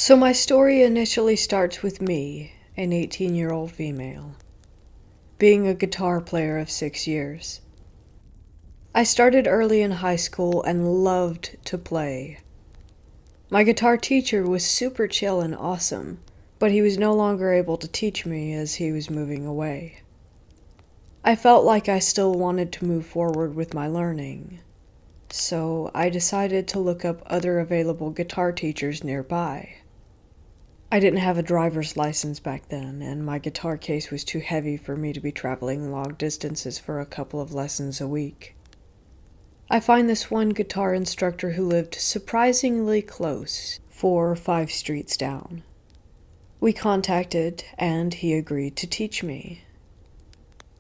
So my story initially starts with me, an 18-year-old female, being a guitar player of 6 years. I started early in high school and loved to play. My guitar teacher was super chill and awesome, but he was no longer able to teach me as he was moving away. I felt like I still wanted to move forward with my learning, so I decided to look up other available guitar teachers nearby. I didn't have a driver's license back then, and my guitar case was too heavy for me to be traveling long distances for a couple of lessons a week. I find this one guitar instructor who lived surprisingly close, 4 or 5 streets down. We contacted, and he agreed to teach me.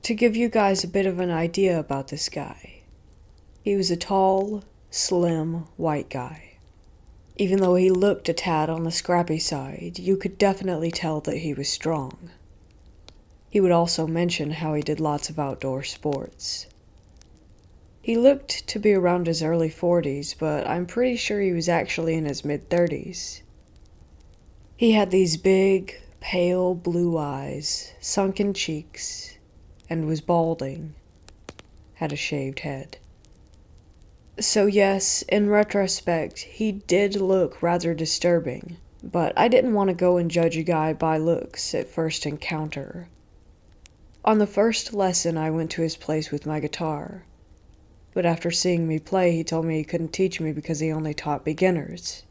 To give you guys a bit of an idea about this guy, he was a tall, slim, white guy. Even though he looked a tad on the scrappy side, you could definitely tell that he was strong. He would also mention how he did lots of outdoor sports. He looked to be around his early 40s, but I'm pretty sure he was actually in his mid-30s. He had these big, pale blue eyes, sunken cheeks, and was balding, had a shaved head. So yes, in retrospect, he did look rather disturbing, but I didn't want to go and judge a guy by looks at first encounter. On the first lesson, I went to his place with my guitar, but after seeing me play, he told me he couldn't teach me because he only taught beginners,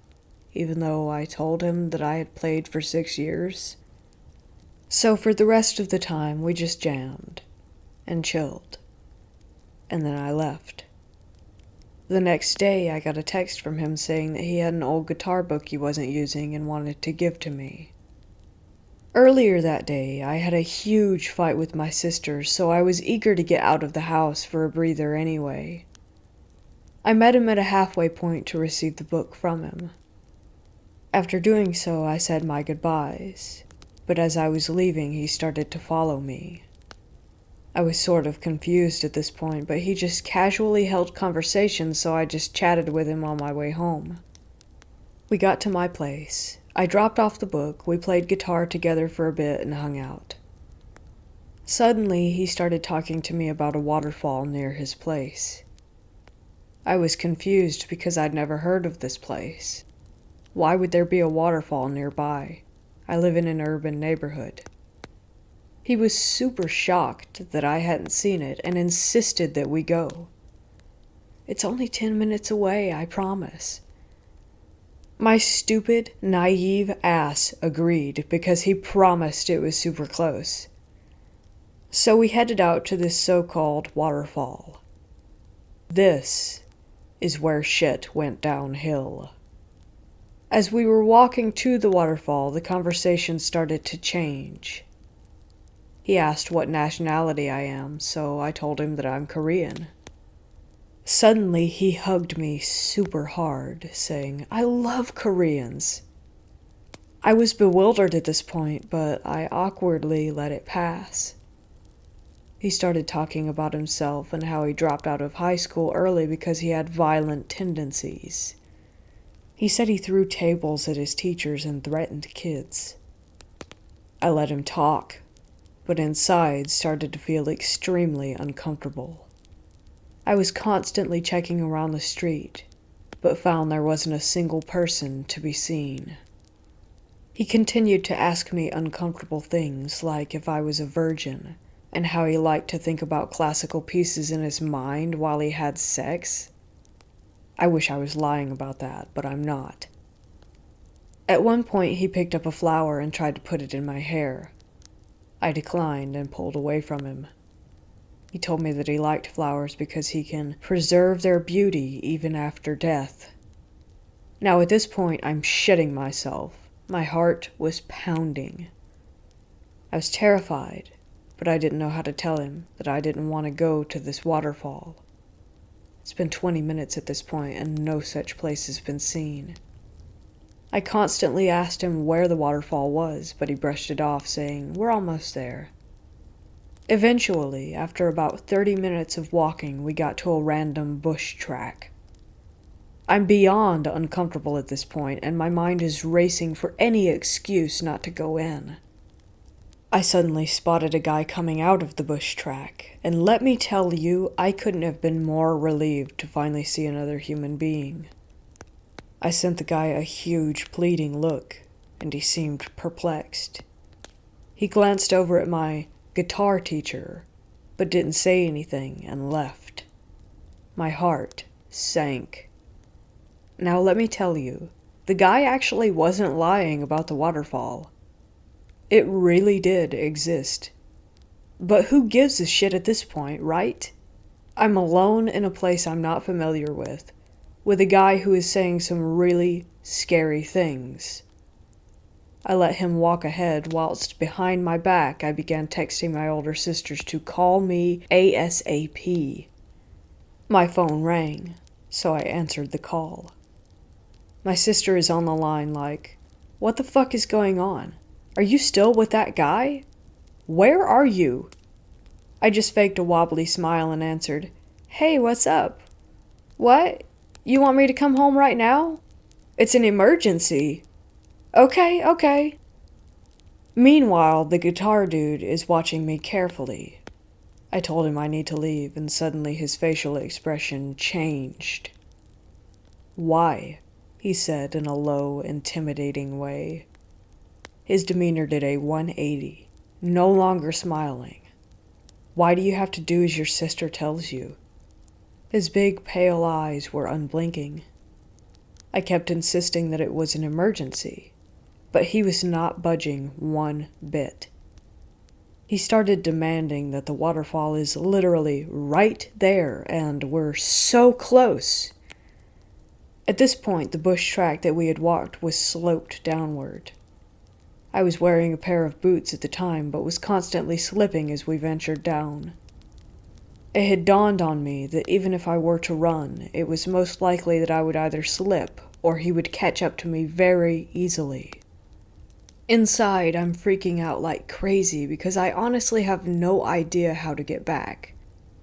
even though I told him that I had played for 6 years. So for the rest of the time, we just jammed and chilled, and then I left. The next day, I got a text from him saying that he had an old guitar book he wasn't using and wanted to give to me. Earlier that day, I had a huge fight with my sister, so I was eager to get out of the house for a breather anyway. I met him at a halfway point to receive the book from him. After doing so, I said my goodbyes, but as I was leaving, he started to follow me. I was sort of confused at this point, but he just casually held conversation, so I just chatted with him on my way home. We got to my place. I dropped off the book, we played guitar together for a bit and hung out. Suddenly, he started talking to me about a waterfall near his place. I was confused because I'd never heard of this place. Why would there be a waterfall nearby? I live in an urban neighborhood. He was super shocked that I hadn't seen it and insisted that we go. It's only 10 minutes away, I promise. My stupid, naive ass agreed because he promised it was super close. So we headed out to this so-called waterfall. This is where shit went downhill. As we were walking to the waterfall, the conversation started to change. He asked what nationality I am, so I told him that I'm Korean. Suddenly, he hugged me super hard, saying, "I love Koreans." I was bewildered at this point, but I awkwardly let it pass. He started talking about himself and how he dropped out of high school early because he had violent tendencies. He said he threw tables at his teachers and threatened kids. I let him talk, but inside started to feel extremely uncomfortable. I was constantly checking around the street, but found there wasn't a single person to be seen. He continued to ask me uncomfortable things like if I was a virgin, and how he liked to think about classical pieces in his mind while he had sex. I wish I was lying about that, but I'm not. At one point, he picked up a flower and tried to put it in my hair. I declined and pulled away from him. He told me that he liked flowers because he can preserve their beauty even after death. Now at this point, I'm shitting myself. My heart was pounding. I was terrified, but I didn't know how to tell him that I didn't want to go to this waterfall. It's been 20 minutes at this point, and no such place has been seen. I constantly asked him where the waterfall was, but he brushed it off, saying, "We're almost there." Eventually, after about 30 minutes of walking, we got to a random bush track. I'm beyond uncomfortable at this point, and my mind is racing for any excuse not to go in. I suddenly spotted a guy coming out of the bush track, and let me tell you, I couldn't have been more relieved to finally see another human being. I sent the guy a huge, pleading look, and he seemed perplexed. He glanced over at my guitar teacher, but didn't say anything and left. My heart sank. Now let me tell you, the guy actually wasn't lying about the waterfall. It really did exist. But who gives a shit at this point, right? I'm alone in a place I'm not familiar with a guy who is saying some really scary things. I let him walk ahead whilst behind my back I began texting my older sisters to call me ASAP. My phone rang, so I answered the call. My sister is on the line like, "What the fuck is going on? Are you still with that guy? Where are you?" I just faked a wobbly smile and answered, "Hey, what's up? What? You want me to come home right now? It's an emergency." Okay. Meanwhile, the guitar dude is watching me carefully. I told him I need to leave, and suddenly his facial expression changed. "Why?" he said in a low, intimidating way. His demeanor did a 180, no longer smiling. "Why do you have to do as your sister tells you?" His big, pale eyes were unblinking. I kept insisting that it was an emergency, but he was not budging one bit. He started demanding that the waterfall is literally right there, and we're so close. At this point, the bush track that we had walked was sloped downward. I was wearing a pair of boots at the time, but was constantly slipping as we ventured down. It had dawned on me that even if I were to run, it was most likely that I would either slip or he would catch up to me very easily. Inside, I'm freaking out like crazy because I honestly have no idea how to get back.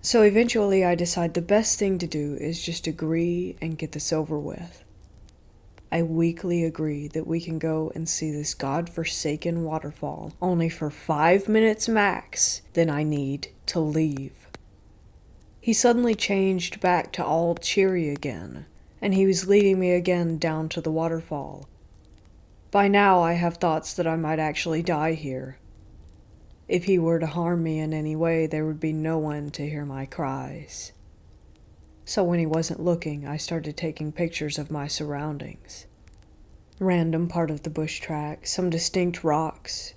So eventually I decide the best thing to do is just agree and get this over with. I weakly agree that we can go and see this godforsaken waterfall only for 5 minutes max, then I need to leave. He suddenly changed back to all cheery again, and he was leading me again down to the waterfall. By now I have thoughts that I might actually die here. If he were to harm me in any way, there would be no one to hear my cries. So when he wasn't looking, I started taking pictures of my surroundings. Random part of the bush track, some distinct rocks.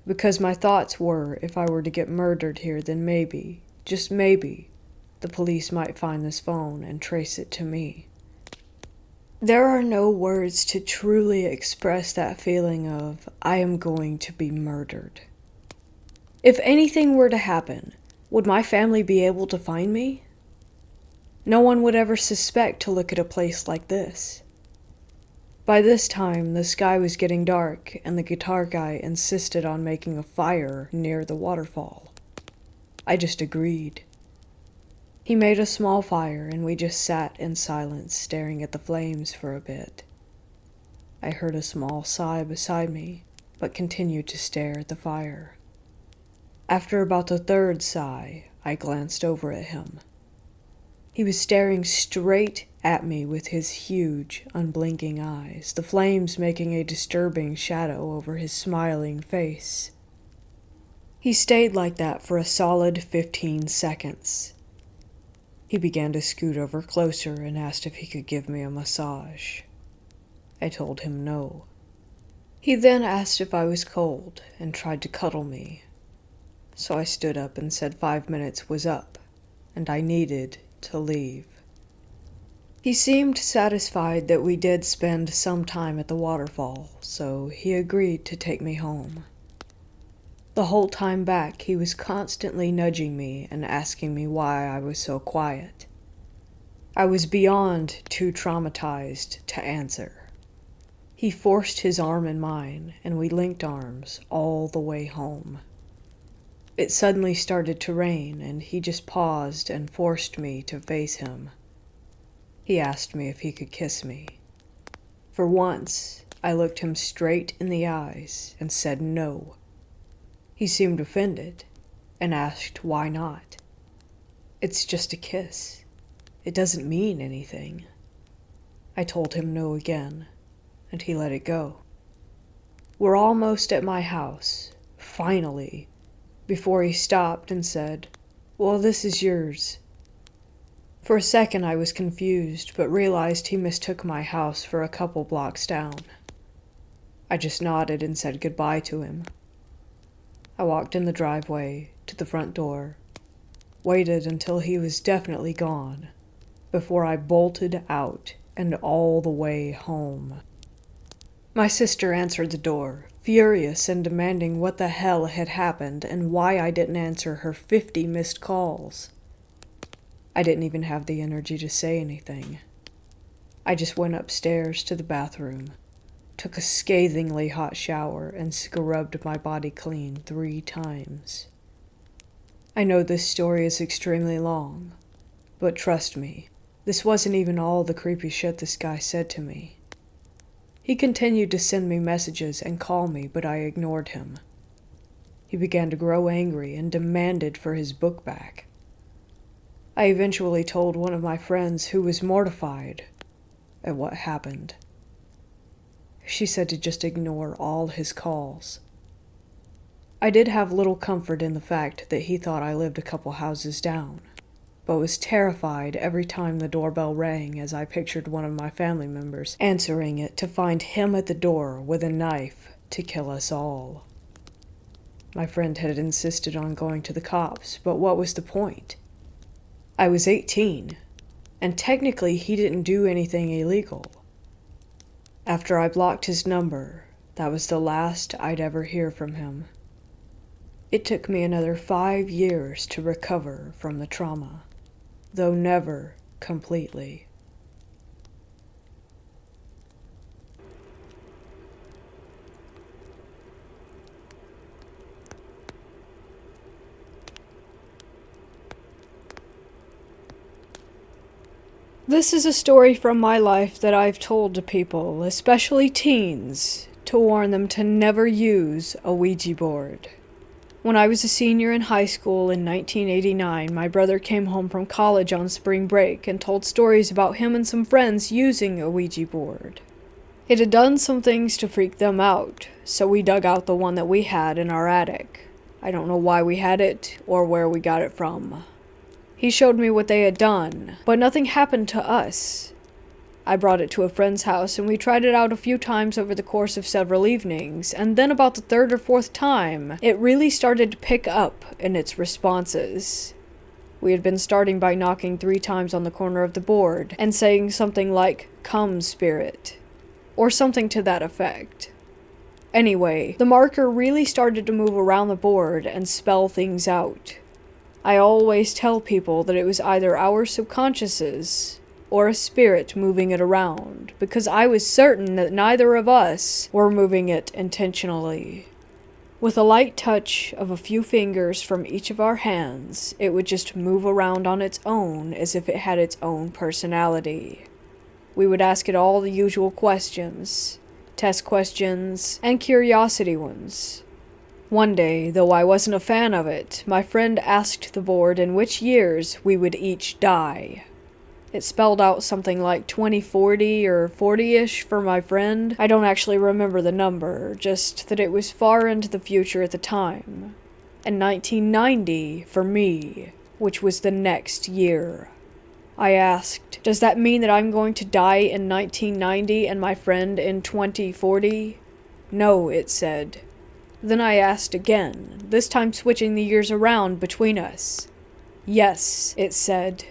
Because my thoughts were, if I were to get murdered here, then maybe, just maybe, the police might find this phone and trace it to me. There are no words to truly express that feeling of, I am going to be murdered. If anything were to happen, would my family be able to find me? No one would ever suspect to look at a place like this. By this time, the sky was getting dark, and the guitar guy insisted on making a fire near the waterfall. I just agreed. He made a small fire, and we just sat in silence, staring at the flames for a bit. I heard a small sigh beside me, but continued to stare at the fire. After about the third sigh, I glanced over at him. He was staring straight at me with his huge, unblinking eyes, the flames making a disturbing shadow over his smiling face. He stayed like that for a solid 15 seconds. He began to scoot over closer and asked if he could give me a massage. I told him no. He then asked if I was cold and tried to cuddle me. So I stood up and said 5 minutes was up, and I needed to leave. He seemed satisfied that we did spend some time at the waterfall, so he agreed to take me home. The whole time back, he was constantly nudging me and asking me why I was so quiet. I was beyond too traumatized to answer. He forced his arm in mine, and we linked arms all the way home. It suddenly started to rain, and he just paused and forced me to face him. He asked me if he could kiss me. For once, I looked him straight in the eyes and said no. He seemed offended and asked why not. It's just a kiss. It doesn't mean anything. I told him no again, and he let it go. We're almost at my house, finally, before he stopped and said, "Well, this is yours." For a second I was confused, but realized he mistook my house for a couple blocks down. I just nodded and said goodbye to him. I walked in the driveway to the front door, waited until he was definitely gone, before I bolted out and all the way home. My sister answered the door, furious and demanding what the hell had happened and why I didn't answer her 50 missed calls. I didn't even have the energy to say anything. I just went upstairs to the bathroom, took a scathingly hot shower, and scrubbed my body clean 3 times. I know this story is extremely long, but trust me, this wasn't even all the creepy shit this guy said to me. He continued to send me messages and call me, but I ignored him. He began to grow angry and demanded for his book back. I eventually told one of my friends, who was mortified at what happened. She said to just ignore all his calls. I did have little comfort in the fact that he thought I lived a couple houses down, but was terrified every time the doorbell rang, as I pictured one of my family members answering it to find him at the door with a knife to kill us all. My friend had insisted on going to the cops, but what was the point? I was 18, and technically he didn't do anything illegal. After I blocked his number, that was the last I'd ever hear from him. It took me another 5 years to recover from the trauma, though never completely. This is a story from my life that I've told to people, especially teens, to warn them to never use a Ouija board. When I was a senior in high school in 1989, my brother came home from college on spring break and told stories about him and some friends using a Ouija board. It had done some things to freak them out, so we dug out the one that we had in our attic. I don't know why we had it or where we got it from. He showed me what they had done, but nothing happened to us. I brought it to a friend's house and we tried it out a few times over the course of several evenings, and then about the 3rd or 4th time, it really started to pick up in its responses. We had been starting by knocking 3 times on the corner of the board and saying something like, "Come, spirit," or something to that effect. Anyway, the marker really started to move around the board and spell things out. I always tell people that it was either our subconsciouses or a spirit moving it around, because I was certain that neither of us were moving it intentionally. With a light touch of a few fingers from each of our hands, it would just move around on its own as if it had its own personality. We would ask it all the usual questions, test questions, and curiosity ones. One day, though I wasn't a fan of it, my friend asked the board in which years we would each die. It spelled out something like 2040 or 40-ish for my friend. I don't actually remember the number, just that it was far into the future at the time. And 1990 for me, which was the next year. I asked, "Does that mean that I'm going to die in 1990 and my friend in 2040? No, it said. Then I asked again, this time switching the years around between us. Yes, it said.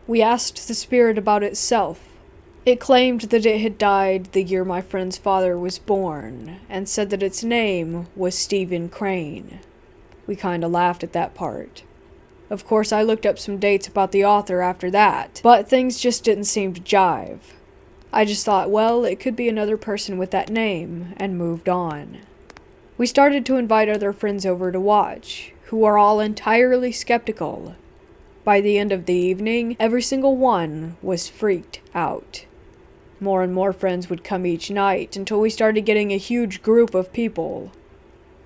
We asked the spirit about itself. It claimed that it had died the year my friend's father was born, and said that its name was Stephen Crane. We kinda laughed at that part. Of course, I looked up some dates about the author after that, but things just didn't seem to jive. I just thought, well, it could be another person with that name, and moved on. We started to invite other friends over to watch, who are all entirely skeptical. By the end of the evening, every single one was freaked out. More and more friends would come each night until we started getting a huge group of people.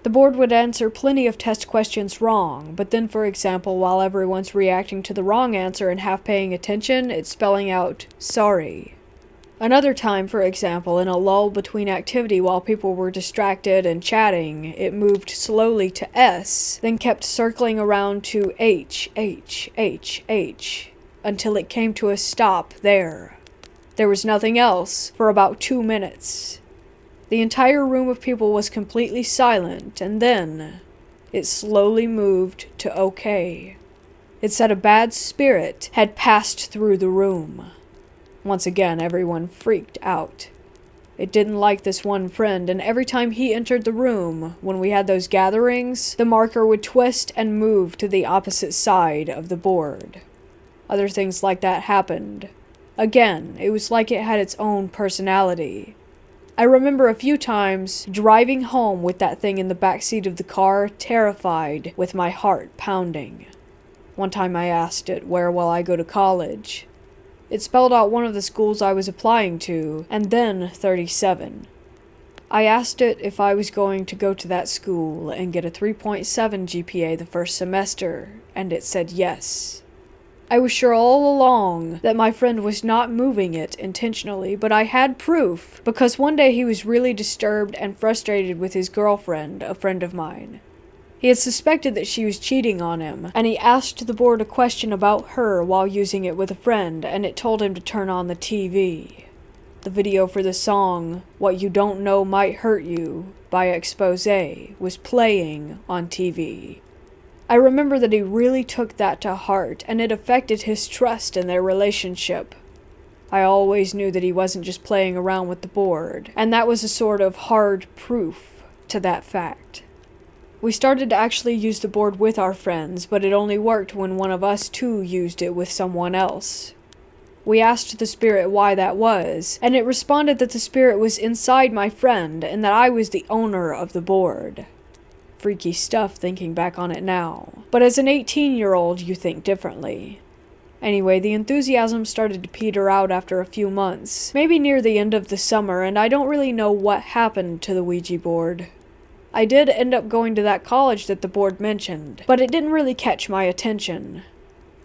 The board would answer plenty of test questions wrong, but then, for example, while everyone's reacting to the wrong answer and half paying attention, it's spelling out, "sorry." Another time, for example, in a lull between activity while people were distracted and chatting, it moved slowly to S, then kept circling around to H, H, H, H, until it came to a stop there. There was nothing else for about 2 minutes. The entire room of people was completely silent, and then it slowly moved to OK. It said a bad spirit had passed through the room. Once again, everyone freaked out. It didn't like this one friend, and every time he entered the room, when we had those gatherings, the marker would twist and move to the opposite side of the board. Other things like that happened. Again, it was like it had its own personality. I remember a few times driving home with that thing in the back seat of the car, terrified, with my heart pounding. One time I asked it, "Where will I go to college?" It spelled out one of the schools I was applying to, and then 37. I asked it if I was going to go to that school and get a 3.7 GPA the first semester, and it said yes. I was sure all along that my friend was not moving it intentionally, but I had proof, because one day he was really disturbed and frustrated with his girlfriend, a friend of mine. He had suspected that she was cheating on him, and he asked the board a question about her while using it with a friend, and it told him to turn on the TV. The video for the song, "What You Don't Know Might Hurt You" by Expose was playing on TV. I remember that he really took that to heart, and it affected his trust in their relationship. I always knew that he wasn't just playing around with the board, and that was a sort of hard proof to that fact. We started to actually use the board with our friends, but it only worked when one of us two used it with someone else. We asked the spirit why that was, and it responded that the spirit was inside my friend and that I was the owner of the board. Freaky stuff thinking back on it now. But as an 18-year-old, you think differently. Anyway, the enthusiasm started to peter out after a few months, maybe near the end of the summer, and I don't really know what happened to the Ouija board. I did end up going to that college that the board mentioned, but it didn't really catch my attention.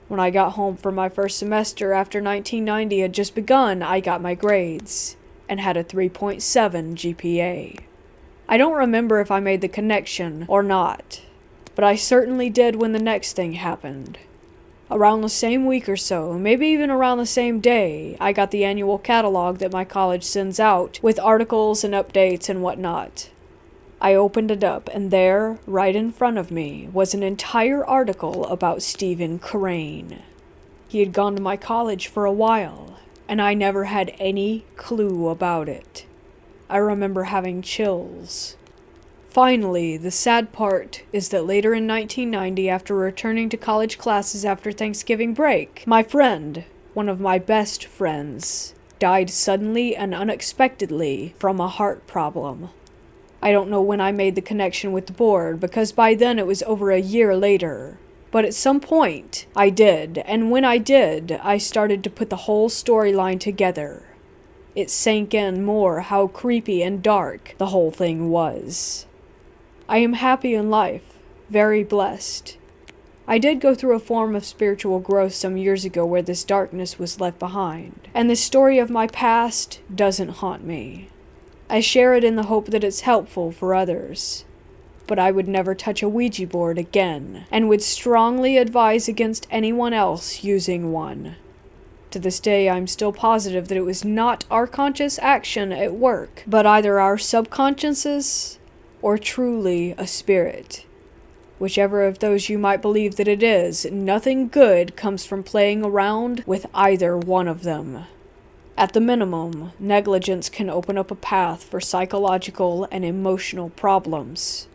When I got home from my first semester after 1990 had just begun, I got my grades, and had a 3.7 GPA. I don't remember if I made the connection or not, but I certainly did when the next thing happened. Around the same week or so, maybe even around the same day, I got the annual catalog that my college sends out, with articles and updates and whatnot. I opened it up, and there, right in front of me, was an entire article about Stephen Crane. He had gone to my college for a while, and I never had any clue about it. I remember having chills. Finally, the sad part is that later in 1990, after returning to college classes after Thanksgiving break, my friend, one of my best friends, died suddenly and unexpectedly from a heart problem. I don't know when I made the connection with the board, because by then it was over a year later. But at some point, I did, and when I did, I started to put the whole storyline together. It sank in more how creepy and dark the whole thing was. I am happy in life, very blessed. I did go through a form of spiritual growth some years ago where this darkness was left behind, and the story of my past doesn't haunt me. I share it in the hope that it's helpful for others. But I would never touch a Ouija board again, and would strongly advise against anyone else using one. To this day, I'm still positive that it was not our conscious action at work, but either our subconsciouses or truly a spirit. Whichever of those you might believe that it is, nothing good comes from playing around with either one of them. At the minimum, negligence can open up a path for psychological and emotional problems.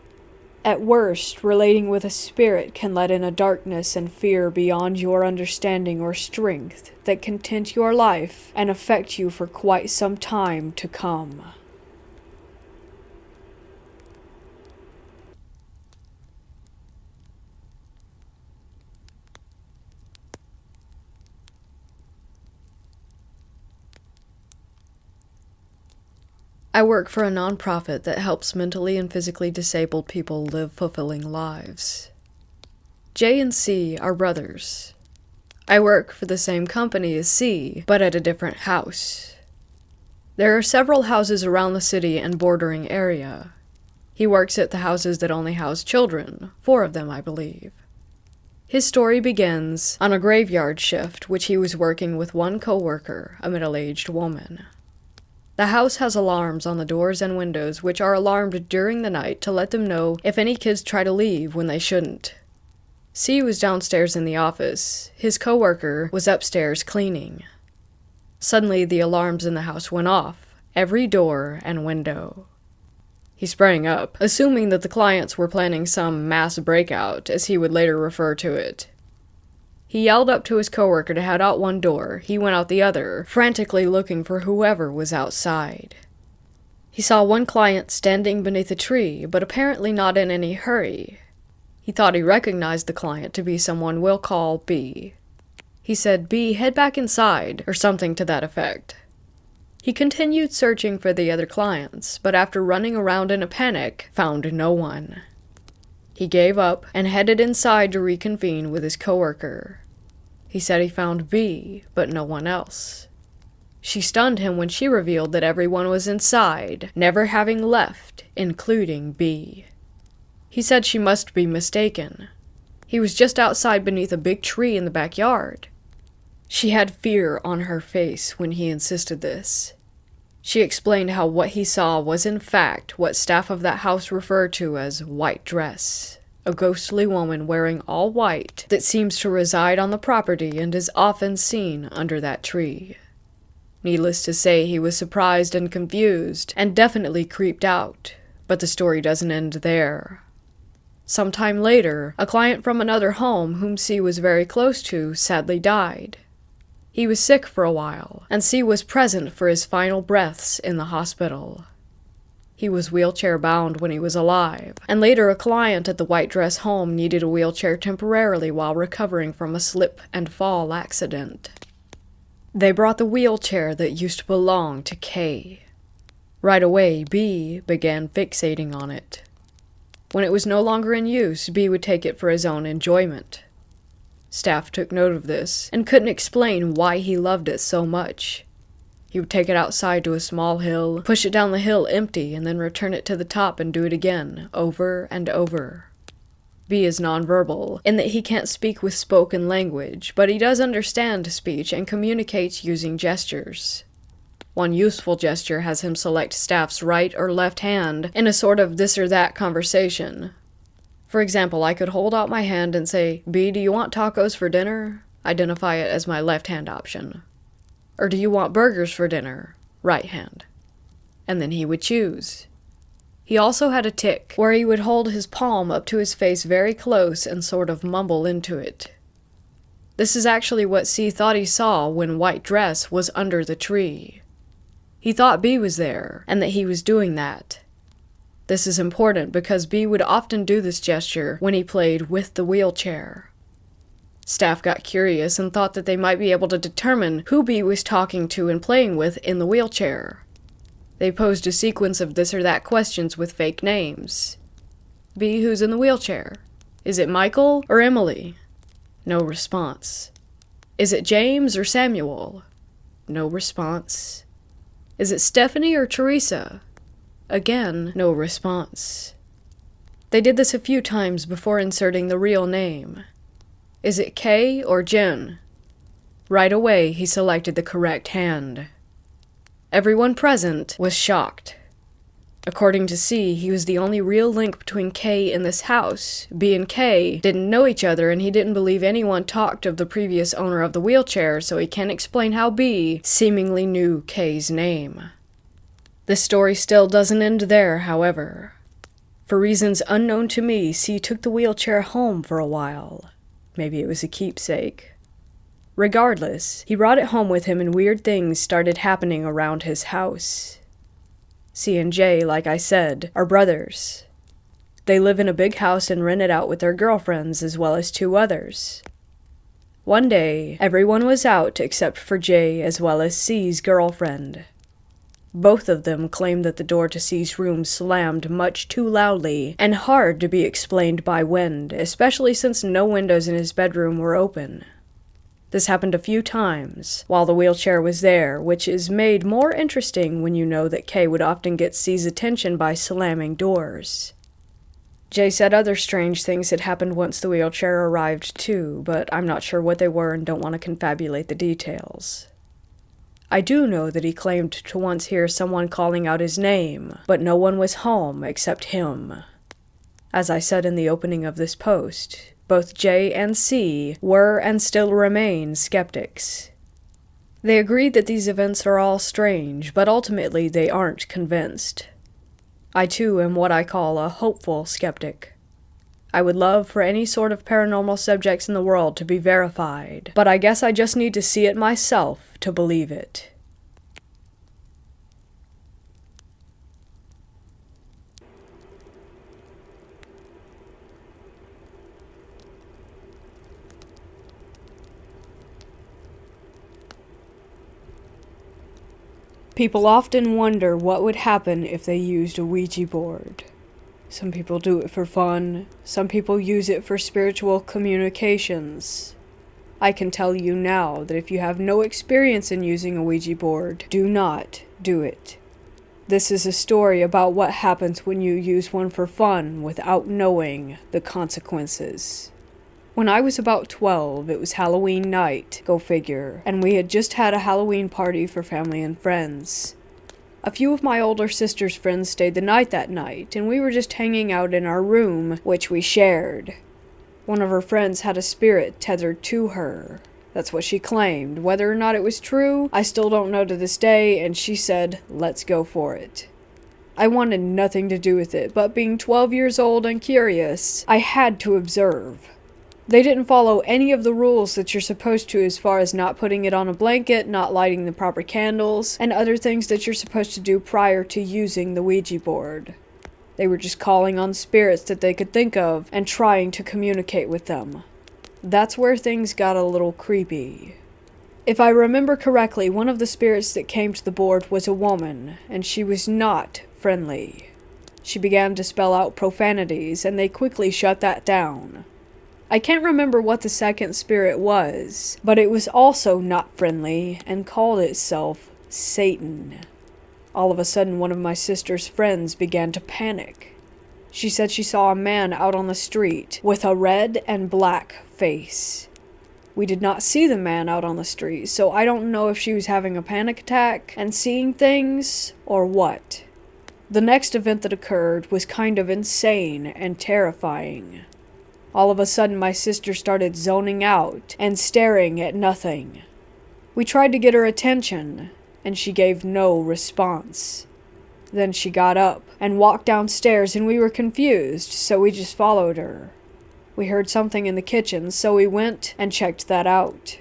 At worst, relating with a spirit can let in a darkness and fear beyond your understanding or strength that can tint your life and affect you for quite some time to come. I work for a nonprofit that helps mentally and physically disabled people live fulfilling lives. J and C are brothers. I work for the same company as C, but at a different house. There are several houses around the city and bordering area. He works at the houses that only house children, 4 of them, I believe. His story begins on a graveyard shift, which he was working with one coworker, a middle-aged woman. The house has alarms on the doors and windows, which are alarmed during the night to let them know if any kids try to leave when they shouldn't. C was downstairs in the office. His coworker was upstairs cleaning. Suddenly, the alarms in the house went off, every door and window. He sprang up, assuming that the clients were planning some mass breakout, as he would later refer to it. He yelled up to his coworker to head out one door. He went out the other, frantically looking for whoever was outside. He saw one client standing beneath a tree, but apparently not in any hurry. He thought he recognized the client to be someone we'll call B. He said, "B, head back inside," or something to that effect. He continued searching for the other clients, but after running around in a panic, found no one. He gave up and headed inside to reconvene with his coworker. He said he found B, but no one else. She stunned him when she revealed that everyone was inside, never having left, including B. He said she must be mistaken. He was just outside beneath a big tree in the backyard. She had fear on her face when he insisted this. She explained how what he saw was in fact what staff of that house referred to as white dress, a ghostly woman wearing all white that seems to reside on the property and is often seen under that tree. Needless to say, he was surprised and confused, and definitely creeped out, but the story doesn't end there. Sometime later, a client from another home whom C was very close to sadly died. He was sick for a while, and C was present for his final breaths in the hospital. He was wheelchair-bound when he was alive, and later a client at the white dress home needed a wheelchair temporarily while recovering from a slip and fall accident. They brought the wheelchair that used to belong to K. Right away, B began fixating on it. When it was no longer in use, B would take it for his own enjoyment. Staff took note of this, and couldn't explain why he loved it so much. He would take it outside to a small hill, push it down the hill empty, and then return it to the top and do it again, over and over. B is nonverbal, in that he can't speak with spoken language, but he does understand speech and communicates using gestures. One useful gesture has him select staff's right or left hand in a sort of this or that conversation. For example, I could hold out my hand and say, "B, do you want tacos for dinner?" Identify it as my left hand option. Or do you want burgers for dinner? Right hand. And then he would choose. He also had a tic, where he would hold his palm up to his face very close and sort of mumble into it. This is actually what C thought he saw when White Dress was under the tree. He thought B was there, and that he was doing that. This is important because B would often do this gesture when he played with the wheelchair. Staff got curious and thought that they might be able to determine who B was talking to and playing with in the wheelchair. They posed a sequence of this or that questions with fake names. B, who's in the wheelchair? Is it Michael or Emily? No response. Is it James or Samuel? No response. Is it Stephanie or Teresa? Again, no response. They did this a few times before inserting the real name. Is it Kay or Jen? Right away, he selected the correct hand. Everyone present was shocked. According to C, he was the only real link between Kay and this house. B and Kay didn't know each other, and he didn't believe anyone talked of the previous owner of the wheelchair, so he can't explain how B seemingly knew Kay's name. The story still doesn't end there, however. For reasons unknown to me, C took the wheelchair home for a while. Maybe it was a keepsake. Regardless, he brought it home with him and weird things started happening around his house. C and J, like I said, are brothers. They live in a big house and rent it out with their girlfriends as well as 2 others. One day, everyone was out except for J as well as C's girlfriend. Both of them claimed that the door to C's room slammed much too loudly and hard to be explained by wind, especially since no windows in his bedroom were open. This happened a few times while the wheelchair was there, which is made more interesting when you know that K would often get C's attention by slamming doors. Jay said other strange things had happened once the wheelchair arrived too, but I'm not sure what they were and don't want to confabulate the details. I do know that he claimed to once hear someone calling out his name, but no one was home except him. As I said in the opening of this post, both J and C were and still remain skeptics. They agreed that these events are all strange, but ultimately they aren't convinced. I too am what I call a hopeful skeptic. I would love for any sort of paranormal subjects in the world to be verified, but I guess I just need to see it myself to believe it. People often wonder what would happen if they used a Ouija board. Some people do it for fun, some people use it for spiritual communications. I can tell you now that if you have no experience in using a Ouija board, do not do it. This is a story about what happens when you use one for fun without knowing the consequences. When I was about 12, it was Halloween night, go figure, and we had just had a Halloween party for family and friends. A few of my older sister's friends stayed the night that night, and we were just hanging out in our room, which we shared. One of her friends had a spirit tethered to her. That's what she claimed. Whether or not it was true, I still don't know to this day, and she said, "Let's go for it." I wanted nothing to do with it, but being 12 years old and curious, I had to observe. They didn't follow any of the rules that you're supposed to as far as not putting it on a blanket, not lighting the proper candles, and other things that you're supposed to do prior to using the Ouija board. They were just calling on spirits that they could think of and trying to communicate with them. That's where things got a little creepy. If I remember correctly, one of the spirits that came to the board was a woman, and she was not friendly. She began to spell out profanities, and they quickly shut that down. I can't remember what the second spirit was, but it was also not friendly and called itself Satan. All of a sudden, one of my sister's friends began to panic. She said she saw a man out on the street with a red and black face. We did not see the man out on the street, so I don't know if she was having a panic attack and seeing things or what. The next event that occurred was kind of insane and terrifying. All of a sudden, my sister started zoning out and staring at nothing. We tried to get her attention, and she gave no response. Then she got up and walked downstairs, and we were confused, so we just followed her. We heard something in the kitchen, so we went and checked that out.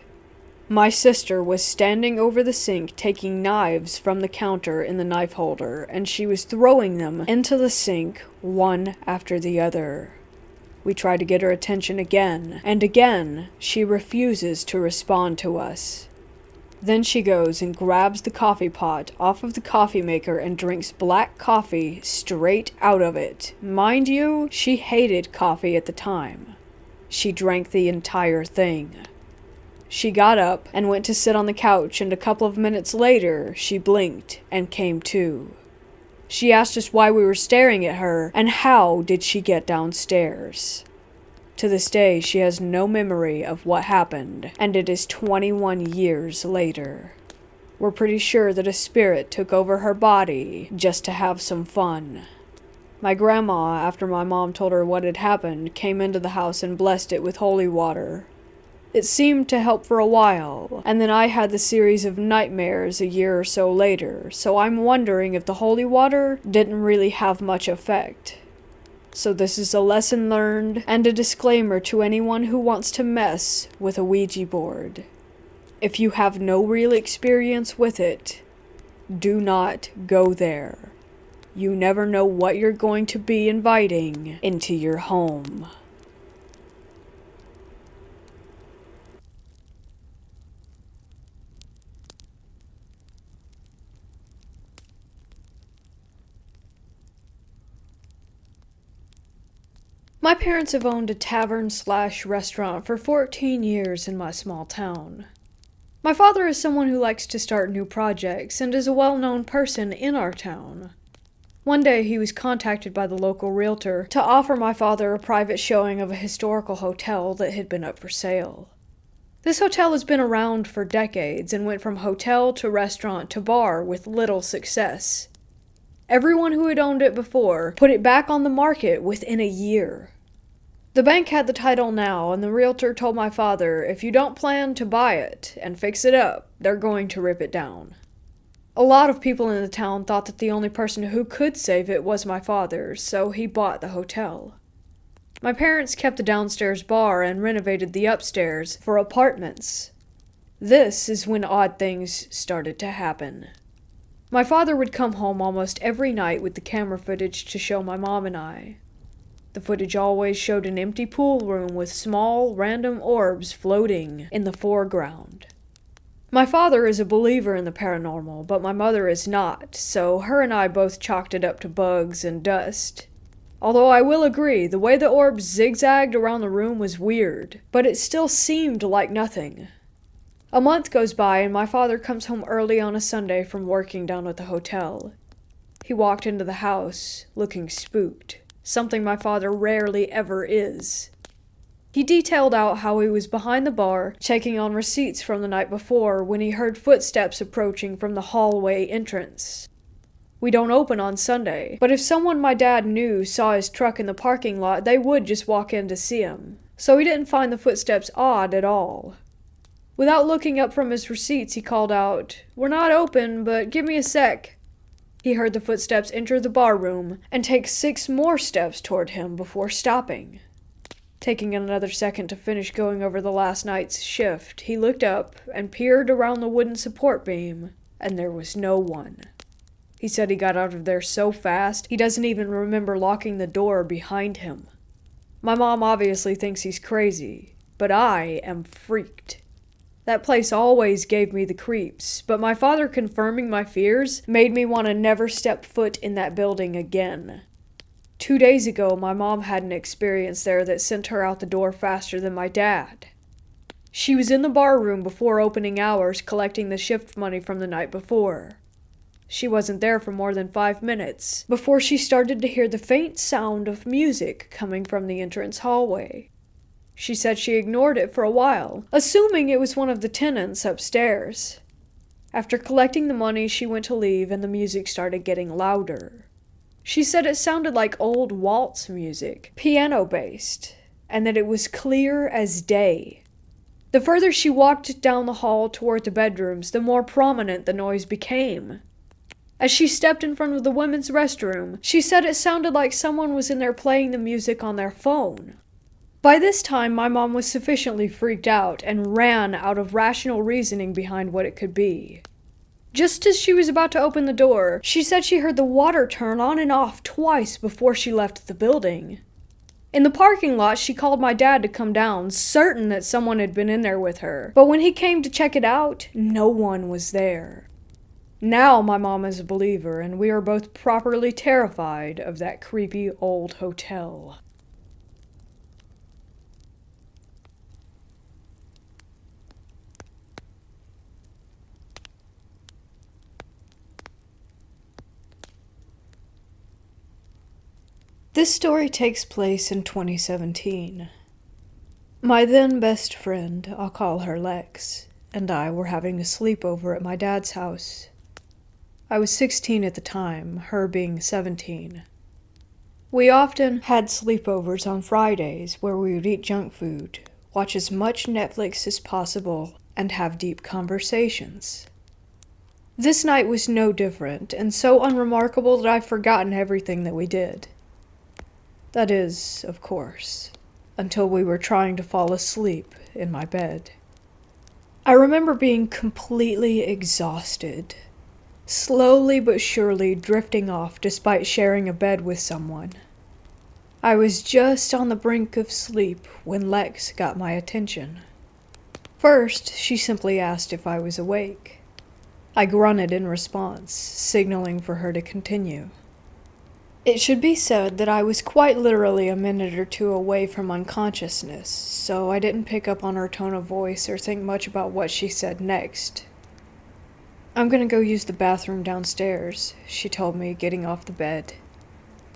My sister was standing over the sink taking knives from the counter in the knife holder, and she was throwing them into the sink one after the other. We try to get her attention again, and again she refuses to respond to us. Then she goes and grabs the coffee pot off of the coffee maker and drinks black coffee straight out of it. Mind you, she hated coffee at the time. She drank the entire thing. She got up and went to sit on the couch, and a couple of minutes later, she blinked and came to. She asked us why we were staring at her, and how did she get downstairs. To this day, she has no memory of what happened, and it is 21 years later. We're pretty sure that a spirit took over her body just to have some fun. My grandma, after my mom told her what had happened, came into the house and blessed it with holy water. It seemed to help for a while, and then I had the series of nightmares a year or so later, so I'm wondering if the holy water didn't really have much effect. So this is a lesson learned and a disclaimer to anyone who wants to mess with a Ouija board. If you have no real experience with it, do not go there. You never know what you're going to be inviting into your home. My parents have owned a tavern/restaurant for 14 years in my small town. My father is someone who likes to start new projects and is a well-known person in our town. One day he was contacted by the local realtor to offer my father a private showing of a historical hotel that had been up for sale. This hotel has been around for decades and went from hotel to restaurant to bar with little success. Everyone who had owned it before put it back on the market within a year. The bank had the title now, and the realtor told my father, if you don't plan to buy it and fix it up, they're going to rip it down. A lot of people in the town thought that the only person who could save it was my father, so he bought the hotel. My parents kept the downstairs bar and renovated the upstairs for apartments. This is when odd things started to happen. My father would come home almost every night with the camera footage to show my mom and I. The footage always showed an empty pool room with small, random orbs floating in the foreground. My father is a believer in the paranormal, but my mother is not, so her and I both chalked it up to bugs and dust. Although I will agree, the way the orbs zigzagged around the room was weird, but it still seemed like nothing. A month goes by and my father comes home early on a Sunday from working down at the hotel. He walked into the house, looking spooked. Something my father rarely ever is. He detailed out how he was behind the bar, checking on receipts from the night before, when he heard footsteps approaching from the hallway entrance. We don't open on Sunday, but if someone my dad knew saw his truck in the parking lot, they would just walk in to see him. So he didn't find the footsteps odd at all. Without looking up from his receipts, he called out, "We're not open, but give me a sec." He heard the footsteps enter the bar room and take 6 more steps toward him before stopping. Taking another second to finish going over the last night's shift, he looked up and peered around the wooden support beam, and there was no one. He said he got out of there so fast, he doesn't even remember locking the door behind him. My mom obviously thinks he's crazy, but I am freaked. That place always gave me the creeps, but my father confirming my fears made me want to never step foot in that building again. 2 days ago, my mom had an experience there that sent her out the door faster than my dad. She was in the bar room before opening hours collecting the shift money from the night before. She wasn't there for more than 5 minutes before she started to hear the faint sound of music coming from the entrance hallway. She said she ignored it for a while, assuming it was one of the tenants upstairs. After collecting the money, she went to leave and the music started getting louder. She said it sounded like old waltz music, piano-based, and that it was clear as day. The further she walked down the hall toward the bedrooms, the more prominent the noise became. As she stepped in front of the women's restroom, she said it sounded like someone was in there playing the music on their phone. By this time, my mom was sufficiently freaked out and ran out of rational reasoning behind what it could be. Just as she was about to open the door, she said she heard the water turn on and off twice before she left the building. In the parking lot, she called my dad to come down, certain that someone had been in there with her. But when he came to check it out, no one was there. Now my mom is a believer, and we are both properly terrified of that creepy old hotel. This story takes place in 2017. My then best friend, I'll call her Lex, and I were having a sleepover at my dad's house. I was 16 at the time, her being 17. We often had sleepovers on Fridays where we would eat junk food, watch as much Netflix as possible, and have deep conversations. This night was no different, and so unremarkable that I've forgotten everything that we did. That is, of course, until we were trying to fall asleep in my bed. I remember being completely exhausted, slowly but surely drifting off despite sharing a bed with someone. I was just on the brink of sleep when Lex got my attention. First, she simply asked if I was awake. I grunted in response, signaling for her to continue. It should be said that I was quite literally a minute or two away from unconsciousness, so I didn't pick up on her tone of voice or think much about what she said next. "I'm gonna go use the bathroom downstairs," she told me, getting off the bed.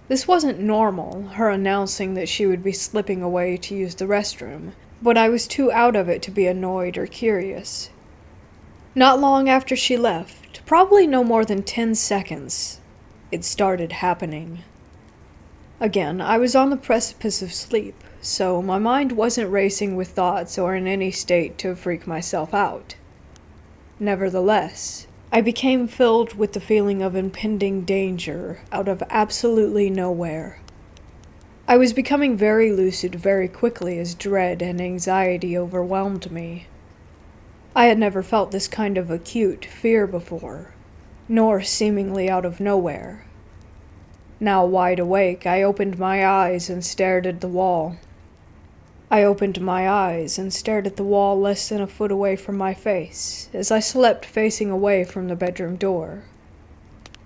This wasn't normal, her announcing that she would be slipping away to use the restroom, but I was too out of it to be annoyed or curious. Not long after she left, probably no more than 10 seconds, it started happening. Again, I was on the precipice of sleep, so my mind wasn't racing with thoughts or in any state to freak myself out. Nevertheless, I became filled with the feeling of impending danger out of absolutely nowhere. I was becoming very lucid very quickly as dread and anxiety overwhelmed me. I had never felt this kind of acute fear before, nor seemingly out of nowhere. Now wide awake, I opened my eyes and stared at the wall. I opened my eyes and stared at the wall less than a foot away from my face, as I slept facing away from the bedroom door.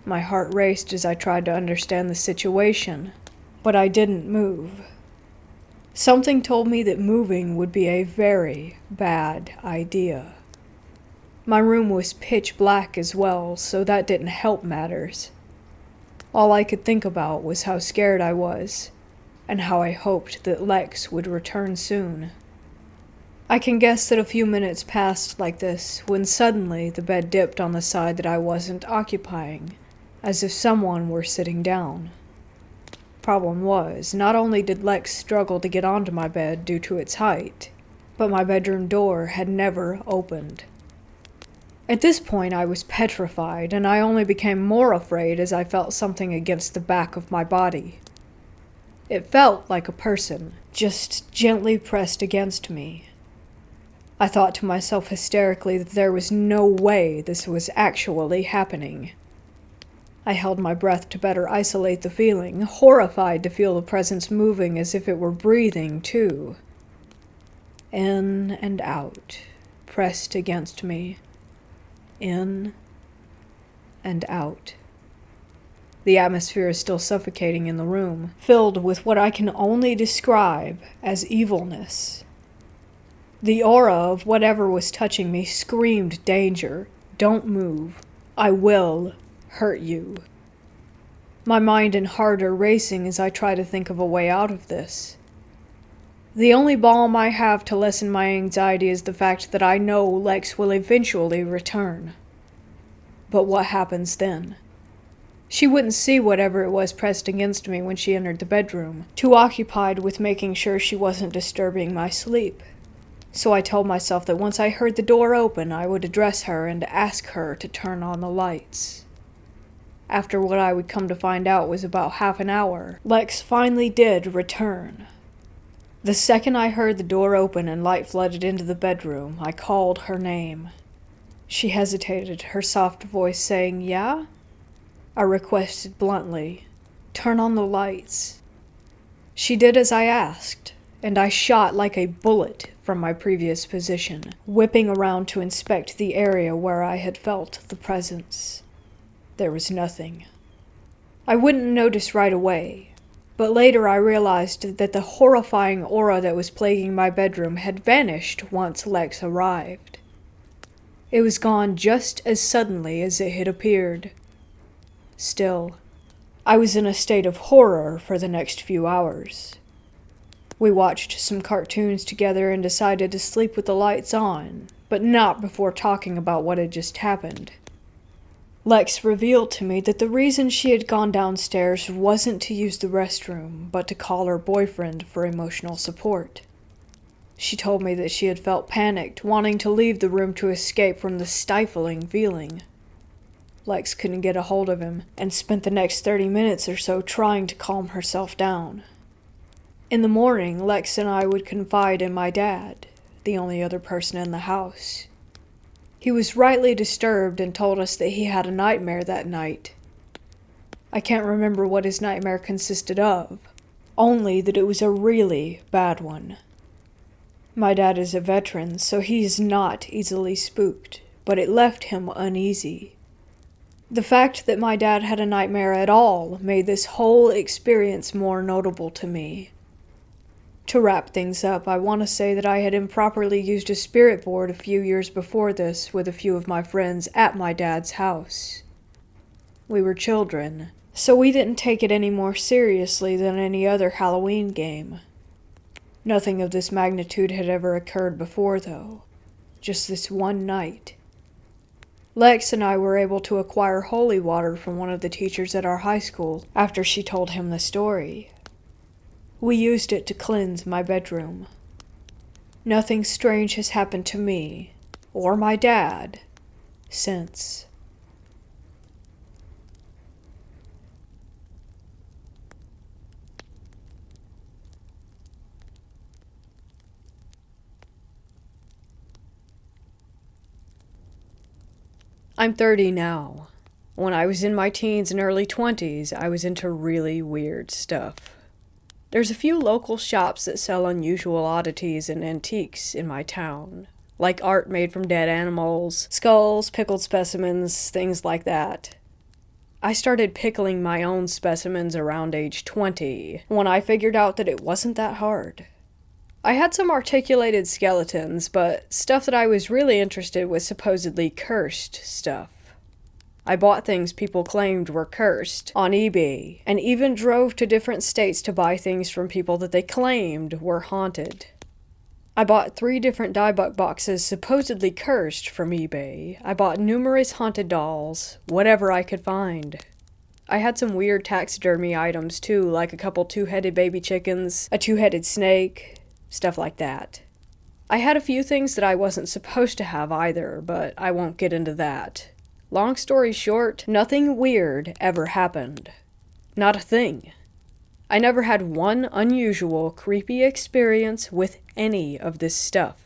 My heart raced as I tried to understand the situation, but I didn't move. Something told me that moving would be a very bad idea. My room was pitch black as well, so that didn't help matters. All I could think about was how scared I was, and how I hoped that Lex would return soon. I can guess that a few minutes passed like this when suddenly the bed dipped on the side that I wasn't occupying, as if someone were sitting down. Problem was, not only did Lex struggle to get onto my bed due to its height, but my bedroom door had never opened. At this point I was petrified, and I only became more afraid as I felt something against the back of my body. It felt like a person, just gently pressed against me. I thought to myself hysterically that there was no way this was actually happening. I held my breath to better isolate the feeling, horrified to feel the presence moving as if it were breathing, too. In and out, pressed against me. In and out. The atmosphere is still suffocating in the room, filled with what I can only describe as evilness. The aura of whatever was touching me screamed danger. Don't move. I will hurt you. My mind and heart are racing as I try to think of a way out of this. The only balm I have to lessen my anxiety is the fact that I know Lex will eventually return. But what happens then? She wouldn't see whatever it was pressed against me when she entered the bedroom, too occupied with making sure she wasn't disturbing my sleep. So I told myself that once I heard the door open, I would address her and ask her to turn on the lights. After what I would come to find out was about half an hour, Lex finally did return. The second I heard the door open and light flooded into the bedroom, I called her name. She hesitated, her soft voice saying, "Yeah?" I requested bluntly, "Turn on the lights." She did as I asked, and I shot like a bullet from my previous position, whipping around to inspect the area where I had felt the presence. There was nothing. I wouldn't notice right away, but later I realized that the horrifying aura that was plaguing my bedroom had vanished once Lex arrived. It was gone just as suddenly as it had appeared. Still, I was in a state of horror for the next few hours. We watched some cartoons together and decided to sleep with the lights on, but not before talking about what had just happened. Lex revealed to me that the reason she had gone downstairs wasn't to use the restroom, but to call her boyfriend for emotional support. She told me that she had felt panicked, wanting to leave the room to escape from the stifling feeling. Lex couldn't get a hold of him, and spent the next 30 minutes or so trying to calm herself down. In the morning, Lex and I would confide in my dad, the only other person in the house. He was rightly disturbed and told us that he had a nightmare that night. I can't remember what his nightmare consisted of, only that it was a really bad one. My dad is a veteran, so he is not easily spooked, but it left him uneasy. The fact that my dad had a nightmare at all made this whole experience more notable to me. To wrap things up, I want to say that I had improperly used a spirit board a few years before this with a few of my friends at my dad's house. We were children, so we didn't take it any more seriously than any other Halloween game. Nothing of this magnitude had ever occurred before, though. Just this one night. Lex and I were able to acquire holy water from one of the teachers at our high school after she told him the story. We used it to cleanse my bedroom. Nothing strange has happened to me, or my dad, since. I'm 30 now. When I was in my teens and early 20s, I was into really weird stuff. There's a few local shops that sell unusual oddities and antiques in my town, like art made from dead animals, skulls, pickled specimens, things like that. I started pickling my own specimens around age 20, when I figured out that it wasn't that hard. I had some articulated skeletons, but stuff that I was really interested was supposedly cursed stuff. I bought things people claimed were cursed on eBay, and even drove to different states to buy things from people that they claimed were haunted. I bought 3 different diebuck boxes supposedly cursed from eBay. I bought numerous haunted dolls, whatever I could find. I had some weird taxidermy items too, like a couple 2-headed baby chickens, a 2-headed snake, stuff like that. I had a few things that I wasn't supposed to have either, but I won't get into that. Long story short, nothing weird ever happened. Not a thing. I never had one unusual, creepy experience with any of this stuff.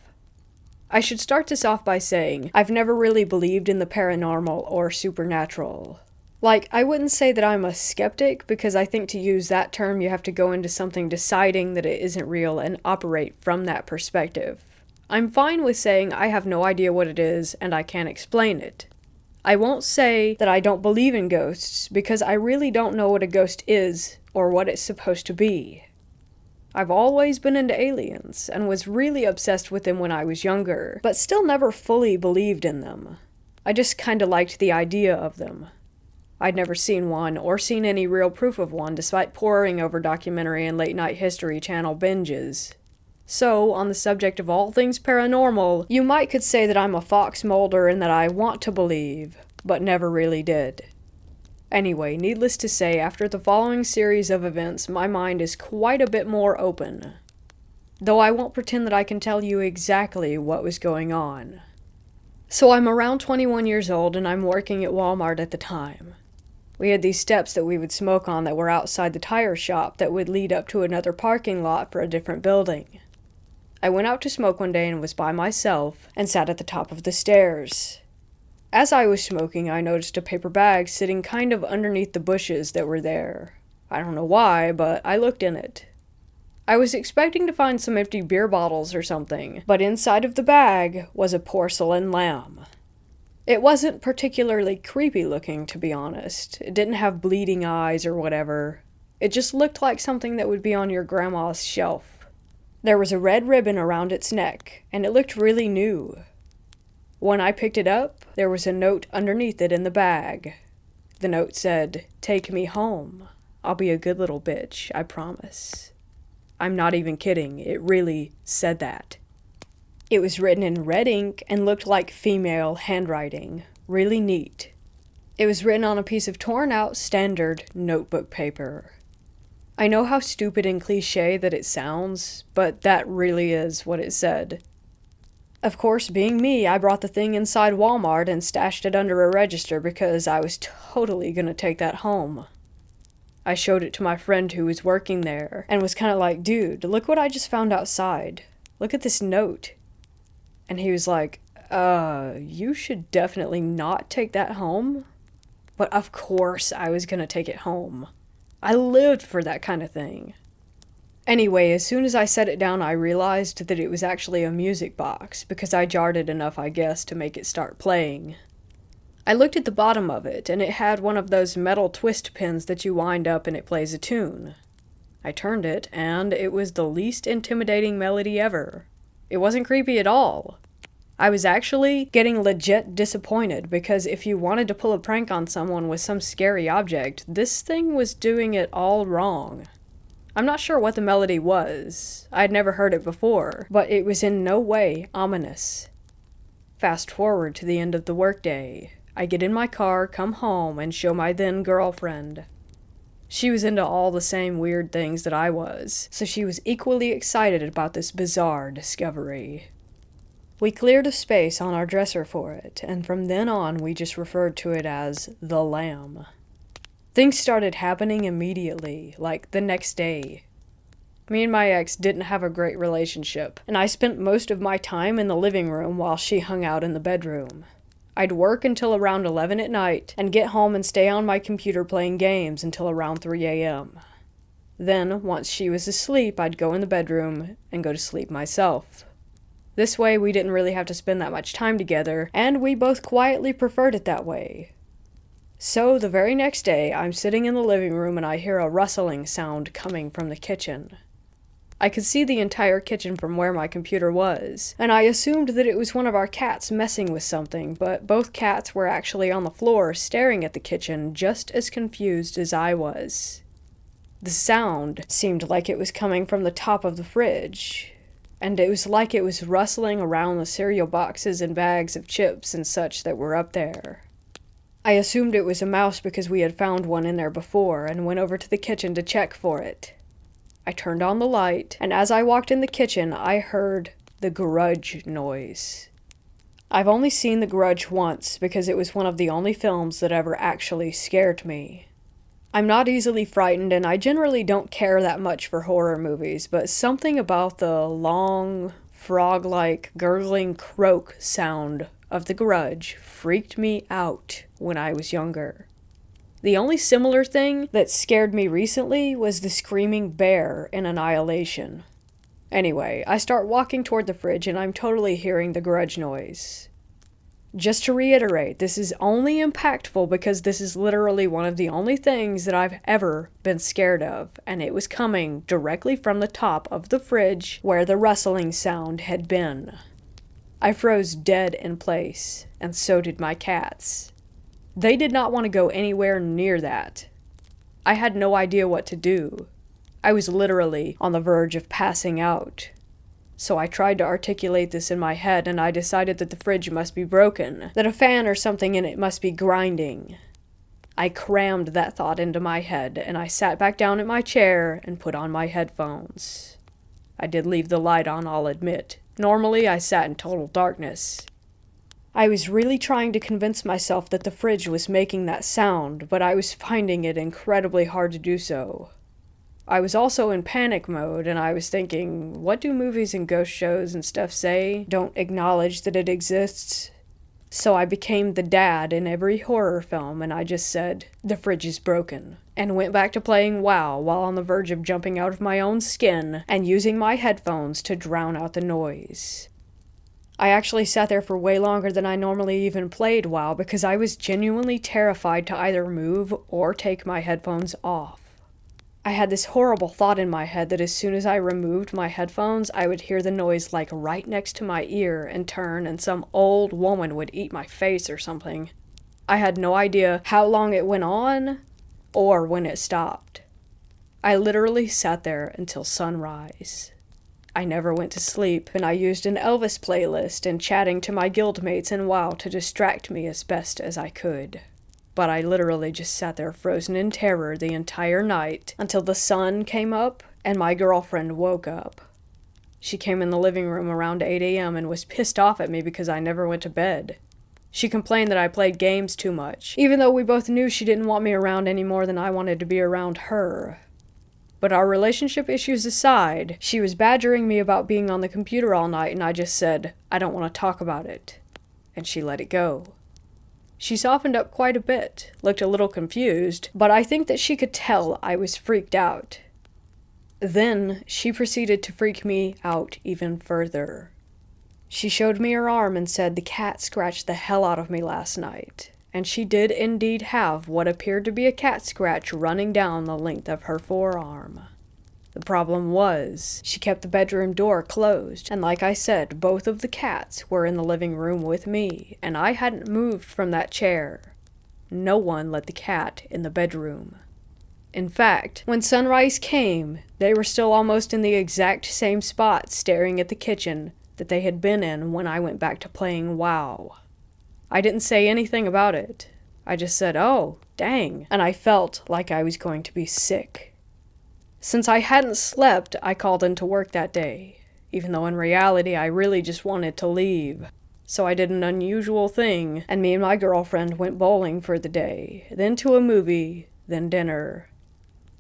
I should start this off by saying I've never really believed in the paranormal or supernatural. Like, I wouldn't say that I'm a skeptic, because I think to use that term you have to go into something deciding that it isn't real and operate from that perspective. I'm fine with saying I have no idea what it is and I can't explain it. I won't say that I don't believe in ghosts, because I really don't know what a ghost is or what it's supposed to be. I've always been into aliens and was really obsessed with them when I was younger, but still never fully believed in them. I just kinda liked the idea of them. I'd never seen one, or seen any real proof of one, despite poring over documentary and late-night History Channel binges. So, on the subject of all things paranormal, you might could say that I'm a fox molder and that I want to believe, but never really did. Anyway, needless to say, after the following series of events, my mind is quite a bit more open. Though I won't pretend that I can tell you exactly what was going on. So I'm around 21 years old and I'm working at Walmart at the time. We had these steps that we would smoke on that were outside the tire shop that would lead up to another parking lot for a different building. I went out to smoke one day and was by myself and sat at the top of the stairs. As I was smoking, I noticed a paper bag sitting kind of underneath the bushes that were there. I don't know why, but I looked in it. I was expecting to find some empty beer bottles or something, but inside of the bag was a porcelain lamb. It wasn't particularly creepy looking, to be honest. It didn't have bleeding eyes or whatever. It just looked like something that would be on your grandma's shelf. There was a red ribbon around its neck, and it looked really new. When I picked it up, there was a note underneath it in the bag. The note said, "Take me home. I'll be a good little bitch, I promise." I'm not even kidding, it really said that. It was written in red ink and looked like female handwriting. Really neat. It was written on a piece of torn out standard notebook paper. I know how stupid and cliche that it sounds, but that really is what it said. Of course, being me, I brought the thing inside Walmart and stashed it under a register because I was totally gonna take that home. I showed it to my friend who was working there and was kinda like, "Dude, look what I just found outside. Look at this note." And he was like, you should definitely not take that home." But of course I was gonna take it home. I lived for that kind of thing. Anyway, as soon as I set it down, I realized that it was actually a music box, because I jarred it enough, I guess, to make it start playing. I looked at the bottom of it, and it had one of those metal twist pins that you wind up and it plays a tune. I turned it, and it was the least intimidating melody ever. It wasn't creepy at all. I was actually getting legit disappointed, because if you wanted to pull a prank on someone with some scary object, this thing was doing it all wrong. I'm not sure what the melody was. I'd never heard it before, but it was in no way ominous. Fast forward to the end of the workday. I get in my car, come home, and show my then girlfriend. She was into all the same weird things that I was, so she was equally excited about this bizarre discovery. We cleared a space on our dresser for it, and from then on we just referred to it as the lamb. Things started happening immediately, like the next day. Me and my ex didn't have a great relationship, and I spent most of my time in the living room while she hung out in the bedroom. I'd work until around 11 at night, and get home and stay on my computer playing games until around 3 a.m. Then, once she was asleep, I'd go in the bedroom and go to sleep myself. This way, we didn't really have to spend that much time together, and we both quietly preferred it that way. So, the very next day, I'm sitting in the living room and I hear a rustling sound coming from the kitchen. I could see the entire kitchen from where my computer was, and I assumed that it was one of our cats messing with something, but both cats were actually on the floor staring at the kitchen, just as confused as I was. The sound seemed like it was coming from the top of the fridge, and it was like it was rustling around the cereal boxes and bags of chips and such that were up there. I assumed it was a mouse because we had found one in there before, and went over to the kitchen to check for it. I turned on the light, and as I walked in the kitchen, I heard the Grudge noise. I've only seen The Grudge once because it was one of the only films that ever actually scared me. I'm not easily frightened, and I generally don't care that much for horror movies, but something about the long, frog-like, gurgling croak sound of The Grudge freaked me out when I was younger. The only similar thing that scared me recently was the screaming bear in Annihilation. Anyway, I start walking toward the fridge and I'm totally hearing the Grudge noise. Just to reiterate, this is only impactful because this is literally one of the only things that I've ever been scared of, and it was coming directly from the top of the fridge where the rustling sound had been. I froze dead in place, and so did my cats. They did not want to go anywhere near that. I had no idea what to do. I was literally on the verge of passing out. So I tried to articulate this in my head, and I decided that the fridge must be broken, that a fan or something in it must be grinding. I crammed that thought into my head, and I sat back down in my chair and put on my headphones. I did leave the light on, I'll admit. Normally, I sat in total darkness. I was really trying to convince myself that the fridge was making that sound, but I was finding it incredibly hard to do so. I was also in panic mode, and I was thinking, what do movies and ghost shows and stuff say? Don't acknowledge that it exists? So I became the dad in every horror film, and I just said, the fridge is broken, and went back to playing WoW while on the verge of jumping out of my own skin and using my headphones to drown out the noise. I actually sat there for way longer than I normally even played WoW because I was genuinely terrified to either move or take my headphones off. I had this horrible thought in my head that as soon as I removed my headphones, I would hear the noise like right next to my ear and turn, and some old woman would eat my face or something. I had no idea how long it went on or when it stopped. I literally sat there until sunrise. I never went to sleep, and I used an Elvis playlist and chatting to my guildmates in WoW to distract me as best as I could. But I literally just sat there frozen in terror the entire night until the sun came up and my girlfriend woke up. She came in the living room around 8 a.m. and was pissed off at me because I never went to bed. She complained that I played games too much, even though we both knew she didn't want me around any more than I wanted to be around her. But our relationship issues aside, she was badgering me about being on the computer all night, and I just said, I don't want to talk about it. And she let it go. She softened up quite a bit, looked a little confused, but I think that she could tell I was freaked out. Then she proceeded to freak me out even further. She showed me her arm and said the cat scratched the hell out of me last night, and she did indeed have what appeared to be a cat scratch running down the length of her forearm. The problem was, she kept the bedroom door closed, and like I said, both of the cats were in the living room with me, and I hadn't moved from that chair. No one let the cat in the bedroom. In fact, when sunrise came, they were still almost in the exact same spot staring at the kitchen that they had been in when I went back to playing WoW. I didn't say anything about it. I just said, "Oh, dang," and I felt like I was going to be sick. Since I hadn't slept, I called into work that day, even though in reality I really just wanted to leave. So I did an unusual thing, and me and my girlfriend went bowling for the day, then to a movie, then dinner.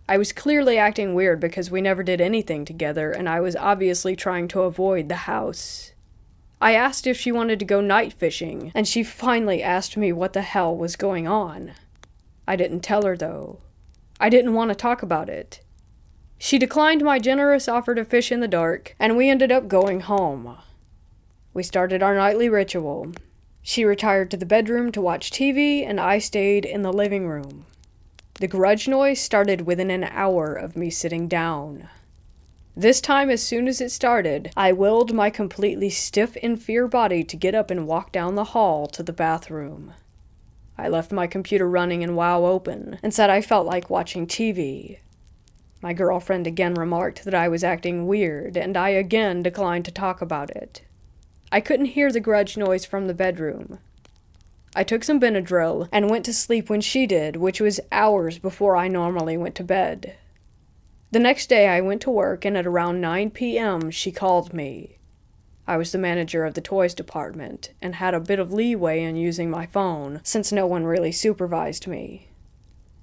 I was clearly acting weird because we never did anything together, and I was obviously trying to avoid the house. I asked if she wanted to go night fishing, and she finally asked me what the hell was going on. I didn't tell her, though. I didn't want to talk about it. She declined my generous offer to fish in the dark, and we ended up going home. We started our nightly ritual. She retired to the bedroom to watch TV, and I stayed in the living room. The grudge noise started within an hour of me sitting down. This time, as soon as it started, I willed my completely stiff in fear body to get up and walk down the hall to the bathroom. I left my computer running and WoW open, and said I felt like watching TV. My girlfriend again remarked that I was acting weird, and I again declined to talk about it. I couldn't hear the grudge noise from the bedroom. I took some Benadryl and went to sleep when she did, which was hours before I normally went to bed. The next day I went to work, and at around 9 p.m. she called me. I was the manager of the toys department, and had a bit of leeway in using my phone, since no one really supervised me.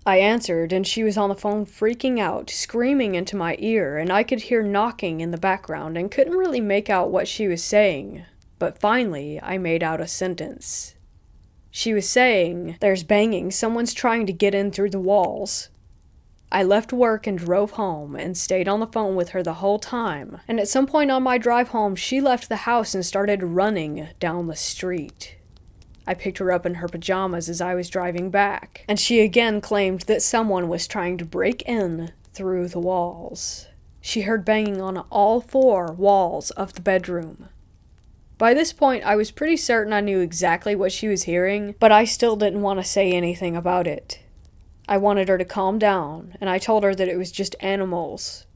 I answered, and she was on the phone freaking out, screaming into my ear, and I could hear knocking in the background and couldn't really make out what she was saying. But finally, I made out a sentence. She was saying, "There's banging, someone's trying to get in through the walls." I left work and drove home, and stayed on the phone with her the whole time, and at some point on my drive home, she left the house and started running down the street. I picked her up in her pajamas as I was driving back, and she again claimed that someone was trying to break in through the walls. She heard banging on all 4 walls of the bedroom. By this point, I was pretty certain I knew exactly what she was hearing, but I still didn't want to say anything about it. I wanted her to calm down, and I told her that it was just animals.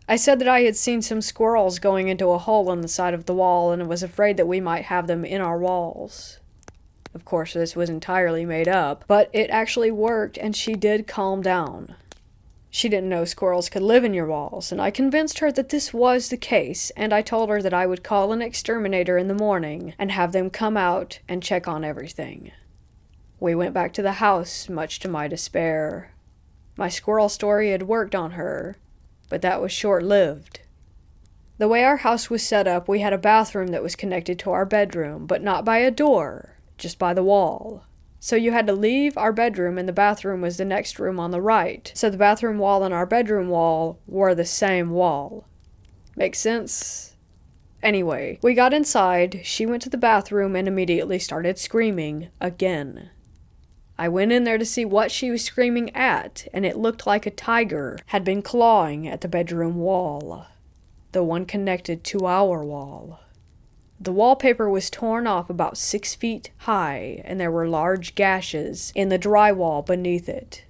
I said that I had seen some squirrels going into a hole in the side of the wall and was afraid that we might have them in our walls. Of course, this was entirely made up, but it actually worked, and she did calm down. She didn't know squirrels could live in your walls, and I convinced her that this was the case, and I told her that I would call an exterminator in the morning and have them come out and check on everything. We went back to the house, much to my despair. My squirrel story had worked on her, but that was short-lived. The way our house was set up, we had a bathroom that was connected to our bedroom, but not by a door, just by the wall. So you had to leave our bedroom, and the bathroom was the next room on the right, so the bathroom wall and our bedroom wall were the same wall. Makes sense? Anyway, we got inside, she went to the bathroom and immediately started screaming again. I went in there to see what she was screaming at, and it looked like a tiger had been clawing at the bedroom wall, the one connected to our wall. The wallpaper was torn off about 6 feet high, and there were large gashes in the drywall beneath it.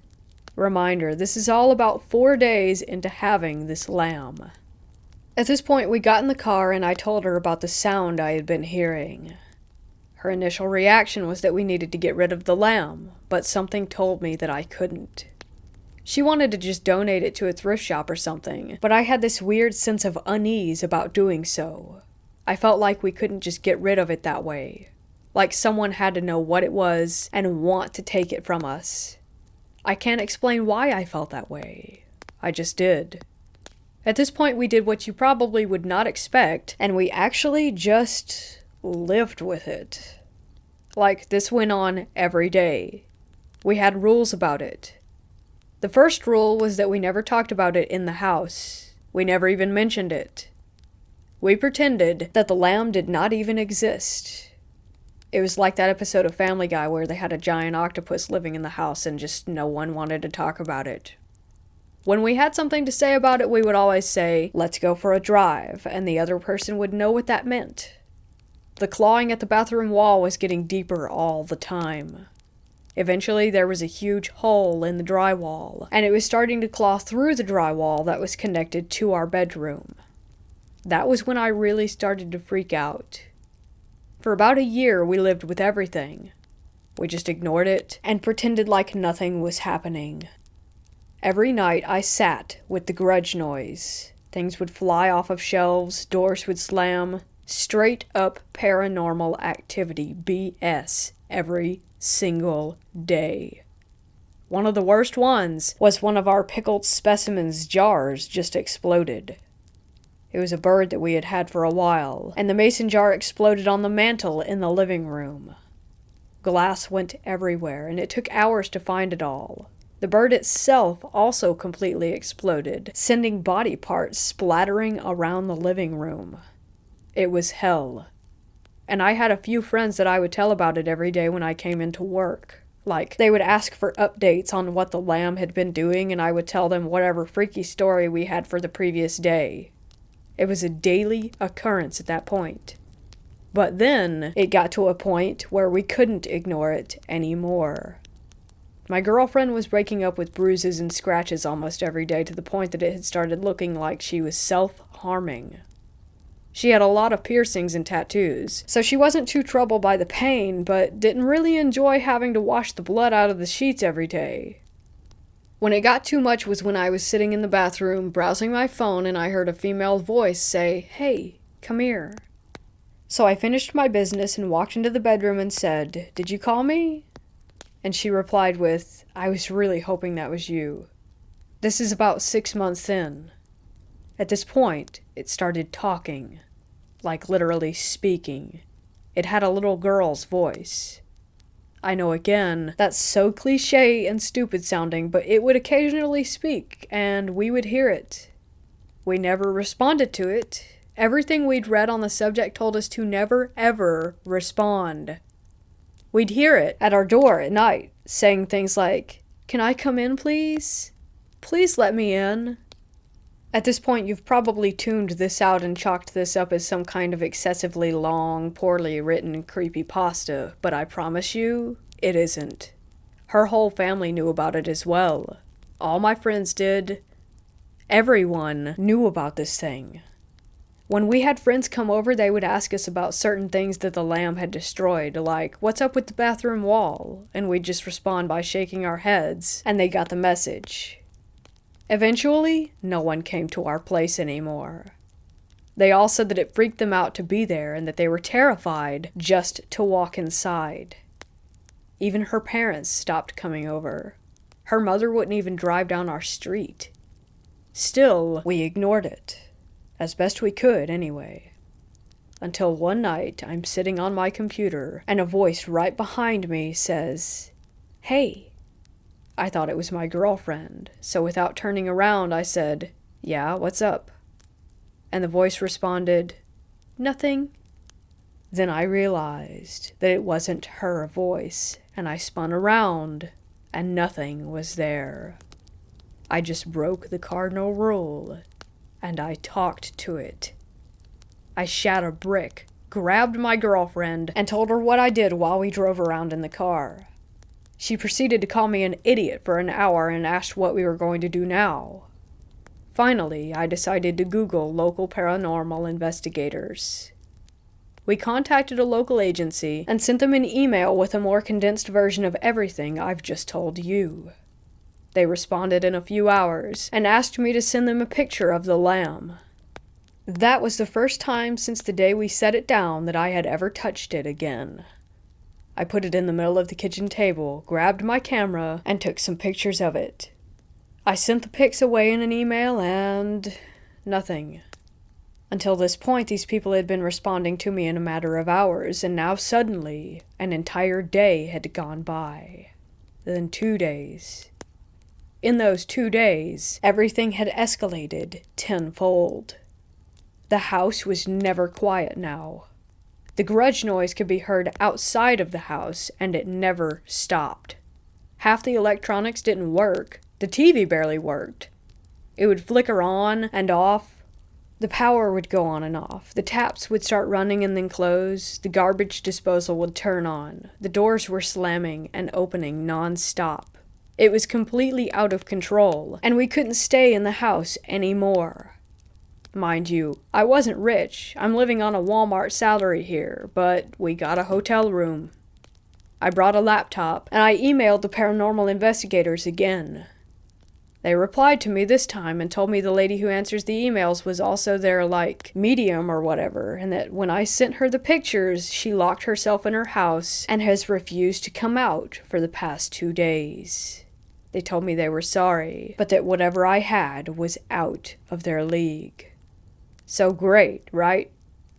Reminder, this is all about 4 days into having this lamb. At this point, we got in the car, and I told her about the sound I had been hearing. Her initial reaction was that we needed to get rid of the lamb, but something told me that I couldn't. She wanted to just donate it to a thrift shop or something, but I had this weird sense of unease about doing so. I felt like we couldn't just get rid of it that way. Like someone had to know what it was and want to take it from us. I can't explain why I felt that way. I just did. At this point, we did what you probably would not expect, and we actually just lived with it. Like, this went on every day. We had rules about it. The first rule was that we never talked about it in the house. We never even mentioned it. We pretended that the lamb did not even exist. It was like that episode of Family Guy where they had a giant octopus living in the house and just no one wanted to talk about it. When we had something to say about it, we would always say, "Let's go for a drive," and the other person would know what that meant. The clawing at the bathroom wall was getting deeper all the time. Eventually, there was a huge hole in the drywall, and it was starting to claw through the drywall that was connected to our bedroom. That was when I really started to freak out. For about a year, we lived with everything. We just ignored it and pretended like nothing was happening. Every night, I sat with the grudge noise. Things would fly off of shelves, doors would slam. Straight up paranormal activity, BS, every single day. One of the worst ones was one of our pickled specimens jars just exploded. It was a bird that we had had for a while, and the mason jar exploded on the mantel in the living room. Glass went everywhere, and it took hours to find it all. The bird itself also completely exploded, sending body parts splattering around the living room. It was hell. And I had a few friends that I would tell about it every day when I came into work. Like, they would ask for updates on what the lamb had been doing, and I would tell them whatever freaky story we had for the previous day. It was a daily occurrence at that point. But then, it got to a point where we couldn't ignore it anymore. My girlfriend was breaking up with bruises and scratches almost every day to the point that it had started looking like she was self-harming. She had a lot of piercings and tattoos, so she wasn't too troubled by the pain, but didn't really enjoy having to wash the blood out of the sheets every day. When it got too much was when I was sitting in the bathroom browsing my phone and I heard a female voice say, "Hey, come here." So I finished my business and walked into the bedroom and said, "Did you call me?" And she replied with, "I was really hoping that was you." This is about 6 months in. At this point, it started talking. Like literally speaking. It had a little girl's voice. I know again, that's so cliche and stupid sounding, but it would occasionally speak, and we would hear it. We never responded to it. Everything we'd read on the subject told us to never, ever respond. We'd hear it at our door at night, saying things like, "Can I come in, please? Please let me in." At this point, you've probably tuned this out and chalked this up as some kind of excessively long, poorly written creepypasta, but I promise you, it isn't. Her whole family knew about it as well. All my friends did. Everyone knew about this thing. When we had friends come over, they would ask us about certain things that the lamb had destroyed, like, "What's up with the bathroom wall?" And we'd just respond by shaking our heads, and they got the message. Eventually, no one came to our place anymore. They all said that it freaked them out to be there and that they were terrified just to walk inside. Even her parents stopped coming over. Her mother wouldn't even drive down our street. Still, we ignored it. As best we could, anyway. Until one night, I'm sitting on my computer, and a voice right behind me says, "Hey." I thought it was my girlfriend, so without turning around, I said, "Yeah, what's up?" And the voice responded, "Nothing." Then I realized that it wasn't her voice, and I spun around, and nothing was there. I just broke the cardinal rule, and I talked to it. I shat a brick, grabbed my girlfriend, and told her what I did while we drove around in the car. She proceeded to call me an idiot for an hour and asked what we were going to do now. Finally, I decided to Google local paranormal investigators. We contacted a local agency and sent them an email with a more condensed version of everything I've just told you. They responded in a few hours and asked me to send them a picture of the lamb. That was the first time since the day we set it down that I had ever touched it again. I put it in the middle of the kitchen table, grabbed my camera, and took some pictures of it. I sent the pics away in an email, and nothing. Until this point, these people had been responding to me in a matter of hours, and now suddenly, an entire day had gone by. Then 2 days. In those 2 days, everything had escalated tenfold. The house was never quiet now. The grudge noise could be heard outside of the house, and it never stopped. Half the electronics didn't work. The TV barely worked. It would flicker on and off. The power would go on and off. The taps would start running and then close. The garbage disposal would turn on. The doors were slamming and opening non-stop. It was completely out of control, and we couldn't stay in the house anymore. Mind you, I wasn't rich. I'm living on a Walmart salary here, but we got a hotel room. I brought a laptop, and I emailed the paranormal investigators again. They replied to me this time and told me the lady who answers the emails was also their, medium or whatever, and that when I sent her the pictures, she locked herself in her house and has refused to come out for the past 2 days. They told me they were sorry, but that whatever I had was out of their league. So great, right?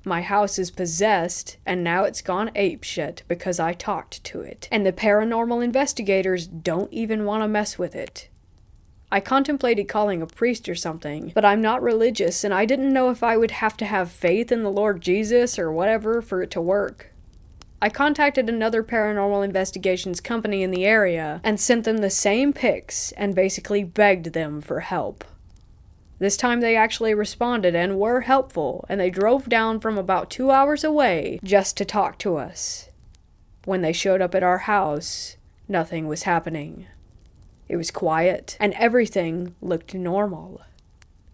My house is possessed, and now it's gone apeshit because I talked to it, and the paranormal investigators don't even want to mess with it. I contemplated calling a priest or something, but I'm not religious, and I didn't know if I would have to have faith in the Lord Jesus or whatever for it to work. I contacted another paranormal investigations company in the area and sent them the same pics and basically begged them for help. This time they actually responded and were helpful, and they drove down from about 2 hours away just to talk to us. When they showed up at our house, nothing was happening. It was quiet, and everything looked normal.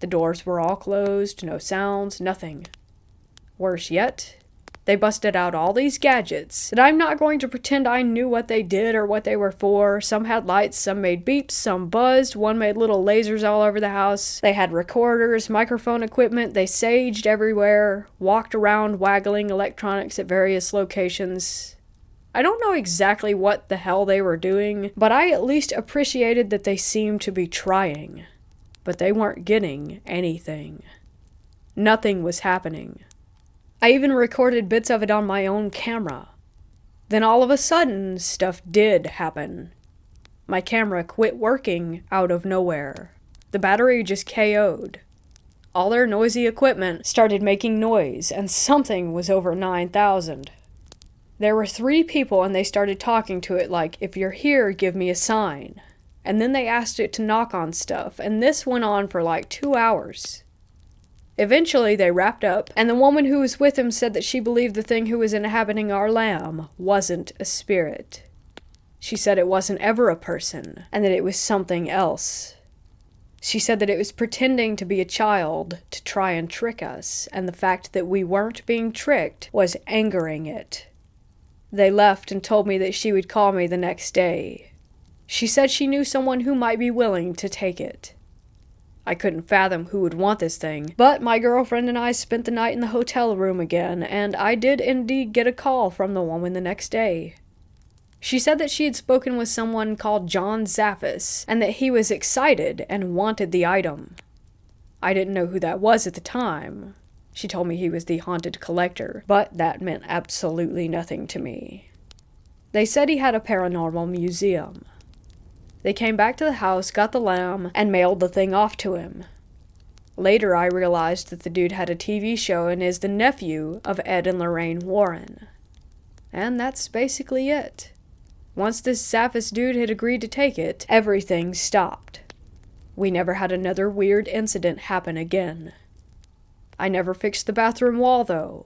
The doors were all closed, no sounds, nothing. Worse yet, they busted out all these gadgets that I'm not going to pretend I knew what they did or what they were for. Some had lights, some made beeps, some buzzed, one made little lasers all over the house. They had recorders, microphone equipment, they saged everywhere, walked around waggling electronics at various locations. I don't know exactly what the hell they were doing, but I at least appreciated that they seemed to be trying. But they weren't getting anything. Nothing was happening. I even recorded bits of it on my own camera. Then all of a sudden, stuff did happen. My camera quit working out of nowhere. The battery just KO'd. All their noisy equipment started making noise, and something was over 9,000. There were 3 people, and they started talking to it like, "If you're here, give me a sign." And then they asked it to knock on stuff, and this went on for 2 hours. Eventually, they wrapped up, and the woman who was with him said that she believed the thing who was inhabiting our lamb wasn't a spirit. She said it wasn't ever a person, and that it was something else. She said that it was pretending to be a child to try and trick us, and the fact that we weren't being tricked was angering it. They left and told me that she would call me the next day. She said she knew someone who might be willing to take it. I couldn't fathom who would want this thing, but my girlfriend and I spent the night in the hotel room again, and I did indeed get a call from the woman the next day. She said that she had spoken with someone called John Zaffis, and that he was excited and wanted the item. I didn't know who that was at the time. She told me he was the haunted collector, but that meant absolutely nothing to me. They said he had a paranormal museum. They came back to the house, got the lamb, and mailed the thing off to him. Later, I realized that the dude had a TV show and is the nephew of Ed and Lorraine Warren. And that's basically it. Once this Zaffis dude had agreed to take it, everything stopped. We never had another weird incident happen again. I never fixed the bathroom wall, though.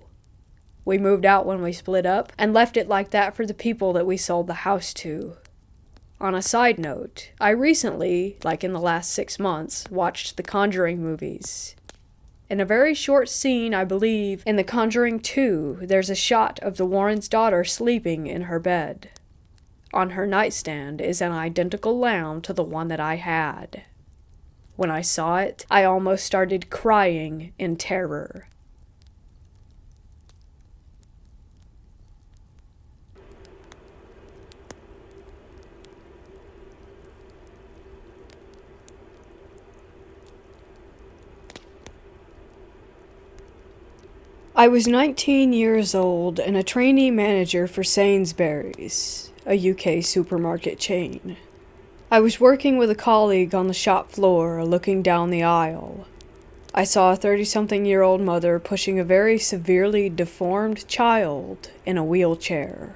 We moved out when we split up, and left it like that for the people that we sold the house to. On a side note, I recently, in the last 6 months, watched the Conjuring movies. In a very short scene, I believe, in The Conjuring 2, there's a shot of the Warrens' daughter sleeping in her bed. On her nightstand is an identical lamb to the one that I had. When I saw it, I almost started crying in terror. I was 19 years old and a trainee manager for Sainsbury's, a UK supermarket chain. I was working with a colleague on the shop floor, looking down the aisle. I saw a 30-something-year-old mother pushing a very severely deformed child in a wheelchair.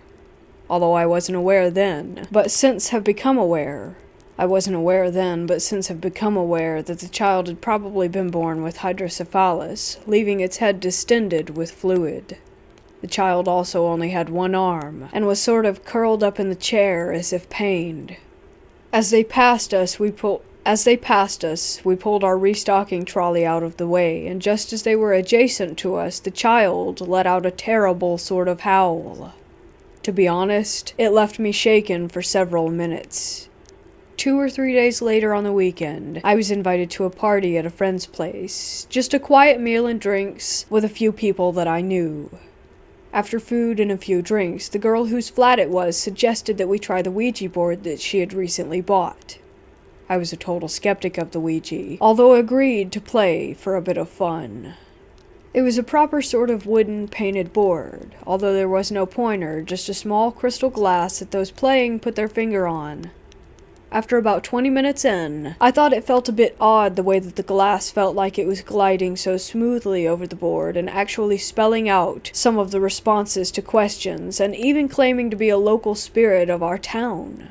Although I wasn't aware then, but since have become aware. I wasn't aware then, but since have become aware that the child had probably been born with hydrocephalus, leaving its head distended with fluid. The child also only had one arm, and was sort of curled up in the chair as if pained. As they passed us, we pulled our restocking trolley out of the way, and just as they were adjacent to us, the child let out a terrible sort of howl. To be honest, it left me shaken for several minutes. 2 or 3 days later on the weekend, I was invited to a party at a friend's place. Just a quiet meal and drinks with a few people that I knew. After food and a few drinks, the girl whose flat it was suggested that we try the Ouija board that she had recently bought. I was a total skeptic of the Ouija, although agreed to play for a bit of fun. It was a proper sort of wooden painted board, although there was no pointer, just a small crystal glass that those playing put their finger on. After about 20 minutes in, I thought it felt a bit odd the way that the glass felt like it was gliding so smoothly over the board and actually spelling out some of the responses to questions, and even claiming to be a local spirit of our town.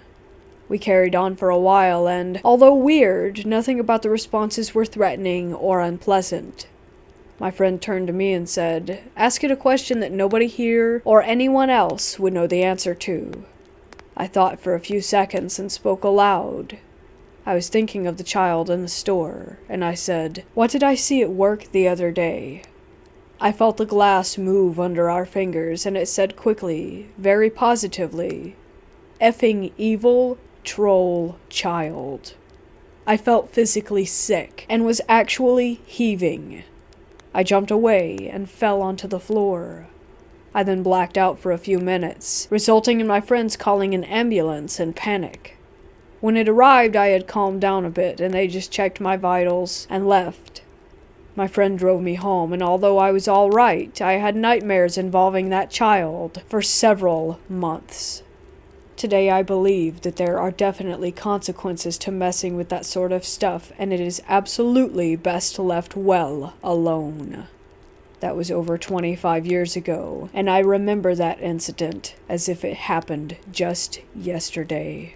We carried on for a while, and, although weird, nothing about the responses were threatening or unpleasant. My friend turned to me and said, "Ask it a question that nobody here or anyone else would know the answer to." I thought for a few seconds and spoke aloud. I was thinking of the child in the store, and I said, "What did I see at work the other day?" I felt the glass move under our fingers, and it said quickly, very positively, "Effing evil troll child." I felt physically sick, and was actually heaving. I jumped away and fell onto the floor. I then blacked out for a few minutes, resulting in my friends calling an ambulance and panic. When it arrived, I had calmed down a bit, and they just checked my vitals and left. My friend drove me home, and although I was all right, I had nightmares involving that child for several months. Today I believe that there are definitely consequences to messing with that sort of stuff, and it is absolutely best left well alone. That was over 25 years ago, and I remember that incident as if it happened just yesterday.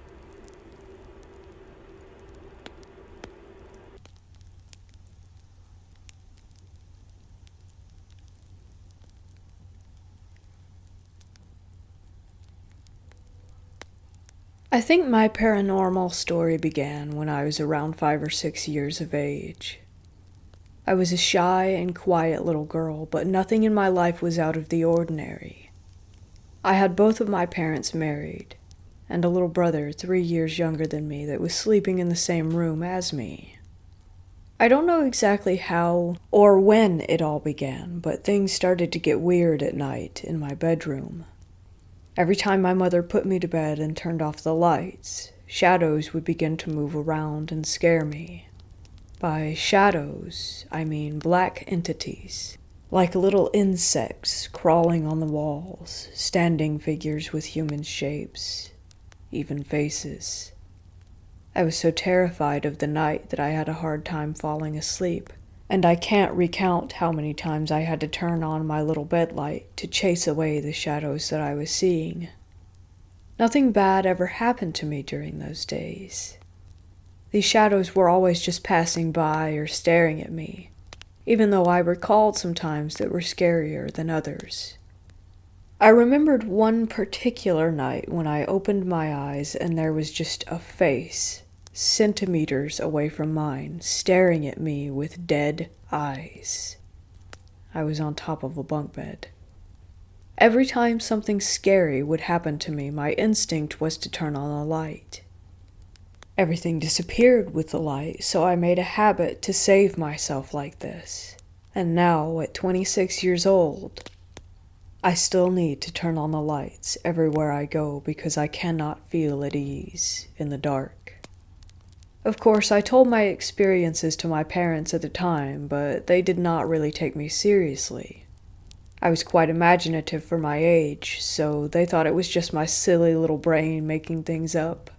I think my paranormal story began when I was around 5 or 6 years of age. I was a shy and quiet little girl, but nothing in my life was out of the ordinary. I had both of my parents married, and a little brother 3 years younger than me that was sleeping in the same room as me. I don't know exactly how or when it all began, but things started to get weird at night in my bedroom. Every time my mother put me to bed and turned off the lights, shadows would begin to move around and scare me. By shadows, I mean black entities, like little insects crawling on the walls, standing figures with human shapes, even faces. I was so terrified of the night that I had a hard time falling asleep, and I can't recount how many times I had to turn on my little bed light to chase away the shadows that I was seeing. Nothing bad ever happened to me during those days. These shadows were always just passing by or staring at me, even though I recalled some times that were scarier than others. I remembered one particular night when I opened my eyes and there was just a face, centimeters away from mine, staring at me with dead eyes. I was on top of a bunk bed. Every time something scary would happen to me, my instinct was to turn on a light. Everything disappeared with the light, so I made a habit to save myself like this. And now, at 26 years old, I still need to turn on the lights everywhere I go because I cannot feel at ease in the dark. Of course, I told my experiences to my parents at the time, but they did not really take me seriously. I was quite imaginative for my age, so they thought it was just my silly little brain making things up.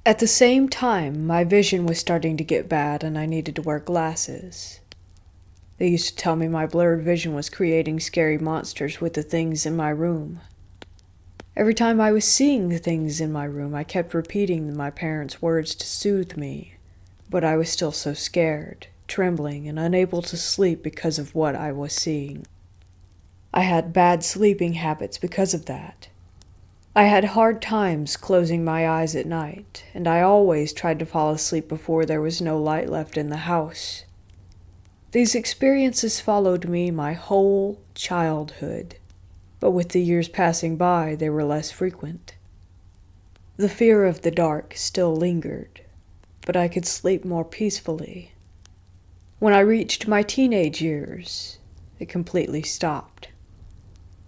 At the same time, my vision was starting to get bad and I needed to wear glasses. They used to tell me my blurred vision was creating scary monsters with the things in my room. Every time I was seeing the things in my room, I kept repeating my parents' words to soothe me, but I was still so scared, trembling, and unable to sleep because of what I was seeing. I had bad sleeping habits because of that. I had hard times closing my eyes at night, and I always tried to fall asleep before there was no light left in the house. These experiences followed me my whole childhood, but with the years passing by, they were less frequent. The fear of the dark still lingered, but I could sleep more peacefully. When I reached my teenage years, it completely stopped.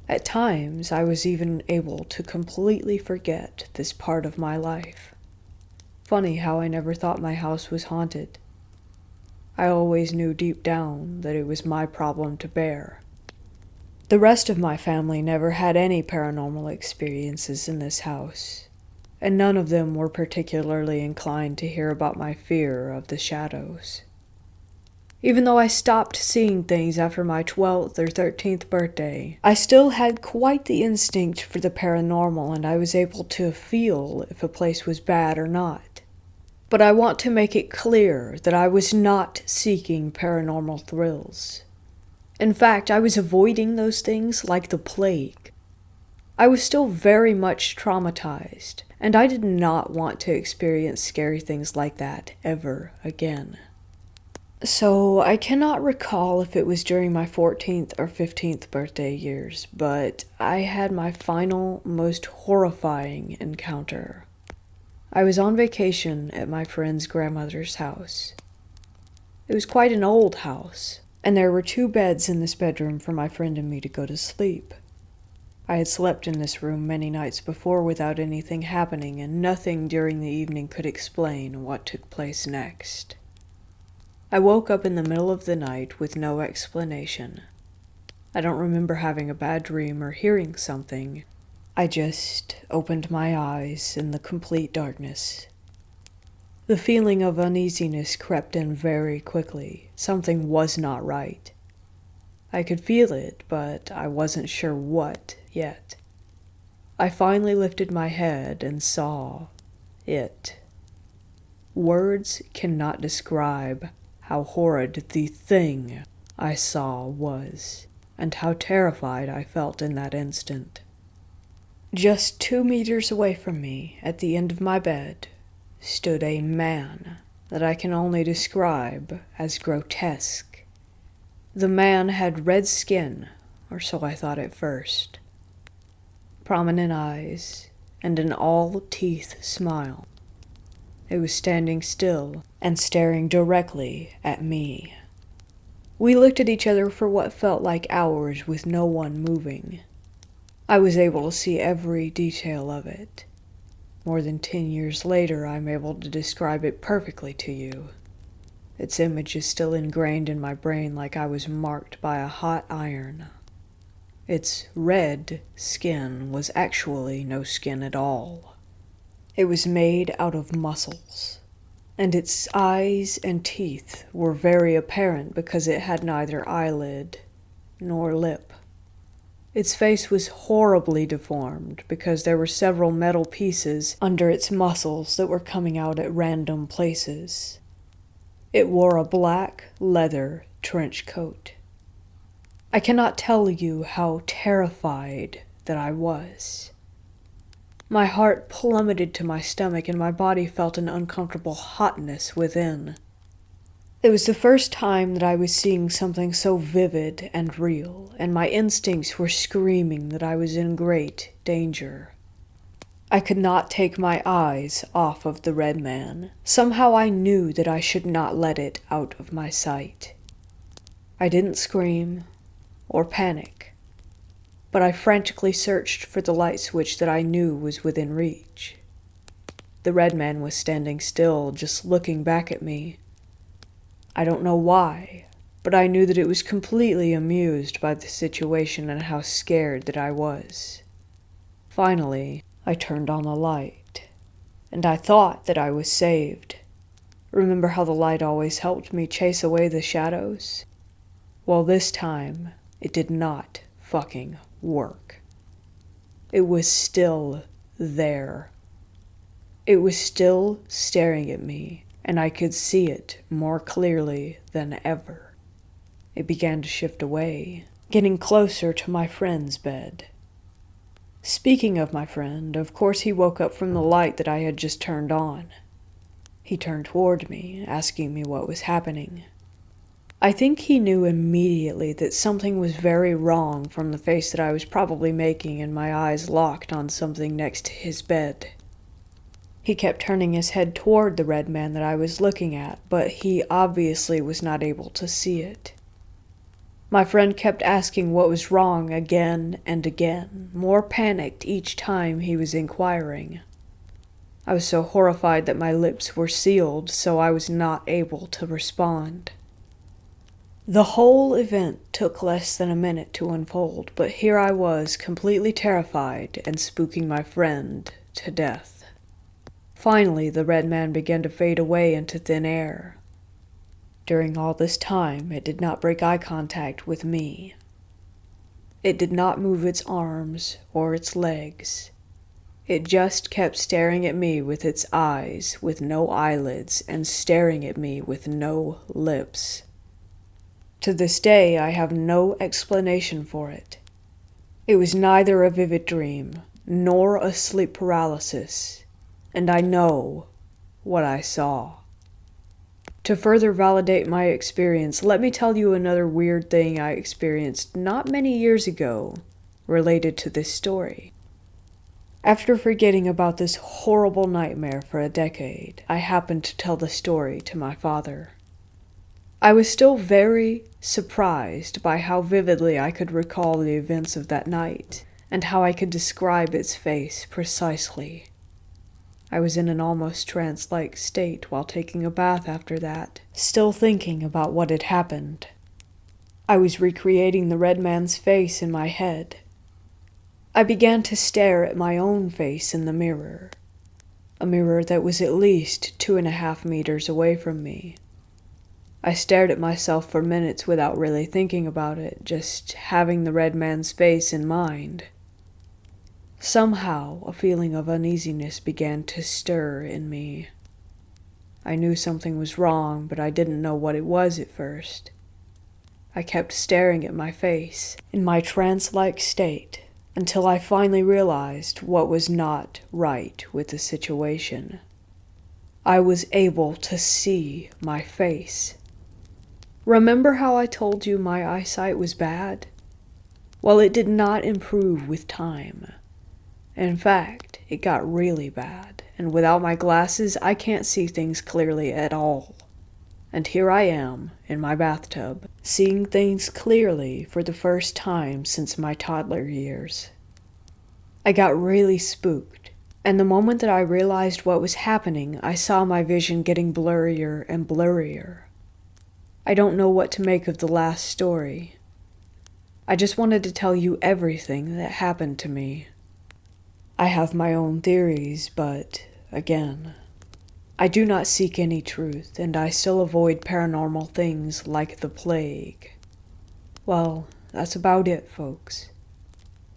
At times, I was even able to completely forget this part of my life. Funny how I never thought my house was haunted. I always knew deep down that it was my problem to bear. The rest of my family never had any paranormal experiences in this house, and none of them were particularly inclined to hear about my fear of the shadows. Even though I stopped seeing things after my 12th or 13th birthday, I still had quite the instinct for the paranormal, and I was able to feel if a place was bad or not. But I want to make it clear that I was not seeking paranormal thrills. In fact, I was avoiding those things like the plague. I was still very much traumatized, and I did not want to experience scary things like that ever again. So, I cannot recall if it was during my 14th or 15th birthday years, but I had my final, most horrifying encounter. I was on vacation at my friend's grandmother's house. It was quite an old house, and there were 2 beds in this bedroom for my friend and me to go to sleep. I had slept in this room many nights before without anything happening, and nothing during the evening could explain what took place next. I woke up in the middle of the night with no explanation. I don't remember having a bad dream or hearing something. I just opened my eyes in the complete darkness. The feeling of uneasiness crept in very quickly. Something was not right. I could feel it, but I wasn't sure what yet. I finally lifted my head and saw it. Words cannot describe how horrid the thing I saw was, and how terrified I felt in that instant. Just 2 meters away from me, at the end of my bed, stood a man that I can only describe as grotesque. The man had red skin, or so I thought at first, prominent eyes, and an all-teeth smile. It was standing still and staring directly at me. We looked at each other for what felt like hours with no one moving. I was able to see every detail of it. More than 10 years later, I'm able to describe it perfectly to you. Its image is still ingrained in my brain like I was marked by a hot iron. Its red skin was actually no skin at all. It was made out of muscles, and its eyes and teeth were very apparent because it had neither eyelid nor lip. Its face was horribly deformed because there were several metal pieces under its muscles that were coming out at random places. It wore a black leather trench coat. I cannot tell you how terrified that I was. My heart plummeted to my stomach and my body felt an uncomfortable hotness within. It was the first time that I was seeing something so vivid and real, and my instincts were screaming that I was in great danger. I could not take my eyes off of the red man. Somehow I knew that I should not let it out of my sight. I didn't scream or panic, but I frantically searched for the light switch that I knew was within reach. The red man was standing still, just looking back at me. I don't know why, but I knew that it was completely amused by the situation and how scared that I was. Finally, I turned on the light, and I thought that I was saved. Remember how the light always helped me chase away the shadows? Well, this time, it did not fucking work. It was still there. It was still staring at me, and I could see it more clearly than ever. It began to shift away, getting closer to my friend's bed. Speaking of my friend, of course he woke up from the light that I had just turned on. He turned toward me, asking me what was happening. I think he knew immediately that something was very wrong from the face that I was probably making and my eyes locked on something next to his bed. He kept turning his head toward the red man that I was looking at, but he obviously was not able to see it. My friend kept asking what was wrong again and again, more panicked each time he was inquiring. I was so horrified that my lips were sealed, so I was not able to respond. The whole event took less than a minute to unfold, but here I was, completely terrified and spooking my friend to death. Finally, the red man began to fade away into thin air. During all this time, it did not break eye contact with me. It did not move its arms or its legs. It just kept staring at me with its eyes, with no eyelids, and staring at me with no lips. To this day, I have no explanation for it. It was neither a vivid dream, nor a sleep paralysis, and I know what I saw. To further validate my experience, let me tell you another weird thing I experienced not many years ago related to this story. After forgetting about this horrible nightmare for a decade, I happened to tell the story to my father. I was still very surprised by how vividly I could recall the events of that night, and how I could describe its face precisely. I was in an almost trance-like state while taking a bath after that, still thinking about what had happened. I was recreating the red man's face in my head. I began to stare at my own face in the mirror, a mirror that was at least 2.5 meters away from me. I stared at myself for minutes without really thinking about it, just having the red man's face in mind. Somehow, a feeling of uneasiness began to stir in me. I knew something was wrong, but I didn't know what it was at first. I kept staring at my face, in my trance-like state, until I finally realized what was not right with the situation. I was able to see my face. Remember how I told you my eyesight was bad? Well, it did not improve with time. In fact, it got really bad, and without my glasses, I can't see things clearly at all. And here I am, in my bathtub, seeing things clearly for the first time since my toddler years. I got really spooked, and the moment that I realized what was happening, I saw my vision getting blurrier and blurrier. I don't know what to make of the last story. I just wanted to tell you everything that happened to me. I have my own theories, but, again, I do not seek any truth, and I still avoid paranormal things like the plague. Well, that's about it, folks.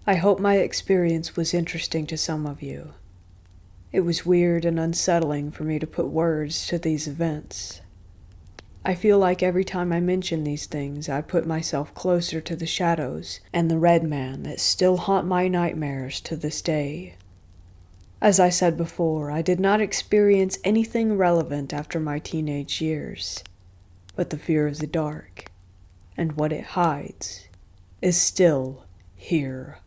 I hope my experience was interesting to some of you. It was weird and unsettling for me to put words to these events. I feel like every time I mention these things, I put myself closer to the shadows and the red man that still haunt my nightmares to this day. As I said before, I did not experience anything relevant after my teenage years, but the fear of the dark and what it hides is still here.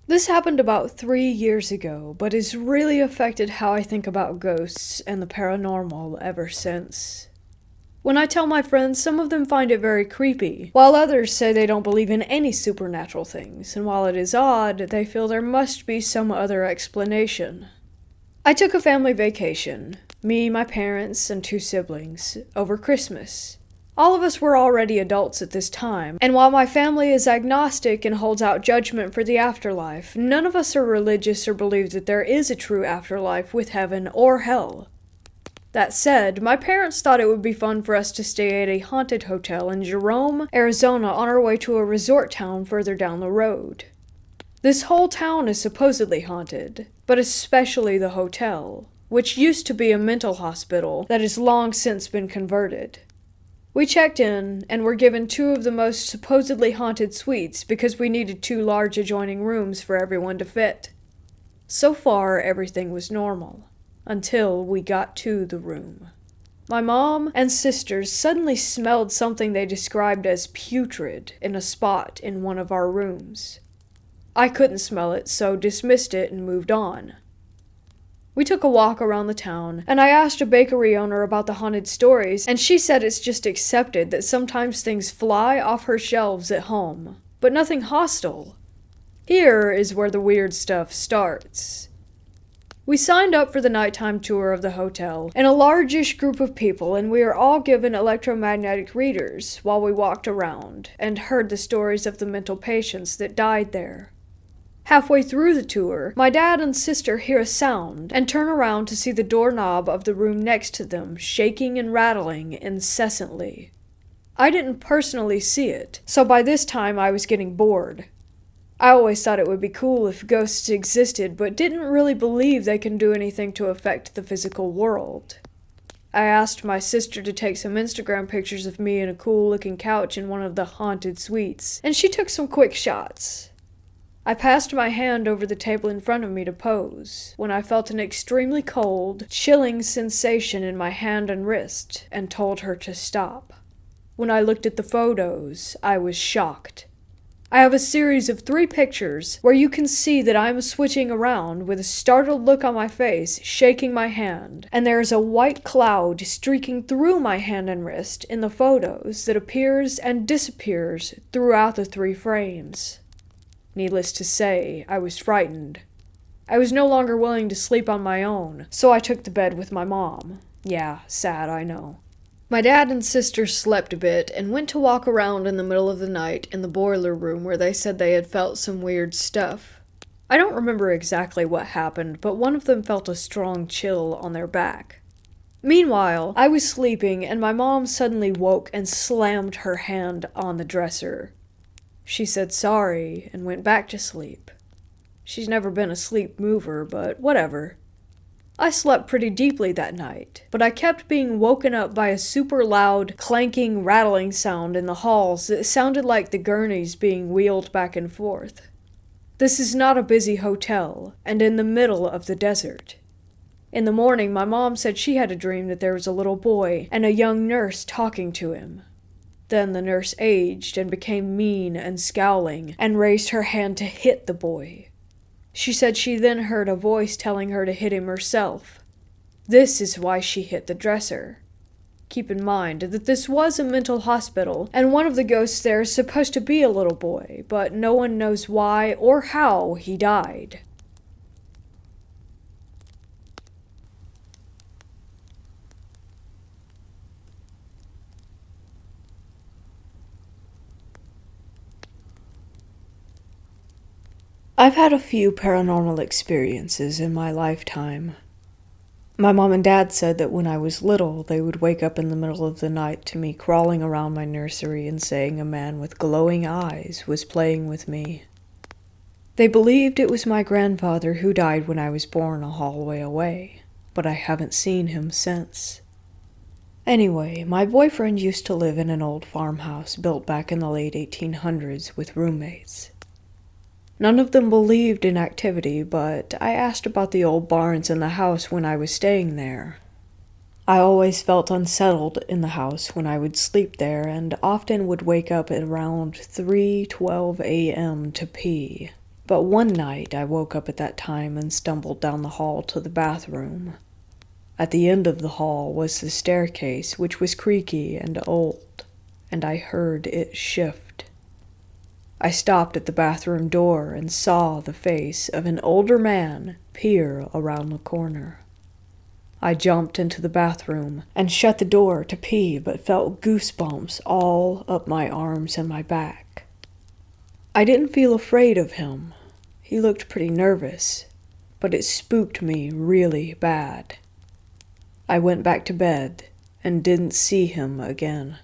This happened about 3 years ago, but has really affected how I think about ghosts and the paranormal ever since. When I tell my friends, some of them find it very creepy, while others say they don't believe in any supernatural things, and while it is odd, they feel there must be some other explanation. I took a family vacation, me, my parents, and 2 siblings, over Christmas. All of us were already adults at this time, and while my family is agnostic and holds out judgment for the afterlife, none of us are religious or believe that there is a true afterlife with heaven or hell. That said, my parents thought it would be fun for us to stay at a haunted hotel in Jerome, Arizona on our way to a resort town further down the road. This whole town is supposedly haunted, but especially the hotel, which used to be a mental hospital that has long since been converted. We checked in and were given 2 of the most supposedly haunted suites because we needed 2 large adjoining rooms for everyone to fit. So far, everything was normal, until we got to the room. My mom and sisters suddenly smelled something they described as putrid in a spot in one of our rooms. I couldn't smell it, so dismissed it and moved on. We took a walk around the town, and I asked a bakery owner about the haunted stories, and she said it's just accepted that sometimes things fly off her shelves at home, but nothing hostile. Here is where the weird stuff starts. We signed up for the nighttime tour of the hotel, and a largish group of people, and we were all given electromagnetic readers while we walked around, and heard the stories of the mental patients that died there. Halfway through the tour, my dad and sister hear a sound and turn around to see the doorknob of the room next to them shaking and rattling incessantly. I didn't personally see it, so by this time I was getting bored. I always thought it would be cool if ghosts existed, but didn't really believe they can do anything to affect the physical world. I asked my sister to take some Instagram pictures of me in a cool-looking couch in one of the haunted suites, and she took some quick shots. I passed my hand over the table in front of me to pose, when I felt an extremely cold, chilling sensation in my hand and wrist, and told her to stop. When I looked at the photos, I was shocked. I have a series of 3 pictures where you can see that I am switching around with a startled look on my face, shaking my hand, and there is a white cloud streaking through my hand and wrist in the photos that appears and disappears throughout the 3 frames. Needless to say, I was frightened. I was no longer willing to sleep on my own, so I took the bed with my mom. Yeah, sad, I know. My dad and sister slept a bit and went to walk around in the middle of the night in the boiler room where they said they had felt some weird stuff. I don't remember exactly what happened, but one of them felt a strong chill on their back. Meanwhile, I was sleeping and my mom suddenly woke and slammed her hand on the dresser. She said sorry and went back to sleep. She's never been a sleep mover, but whatever. I slept pretty deeply that night, but I kept being woken up by a super loud, clanking, rattling sound in the halls that sounded like the gurneys being wheeled back and forth. This is not a busy hotel, and in the middle of the desert. In the morning, my mom said she had a dream that there was a little boy and a young nurse talking to him. Then the nurse aged and became mean and scowling, and raised her hand to hit the boy. She said she then heard a voice telling her to hit him herself. This is why she hit the dresser. Keep in mind that this was a mental hospital, and one of the ghosts there is supposed to be a little boy, but no one knows why or how he died. I've had a few paranormal experiences in my lifetime. My mom and dad said that when I was little, they would wake up in the middle of the night to me crawling around my nursery and saying a man with glowing eyes was playing with me. They believed it was my grandfather who died when I was born a hallway away, but I haven't seen him since. Anyway, my boyfriend used to live in an old farmhouse built back in the late 1800s with roommates. None of them believed in activity, but I asked about the old barns in the house when I was staying there. I always felt unsettled in the house when I would sleep there and often would wake up at around 3:12 a.m. to pee. But one night I woke up at that time and stumbled down the hall to the bathroom. At the end of the hall was the staircase, which was creaky and old, and I heard it shift. I stopped at the bathroom door and saw the face of an older man peer around the corner. I jumped into the bathroom and shut the door to pee, but felt goosebumps all up my arms and my back. I didn't feel afraid of him. He looked pretty nervous, but it spooked me really bad. I went back to bed and didn't see him again.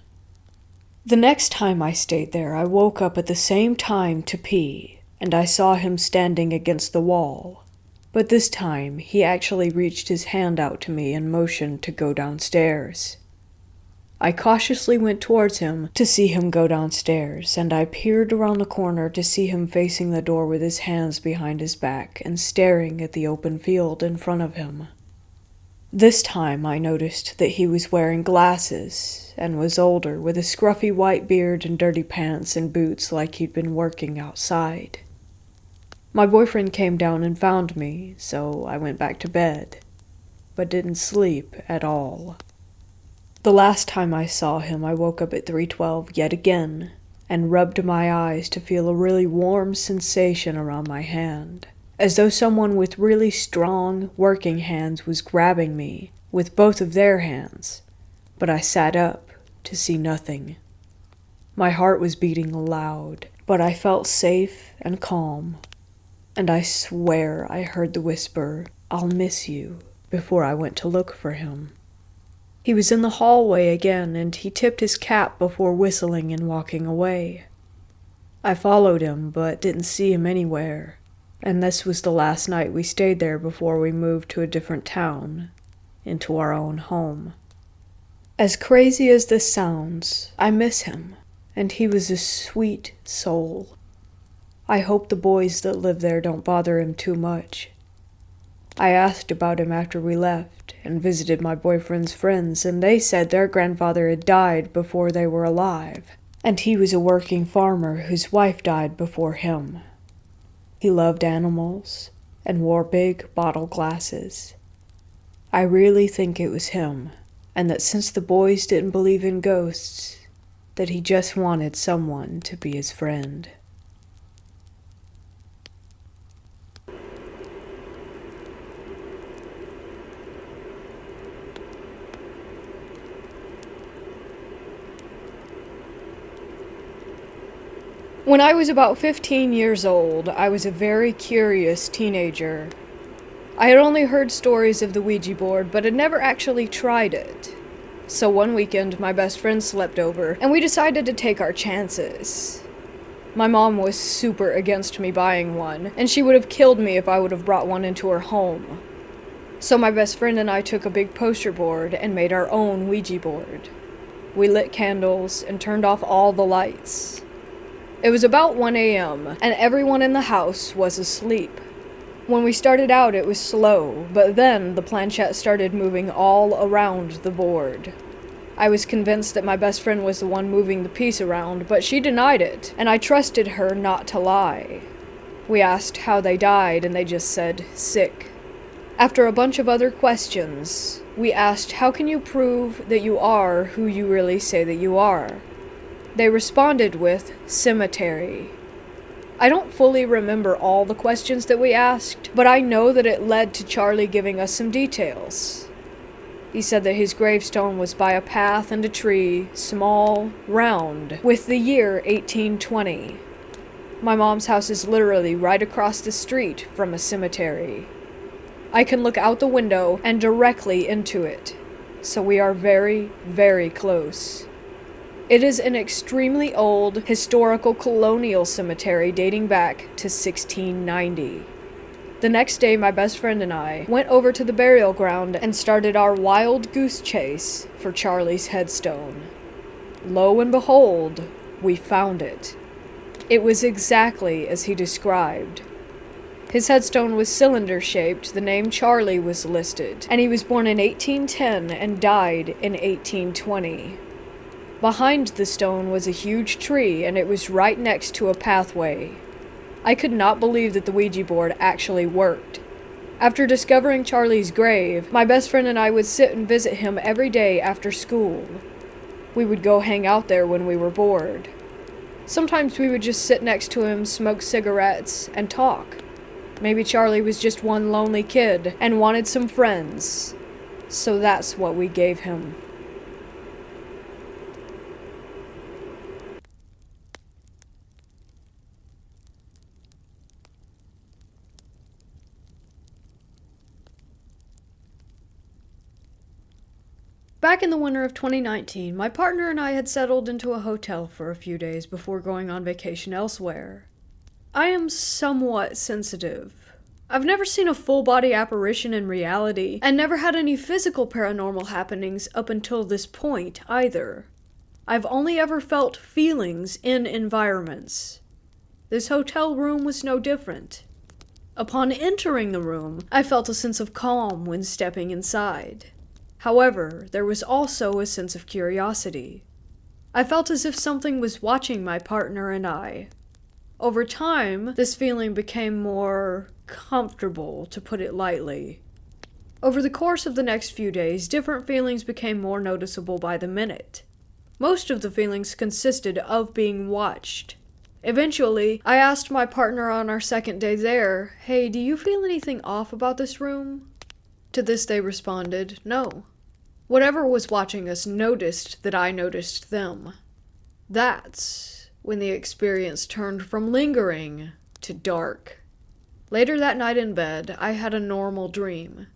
The next time I stayed there, I woke up at the same time to pee, and I saw him standing against the wall. But this time, he actually reached his hand out to me and motioned to go downstairs. I cautiously went towards him to see him go downstairs, and I peered around the corner to see him facing the door with his hands behind his back and staring at the open field in front of him. This time I noticed that he was wearing glasses and was older, with a scruffy white beard and dirty pants and boots like he'd been working outside. My boyfriend came down and found me, so I went back to bed, but didn't sleep at all. The last time I saw him, I woke up at 3:12 yet again, and rubbed my eyes to feel a really warm sensation around my hand, as though someone with really strong, working hands was grabbing me with both of their hands, but I sat up to see nothing. My heart was beating loud, but I felt safe and calm. And I swear I heard the whisper, "I'll miss you," before I went to look for him. He was in the hallway again, and he tipped his cap before whistling and walking away. I followed him, but didn't see him anywhere, and this was the last night we stayed there before we moved to a different town, into our own home. As crazy as this sounds, I miss him, and he was a sweet soul. I hope the boys that live there don't bother him too much. I asked about him after we left and visited my boyfriend's friends, and they said their grandfather had died before they were alive, and he was a working farmer whose wife died before him. He loved animals and wore big bottle glasses. I really think it was him, and that since the boys didn't believe in ghosts, that he just wanted someone to be his friend. When I was about 15 years old, I was a very curious teenager. I had only heard stories of the Ouija board, but had never actually tried it. So one weekend, my best friend slept over, and we decided to take our chances. My mom was super against me buying one, and she would have killed me if I would have brought one into her home. So my best friend and I took a big poster board and made our own Ouija board. We lit candles and turned off all the lights. It was about 1 a.m., and everyone in the house was asleep. When we started out, it was slow, but then the planchet started moving all around the board. I was convinced that my best friend was the one moving the piece around, but she denied it, and I trusted her not to lie. We asked how they died, and they just said, sick. After a bunch of other questions, we asked, how can you prove that you are who you really say that you are? They responded with, cemetery. I don't fully remember all the questions that we asked, but I know that it led to Charlie giving us some details. He said that his gravestone was by a path and a tree, small, round, with the year 1820. My mom's house is literally right across the street from a cemetery. I can look out the window and directly into it, so we are very, very close. It is an extremely old, historical colonial cemetery dating back to 1690. The next day, my best friend and I went over to the burial ground and started our wild goose chase for Charlie's headstone. Lo and behold, we found it. It was exactly as he described. His headstone was cylinder-shaped, the name Charlie was listed, and he was born in 1810 and died in 1820. Behind the stone was a huge tree, and it was right next to a pathway. I could not believe that the Ouija board actually worked. After discovering Charlie's grave, my best friend and I would sit and visit him every day after school. We would go hang out there when we were bored. Sometimes we would just sit next to him, smoke cigarettes, and talk. Maybe Charlie was just one lonely kid and wanted some friends. So that's what we gave him. Back in the winter of 2019, my partner and I had settled into a hotel for a few days before going on vacation elsewhere. I am somewhat sensitive. I've never seen a full-body apparition in reality, and never had any physical paranormal happenings up until this point, either. I've only ever felt feelings in environments. This hotel room was no different. Upon entering the room, I felt a sense of calm when stepping inside. However, there was also a sense of curiosity. I felt as if something was watching my partner and I. Over time, this feeling became more comfortable, to put it lightly. Over the course of the next few days, different feelings became more noticeable by the minute. Most of the feelings consisted of being watched. Eventually, I asked my partner on our second day there, "Hey, do you feel anything off about this room?" To this they responded, "No." Whatever was watching us noticed that I noticed them. That's when the experience turned from lingering to dark. Later that night in bed, I had a normal dream.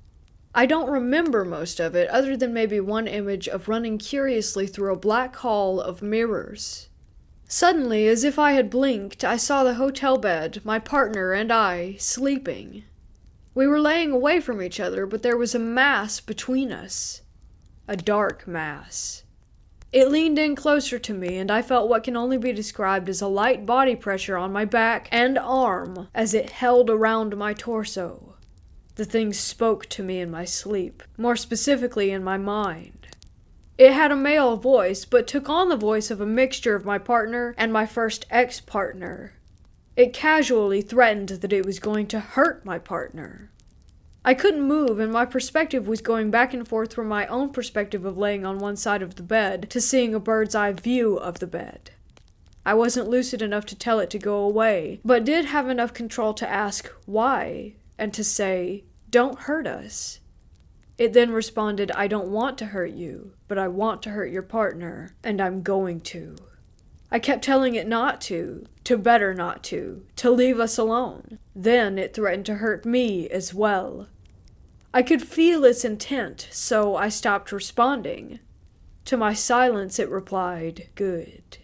I don't remember most of it, other than maybe one image of running curiously through a black hall of mirrors. Suddenly, as if I had blinked, I saw the hotel bed, my partner and I, sleeping. We were laying away from each other, but there was a mass between us. A dark mass. It leaned in closer to me, and I felt what can only be described as a light body pressure on my back and arm as it held around my torso. The thing spoke to me in my sleep, more specifically in my mind. It had a male voice, but took on the voice of a mixture of my partner and my first ex-partner. It casually threatened that it was going to hurt my partner. I couldn't move, and my perspective was going back and forth from my own perspective of laying on one side of the bed to seeing a bird's eye view of the bed. I wasn't lucid enough to tell it to go away, but did have enough control to ask why, and to say, "Don't hurt us." It then responded, "I don't want to hurt you, but I want to hurt your partner, and I'm going to." I kept telling it not to better not to leave us alone. Then it threatened to hurt me as well. I could feel its intent, so I stopped responding. To my silence it replied, "Good.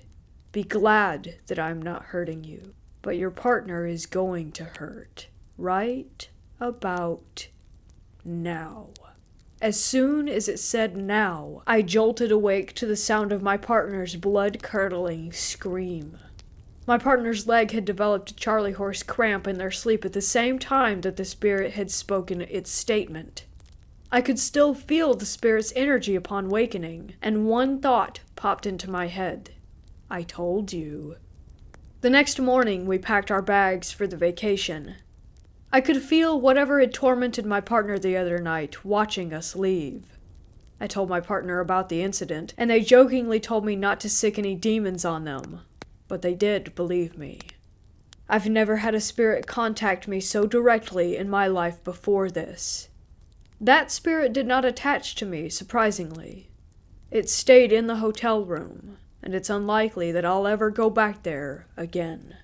Be glad that I'm not hurting you, but your partner is going to hurt. Right about now." As soon as it said "now," I jolted awake to the sound of my partner's blood-curdling scream. My partner's leg had developed a Charlie horse cramp in their sleep at the same time that the spirit had spoken its statement. I could still feel the spirit's energy upon wakening, and one thought popped into my head. I told you. The next morning, we packed our bags for the vacation. I could feel whatever had tormented my partner the other night watching us leave. I told my partner about the incident, and they jokingly told me not to sick any demons on them. But they did believe me. I've never had a spirit contact me so directly in my life before this. That spirit did not attach to me, surprisingly. It stayed in the hotel room, and it's unlikely that I'll ever go back there again.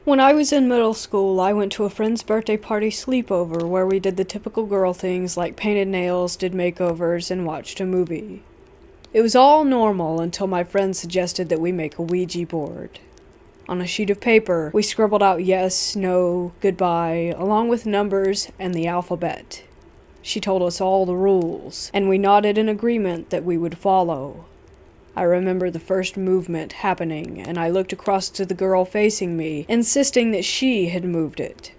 When I was in middle school, I went to a friend's birthday party sleepover where we did the typical girl things like painted nails, did makeovers, and watched a movie. It was all normal until my friend suggested that we make a Ouija board. On a sheet of paper, we scribbled out yes, no, goodbye, along with numbers and the alphabet. She told us all the rules, and we nodded in agreement that we would follow. I remember the first movement happening, and I looked across to the girl facing me, insisting that she had moved it.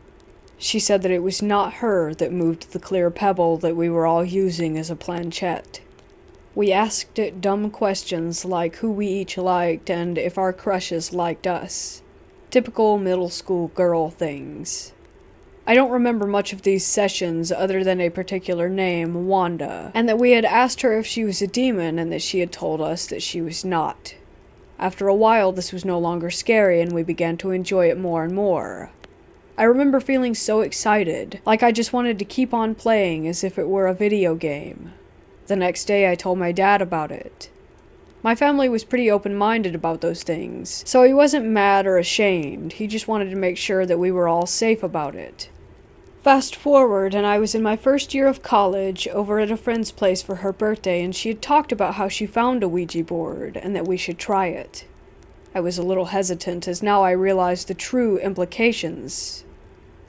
She said that it was not her that moved the clear pebble that we were all using as a planchet. We asked it dumb questions like who we each liked and if our crushes liked us. Typical middle school girl things. I don't remember much of these sessions other than a particular name, Wanda, and that we had asked her if she was a demon and that she had told us that she was not. After a while, this was no longer scary and we began to enjoy it more and more. I remember feeling so excited, like I just wanted to keep on playing as if it were a video game. The next day I told my dad about it. My family was pretty open-minded about those things, so he wasn't mad or ashamed, he just wanted to make sure that we were all safe about it. Fast forward, and I was in my first year of college over at a friend's place for her birthday, and she had talked about how she found a Ouija board and that we should try it. I was a little hesitant, as now I realized the true implications.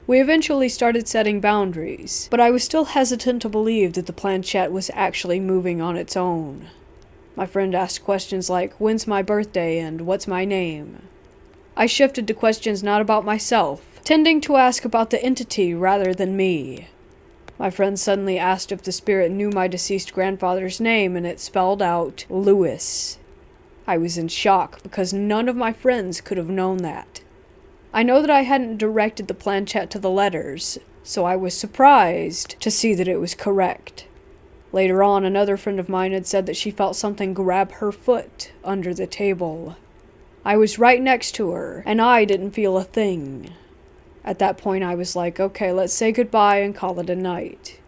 We eventually started setting boundaries, but I was still hesitant to believe that the planchet was actually moving on its own. My friend asked questions like, "When's my birthday?" and "What's my name?" I shifted to questions not about myself, tending to ask about the entity rather than me. My friend suddenly asked if the spirit knew my deceased grandfather's name, and it spelled out Lewis. I was in shock because none of my friends could have known that. I know that I hadn't directed the planchet to the letters, so I was surprised to see that it was correct. Later on, another friend of mine had said that she felt something grab her foot under the table. I was right next to her, and I didn't feel a thing. At that point, I was like, okay, let's say goodbye and call it a night.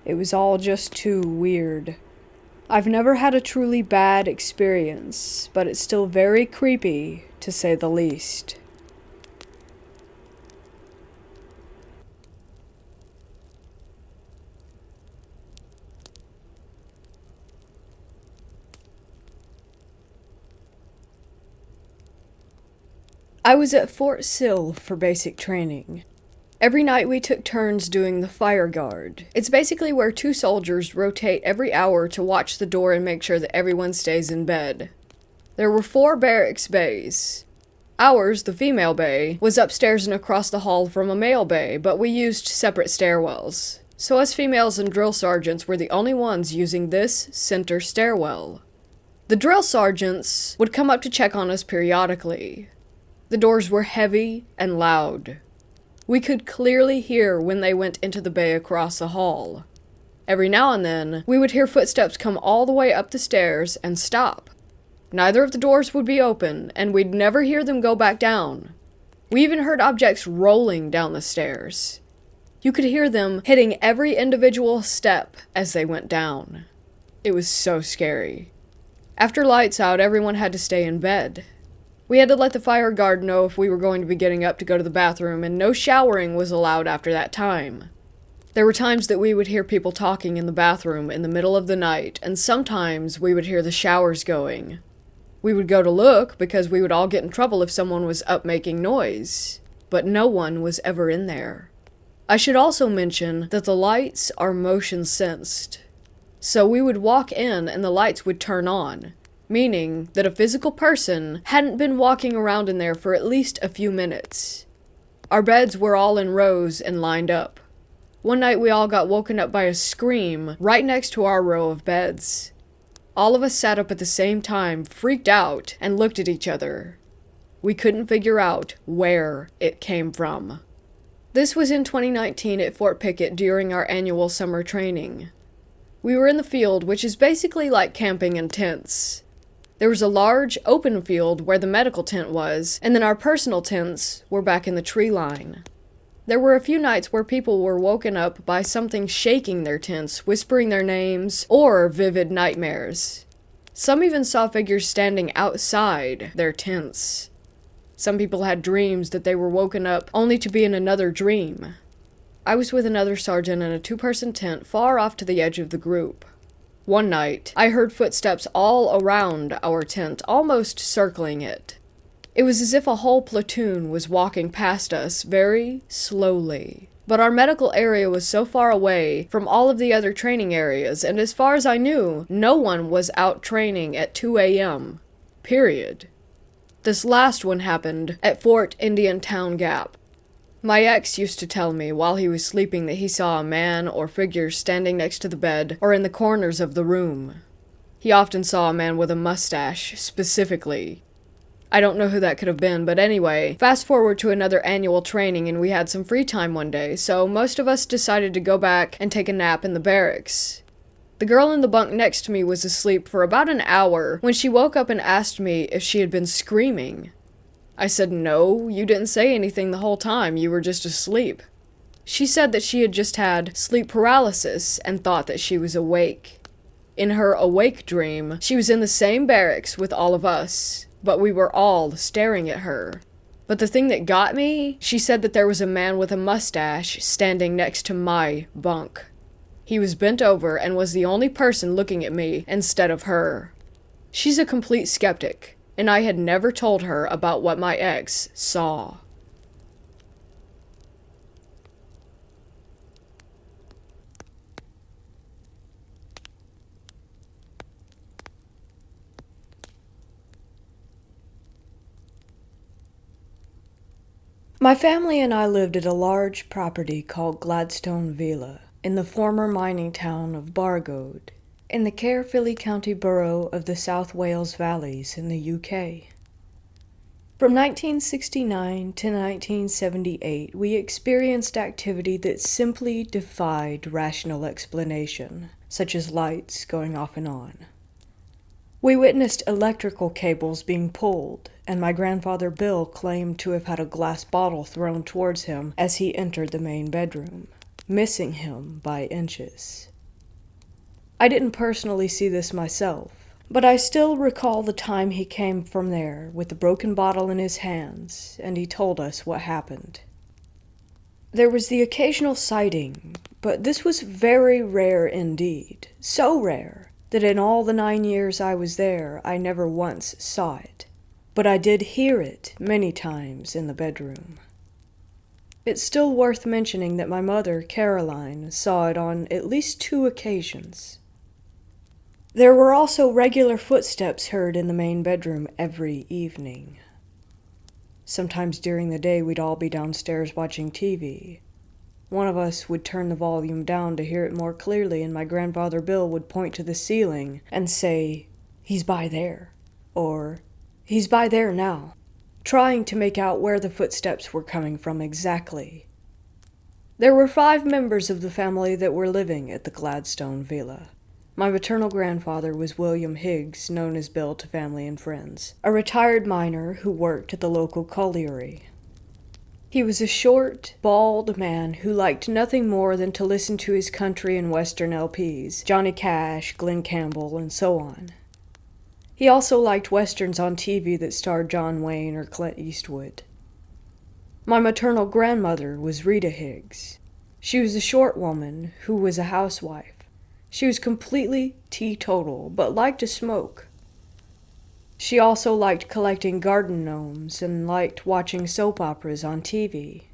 It was all just too weird. I've never had a truly bad experience, but it's still very creepy, to say the least. I was at Fort Sill for basic training. Every night we took turns doing the fire guard. It's basically where two soldiers rotate every hour to watch the door and make sure that everyone stays in bed. There were 4 barracks bays. Ours, the female bay, was upstairs and across the hall from a male bay, but we used separate stairwells. So us females and drill sergeants were the only ones using this center stairwell. The drill sergeants would come up to check on us periodically. The doors were heavy and loud. We could clearly hear when they went into the bay across the hall. Every now and then, we would hear footsteps come all the way up the stairs and stop. Neither of the doors would be open, and we'd never hear them go back down. We even heard objects rolling down the stairs. You could hear them hitting every individual step as they went down. It was so scary. After lights out, everyone had to stay in bed. We had to let the fire guard know if we were going to be getting up to go to the bathroom, and no showering was allowed after that time. There were times that we would hear people talking in the bathroom in the middle of the night, and sometimes we would hear the showers going. We would go to look because we would all get in trouble if someone was up making noise, but no one was ever in there. I should also mention that the lights are motion sensed. So we would walk in and the lights would turn on, meaning that a physical person hadn't been walking around in there for at least a few minutes. Our beds were all in rows and lined up. One night we all got woken up by a scream right next to our row of beds. All of us sat up at the same time, freaked out, and looked at each other. We couldn't figure out where it came from. This was in 2019 at Fort Pickett during our annual summer training. We were in the field, which is basically like camping in tents. There was a large, open field where the medical tent was, and then our personal tents were back in the tree line. There were a few nights where people were woken up by something shaking their tents, whispering their names, or vivid nightmares. Some even saw figures standing outside their tents. Some people had dreams that they were woken up only to be in another dream. I was with another sergeant in a 2-person tent far off to the edge of the group. One night, I heard footsteps all around our tent, almost circling it. It was as if a whole platoon was walking past us very slowly. But our medical area was so far away from all of the other training areas, and as far as I knew, no one was out training at 2 a.m. Period. This last one happened at Fort Indian Town Gap. My ex used to tell me while he was sleeping that he saw a man or figure standing next to the bed or in the corners of the room. He often saw a man with a mustache, specifically. I don't know who that could have been, but anyway, fast forward to another annual training and we had some free time one day, so most of us decided to go back and take a nap in the barracks. The girl in the bunk next to me was asleep for about an hour when she woke up and asked me if she had been screaming. I said, "No, you didn't say anything the whole time, you were just asleep." She said that she had just had sleep paralysis and thought that she was awake. In her awake dream, she was in the same barracks with all of us, but we were all staring at her. But the thing that got me, she said that there was a man with a mustache standing next to my bunk. He was bent over and was the only person looking at me instead of her. She's a complete skeptic, and I had never told her about what my ex saw. My family and I lived at a large property called Gladstone Villa in the former mining town of Bargoed, in the Caerphilly County Borough of the South Wales Valleys in the UK. From 1969 to 1978, we experienced activity that simply defied rational explanation, such as lights going off and on. We witnessed electrical cables being pulled, and my grandfather Bill claimed to have had a glass bottle thrown towards him as he entered the main bedroom, missing him by inches. I didn't personally see this myself, but I still recall the time he came from there with the broken bottle in his hands, and he told us what happened. There was the occasional sighting, but this was very rare indeed, so rare that in all the 9 years I was there, I never once saw it. But I did hear it many times in the bedroom. It's still worth mentioning that my mother, Caroline, saw it on at least 2 occasions. There were also regular footsteps heard in the main bedroom every evening. Sometimes during the day we'd all be downstairs watching TV. One of us would turn the volume down to hear it more clearly, and my grandfather Bill would point to the ceiling and say, "He's by there," or "He's by there now," trying to make out where the footsteps were coming from exactly. There were 5 members of the family that were living at the Gladstone Villa. My maternal grandfather was William Higgs, known as Bill to family and friends, a retired miner who worked at the local colliery. He was a short, bald man who liked nothing more than to listen to his country and western LPs, Johnny Cash, Glenn Campbell, and so on. He also liked westerns on TV that starred John Wayne or Clint Eastwood. My maternal grandmother was Rita Higgs. She was a short woman who was a housewife. She was completely teetotal, but liked to smoke. She also liked collecting garden gnomes and liked watching soap operas on TV.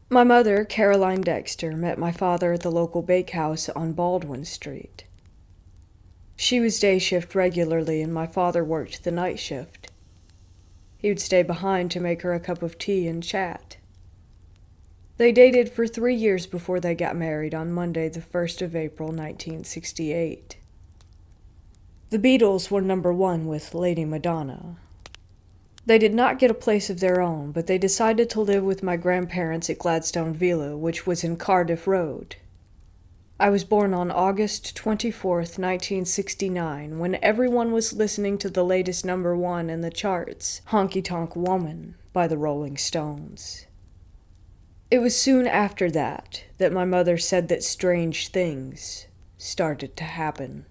My mother, Caroline Dexter, met my father at the local bakehouse on Baldwin Street. She was day shift regularly and my father worked the night shift. He would stay behind to make her a cup of tea and chat. They dated for 3 years before they got married on Monday, the 1st of April, 1968. The Beatles were number 1 with Lady Madonna. They did not get a place of their own, but they decided to live with my grandparents at Gladstone Villa, which was in Cardiff Road. I was born on August 24th, 1969, when everyone was listening to the latest number 1 in the charts, Honky Tonk Woman by the Rolling Stones. It was soon after that my mother said that strange things started to happen.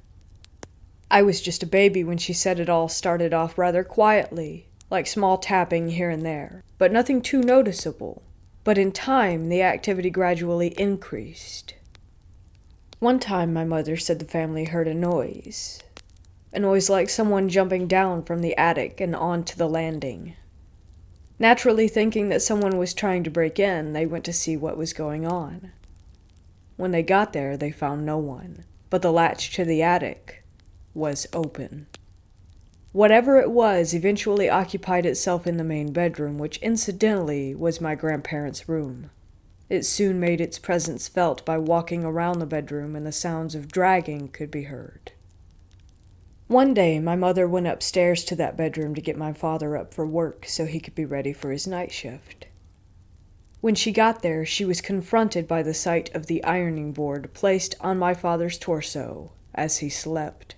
I was just a baby when she said it all started off rather quietly, like small tapping here and there, but nothing too noticeable. But in time, the activity gradually increased. One time, my mother said the family heard a noise like someone jumping down from the attic and onto the landing. Naturally thinking that someone was trying to break in, they went to see what was going on. When they got there, they found no one, but the latch to the attic was open. Whatever it was eventually occupied itself in the main bedroom, which incidentally was my grandparents' room. It soon made its presence felt by walking around the bedroom, and the sounds of dragging could be heard. One day, my mother went upstairs to that bedroom to get my father up for work so he could be ready for his night shift. When she got there, she was confronted by the sight of the ironing board placed on my father's torso as he slept.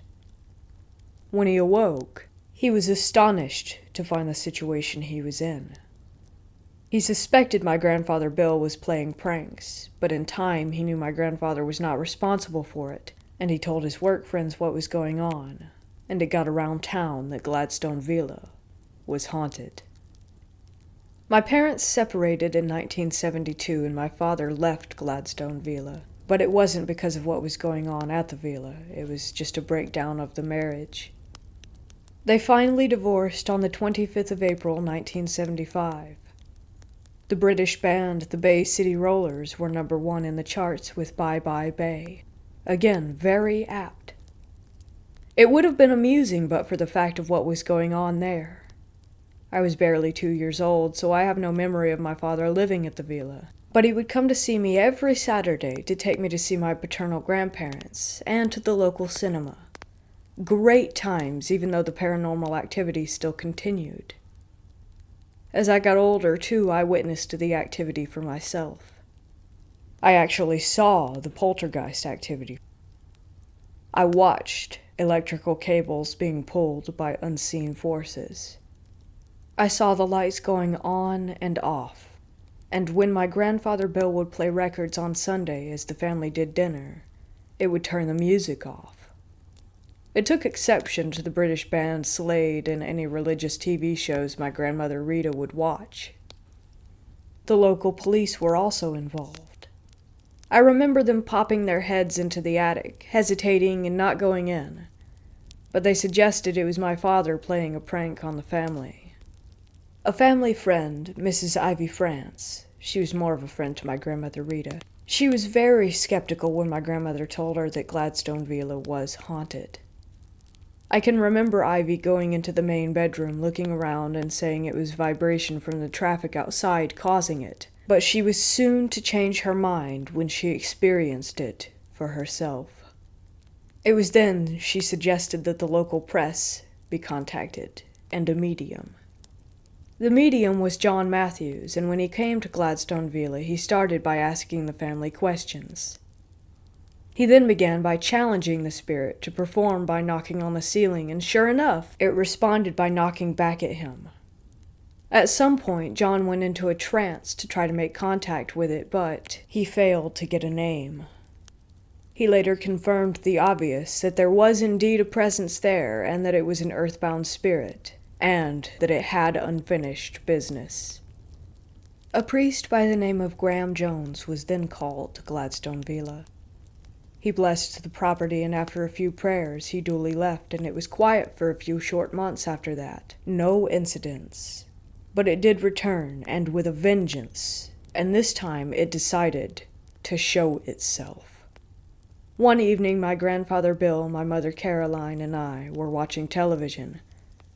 When he awoke, he was astonished to find the situation he was in. He suspected my grandfather Bill was playing pranks, but in time he knew my grandfather was not responsible for it, and he told his work friends what was going on, and it got around town that Gladstone Villa was haunted. My parents separated in 1972 and my father left Gladstone Villa, but it wasn't because of what was going on at the villa. It was just a breakdown of the marriage. They finally divorced on the 25th of April, 1975. The British band the Bay City Rollers were number 1 in the charts with Bye Bye Bay. Again, very apt. It would have been amusing but for the fact of what was going on there. I was barely 2 years old, so I have no memory of my father living at the villa. But he would come to see me every Saturday to take me to see my paternal grandparents and to the local cinema. Great times, even though the paranormal activity still continued. As I got older, too, I witnessed the activity for myself. I actually saw the poltergeist activity. I watched electrical cables being pulled by unseen forces. I saw the lights going on and off, and when my grandfather Bill would play records on Sunday as the family did dinner, it would turn the music off. It took exception to the British band Slade and any religious TV shows my grandmother Rita would watch. The local police were also involved. I remember them popping their heads into the attic, hesitating and not going in, but they suggested it was my father playing a prank on the family. A family friend, Mrs. Ivy France, she was more of a friend to my grandmother Rita, she was very skeptical when my grandmother told her that Gladstone Villa was haunted. I can remember Ivy going into the main bedroom, looking around and saying it was vibration from the traffic outside causing it, but she was soon to change her mind when she experienced it for herself. It was then she suggested that the local press be contacted, and a medium. The medium was John Matthews, and when he came to Gladstone Villa, he started by asking the family questions. He then began by challenging the spirit to perform by knocking on the ceiling, and sure enough, it responded by knocking back at him. At some point, John went into a trance to try to make contact with it, but he failed to get a name. He later confirmed the obvious, that there was indeed a presence there, and that it was an earthbound spirit, and that it had unfinished business. A priest by the name of Graham Jones was then called to Gladstone Villa. He blessed the property, and after a few prayers, he duly left, and it was quiet for a few short months after that. No incidents. But it did return, and with a vengeance, and this time it decided to show itself. One evening, my grandfather Bill, my mother Caroline, and I were watching television.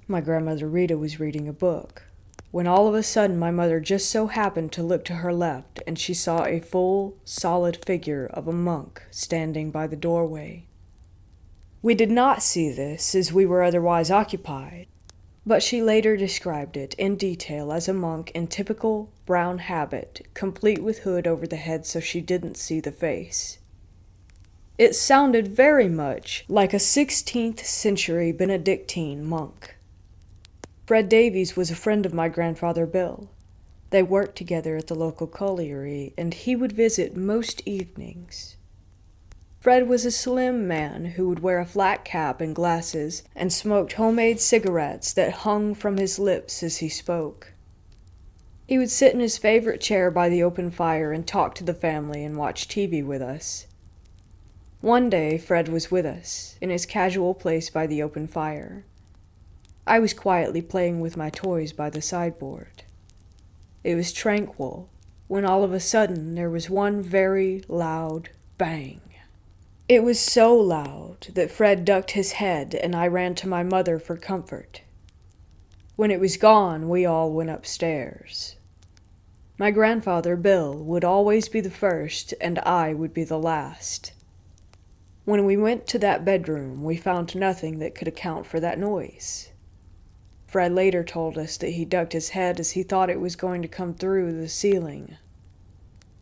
My grandmother Rita was reading a book, when all of a sudden my mother just so happened to look to her left, and she saw a full, solid figure of a monk standing by the doorway. We did not see this, as we were otherwise occupied, but she later described it in detail as a monk in typical brown habit, complete with hood over the head so she didn't see the face. It sounded very much like a 16th century Benedictine monk. Fred Davies was a friend of my grandfather Bill. They worked together at the local colliery, and he would visit most evenings. Fred was a slim man who would wear a flat cap and glasses and smoked homemade cigarettes that hung from his lips as he spoke. He would sit in his favorite chair by the open fire and talk to the family and watch TV with us. One day, Fred was with us, in his casual place by the open fire. I was quietly playing with my toys by the sideboard. It was tranquil, when all of a sudden there was one very loud bang. It was so loud that Fred ducked his head and I ran to my mother for comfort. When it was gone, we all went upstairs. My grandfather, Bill, would always be the first and I would be the last. When we went to that bedroom, we found nothing that could account for that noise. Fred later told us that he ducked his head as he thought it was going to come through the ceiling.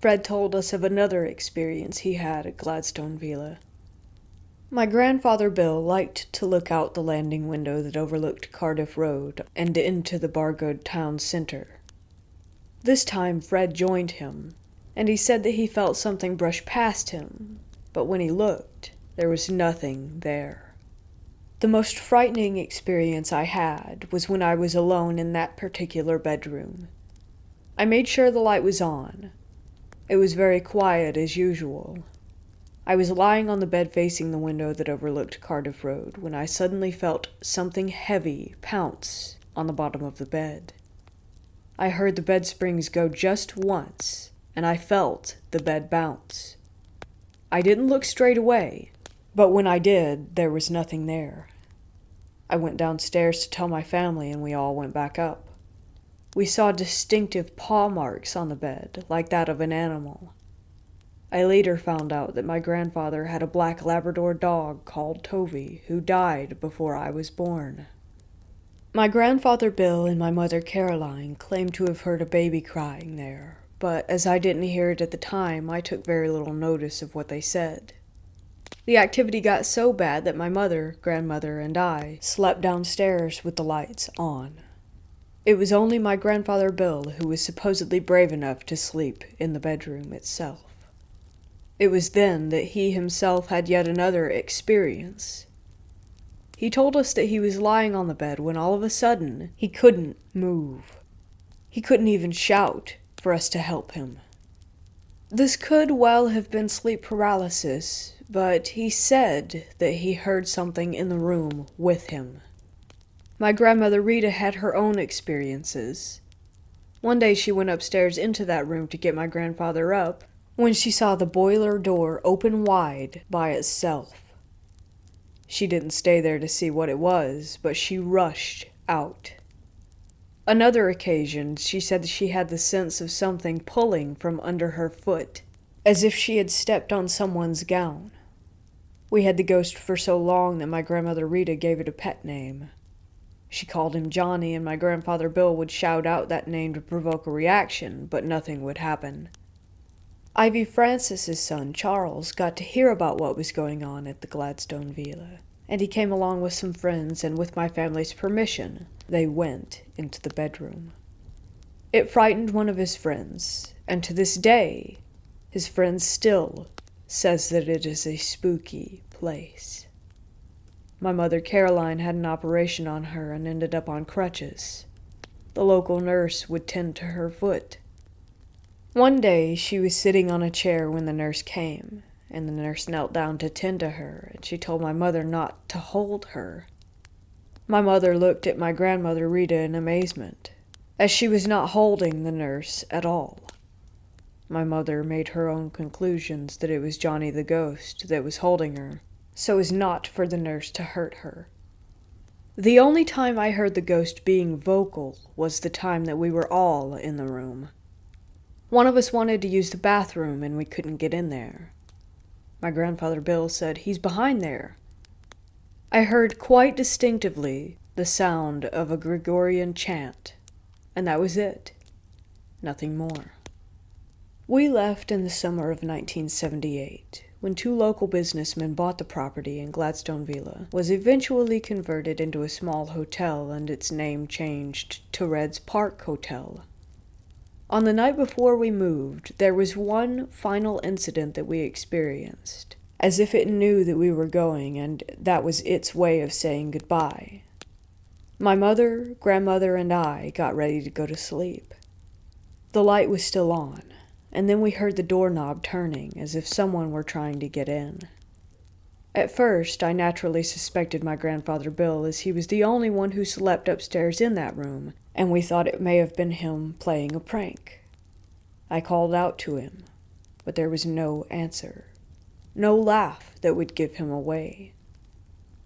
Fred told us of another experience he had at Gladstone Villa. My grandfather Bill liked to look out the landing window that overlooked Cardiff Road and into the Bargoed town centre. This time Fred joined him, and he said that he felt something brush past him, but when he looked, there was nothing there. The most frightening experience I had was when I was alone in that particular bedroom. I made sure the light was on. It was very quiet as usual. I was lying on the bed facing the window that overlooked Cardiff Road when I suddenly felt something heavy pounce on the bottom of the bed. I heard the bed springs go just once, and I felt the bed bounce. I didn't look straight away, but when I did, there was nothing there. I went downstairs to tell my family, and we all went back up. We saw distinctive paw marks on the bed, like that of an animal. I later found out that my grandfather had a black Labrador dog called Tovey, who died before I was born. My grandfather Bill and my mother Caroline claimed to have heard a baby crying there, but as I didn't hear it at the time, I took very little notice of what they said. The activity got so bad that my mother, grandmother, and I slept downstairs with the lights on. It was only my grandfather Bill who was supposedly brave enough to sleep in the bedroom itself. It was then that he himself had yet another experience. He told us that he was lying on the bed when all of a sudden he couldn't move. He couldn't even shout for us to help him. This could well have been sleep paralysis, but he said that he heard something in the room with him. My grandmother Rita had her own experiences. One day she went upstairs into that room to get my grandfather up when she saw the boiler door open wide by itself. She didn't stay there to see what it was, but she rushed out. Another occasion, she said she had the sense of something pulling from under her foot, as if she had stepped on someone's gown. We had the ghost for so long that my grandmother Rita gave it a pet name. She called him Johnny, and my grandfather Bill would shout out that name to provoke a reaction, but nothing would happen. Ivy Francis's son, Charles, got to hear about what was going on at the Gladstone Villa, and he came along with some friends, and with my family's permission, they went into the bedroom. It frightened one of his friends, and to this day, his friend still says that it is a spooky place. My mother Caroline had an operation on her and ended up on crutches. The local nurse would tend to her foot. One day, she was sitting on a chair when the nurse came, and the nurse knelt down to tend to her, and she told my mother not to hold her. My mother looked at my grandmother Rita in amazement, as she was not holding the nurse at all. My mother made her own conclusions that it was Johnny the ghost that was holding her, so as not for the nurse to hurt her. The only time I heard the ghost being vocal was the time that we were all in the room. One of us wanted to use the bathroom and we couldn't get in there. My grandfather Bill said, "He's behind there." I heard quite distinctively the sound of a Gregorian chant, and that was it. Nothing more. We left in the summer of 1978, when two local businessmen bought the property, and Gladstone Villa was eventually converted into a small hotel and its name changed to Red's Park Hotel. On the night before we moved, there was one final incident that we experienced, as if it knew that we were going, and that was its way of saying goodbye. My mother, grandmother, and I got ready to go to sleep. The light was still on, and then we heard the doorknob turning as if someone were trying to get in. At first, I naturally suspected my grandfather Bill, as he was the only one who slept upstairs in that room, and we thought it may have been him playing a prank. I called out to him, but there was no answer, no laugh that would give him away.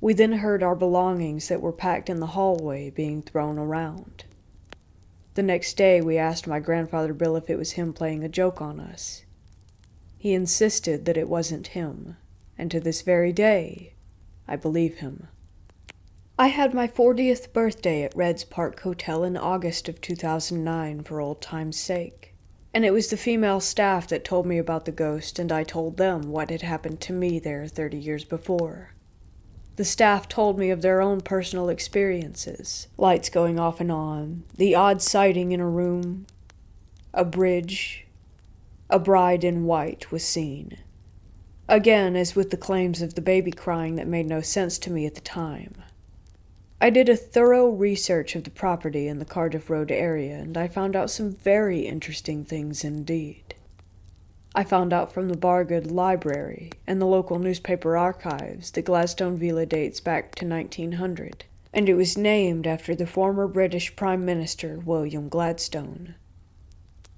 We then heard our belongings that were packed in the hallway being thrown around. The next day, we asked my grandfather Bill if it was him playing a joke on us. He insisted that it wasn't him. and to this very day, I believe him. I had my 40th birthday at Reds Park Hotel in August of 2009 for old time's sake, and it was the female staff that told me about the ghost, and I told them what had happened to me there 30 years before. The staff told me of their own personal experiences, lights going off and on, the odd sighting in a room, a bridge, a bride in white was seen. Again, as with the claims of the baby crying that made no sense to me at the time. I did a thorough research of the property in the Cardiff Road area, and I found out some very interesting things indeed. I found out from the Bargood Library and the local newspaper archives that Gladstone Villa dates back to 1900, and it was named after the former British Prime Minister William Gladstone.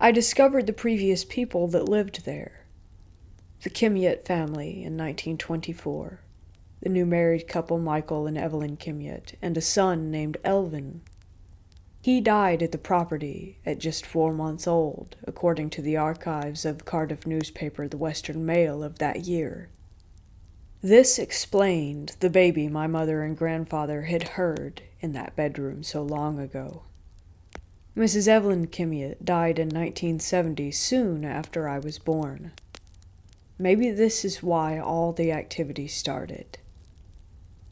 I discovered the previous people that lived there. The Kimyett family in 1924. The new married couple Michael and Evelyn Kimyett, and a son named Elvin. He died at the property at just 4 months old, according to the archives of Cardiff newspaper The Western Mail of that year. This explained the baby my mother and grandfather had heard in that bedroom so long ago. Mrs. Evelyn Kimyett died in 1970, soon after I was born. Maybe this is why all the activity started.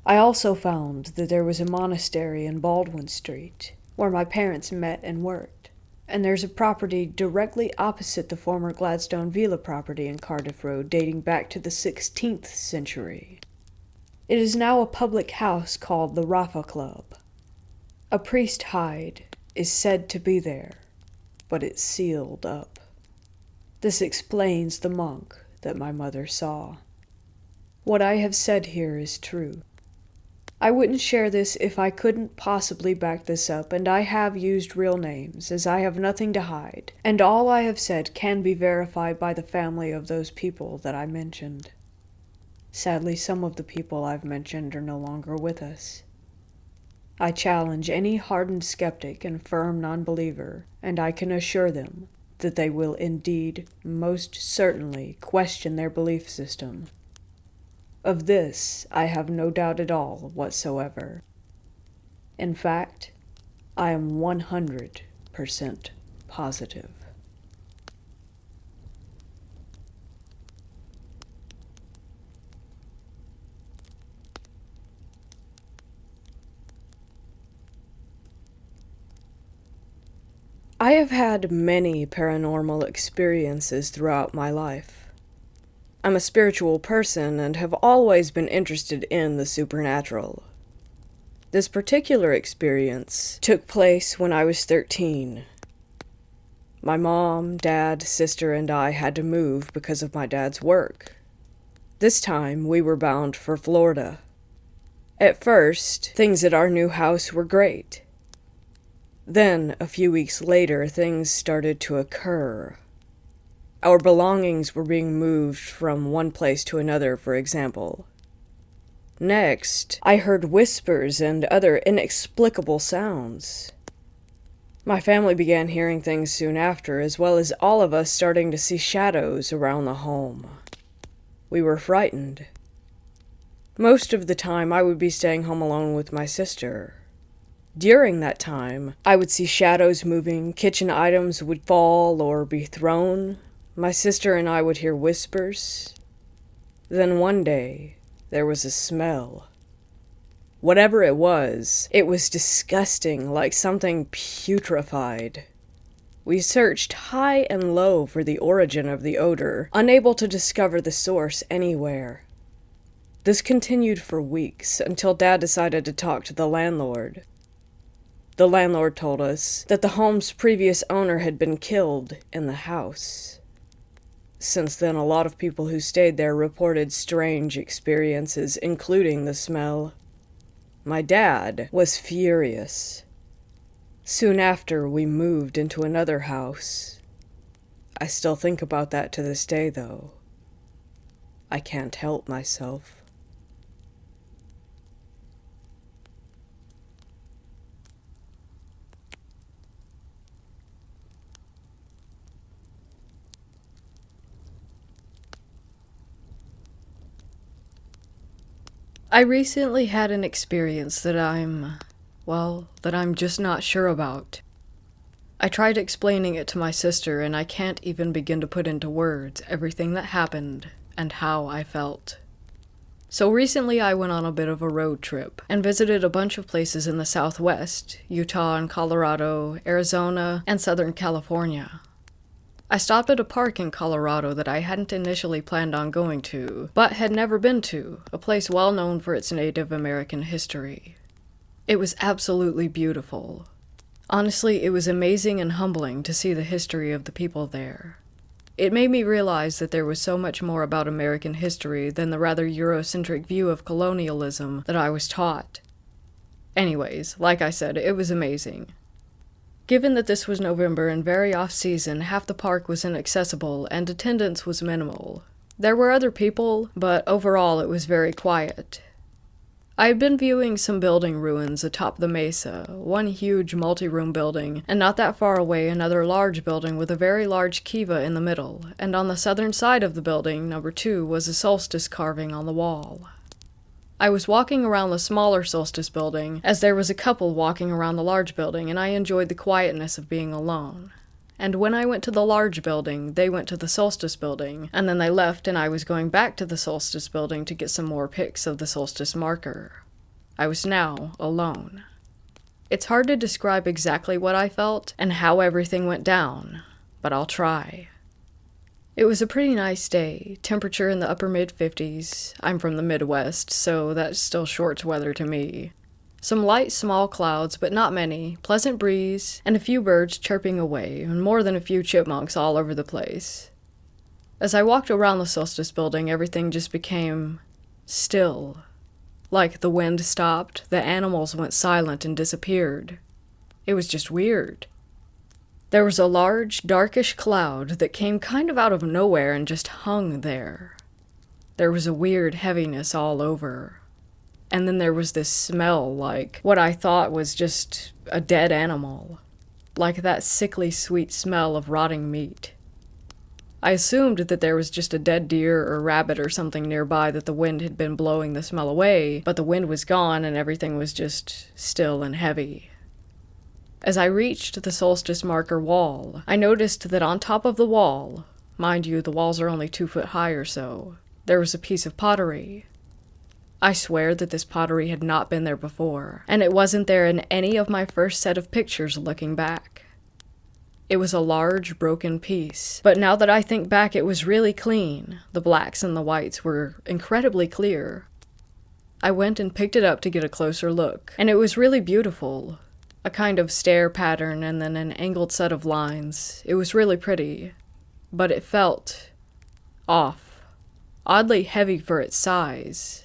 I also found that there was a monastery in Baldwin Street, where my parents met and worked, and there's a property directly opposite the former Gladstone Villa property in Cardiff Road dating back to the 16th century. It is now a public house called the Rafa Club. A priest hide is said to be there, but it's sealed up. This explains the monk that my mother saw. What I have said here is true. I wouldn't share this if I couldn't possibly back this up, and I have used real names, as I have nothing to hide, and all I have said can be verified by the family of those people that I mentioned. Sadly, some of the people I've mentioned are no longer with us. I challenge any hardened skeptic and firm non-believer, and I can assure them that they will indeed most certainly question their belief system. Of this, I have no doubt at all whatsoever. In fact, I am 100% positive. I have had many paranormal experiences throughout my life. I'm a spiritual person and have always been interested in the supernatural. This particular experience took place when I was 13. My mom, dad, sister, and I had to move because of my dad's work. This time, we were bound for Florida. At first, things at our new house were great. Then, a few weeks later, things started to occur. Our belongings were being moved from one place to another, for example. Next, I heard whispers and other inexplicable sounds. My family began hearing things soon after, as well as all of us starting to see shadows around the home. We were frightened. Most of the time, I would be staying home alone with my sister. During that time, I would see shadows moving, kitchen items would fall or be thrown. My sister and I would hear whispers. Then one day, there was a smell. Whatever it was disgusting, like something putrefied. We searched high and low for the origin of the odor, unable to discover the source anywhere. This continued for weeks, until Dad decided to talk to the landlord. The landlord told us that the home's previous owner had been killed in the house. Since then, a lot of people who stayed there reported strange experiences, including the smell. My dad was furious. Soon after, we moved into another house. I still think about that to this day, though. I can't help myself. I recently had an experience that I'm just not sure about. I tried explaining it to my sister, and I can't even begin to put into words everything that happened and how I felt. So recently I went on a bit of a road trip and visited a bunch of places in the Southwest, Utah and Colorado, Arizona, and Southern California. I stopped at a park in Colorado that I hadn't initially planned on going to, but had never been to, a place well known for its Native American history. It was absolutely beautiful. Honestly, it was amazing and humbling to see the history of the people there. It made me realize that there was so much more about American history than the rather Eurocentric view of colonialism that I was taught. Anyways, like I said, it was amazing. Given that this was November and very off-season, half the park was inaccessible and attendance was minimal. There were other people, but overall it was very quiet. I had been viewing some building ruins atop the mesa, one huge multi-room building, and not that far away another large building with a very large kiva in the middle, and on the southern side of the building, number 2, was a solstice carving on the wall. I was walking around the smaller solstice building, as there was a couple walking around the large building, and I enjoyed the quietness of being alone. And when I went to the large building, they went to the solstice building, and then they left and I was going back to the solstice building to get some more pics of the solstice marker. I was now alone. It's hard to describe exactly what I felt and how everything went down, but I'll try. It was a pretty nice day, temperature in the upper mid-50s. I'm from the Midwest, so that's still shorts weather to me. Some light, small clouds, but not many, pleasant breeze, and a few birds chirping away, and more than a few chipmunks all over the place. As I walked around the solstice building, everything just became still. Like the wind stopped, the animals went silent and disappeared. It was just weird. There was a large, darkish cloud that came kind of out of nowhere and just hung there. There was a weird heaviness all over. And then there was this smell like what I thought was just a dead animal. Like that sickly sweet smell of rotting meat. I assumed that there was just a dead deer or rabbit or something nearby that the wind had been blowing the smell away, but the wind was gone and everything was just still and heavy. As I reached the solstice marker wall, I noticed that on top of the wall, mind you, the walls are only 2 foot high or so, there was a piece of pottery. I swear that this pottery had not been there before, and it wasn't there in any of my first set of pictures looking back. It was a large, broken piece, but now that I think back, it was really clean. The blacks and the whites were incredibly clear. I went and picked it up to get a closer look, and it was really beautiful. A kind of stair pattern and then an angled set of lines. It was really pretty, but it felt off, oddly heavy for its size.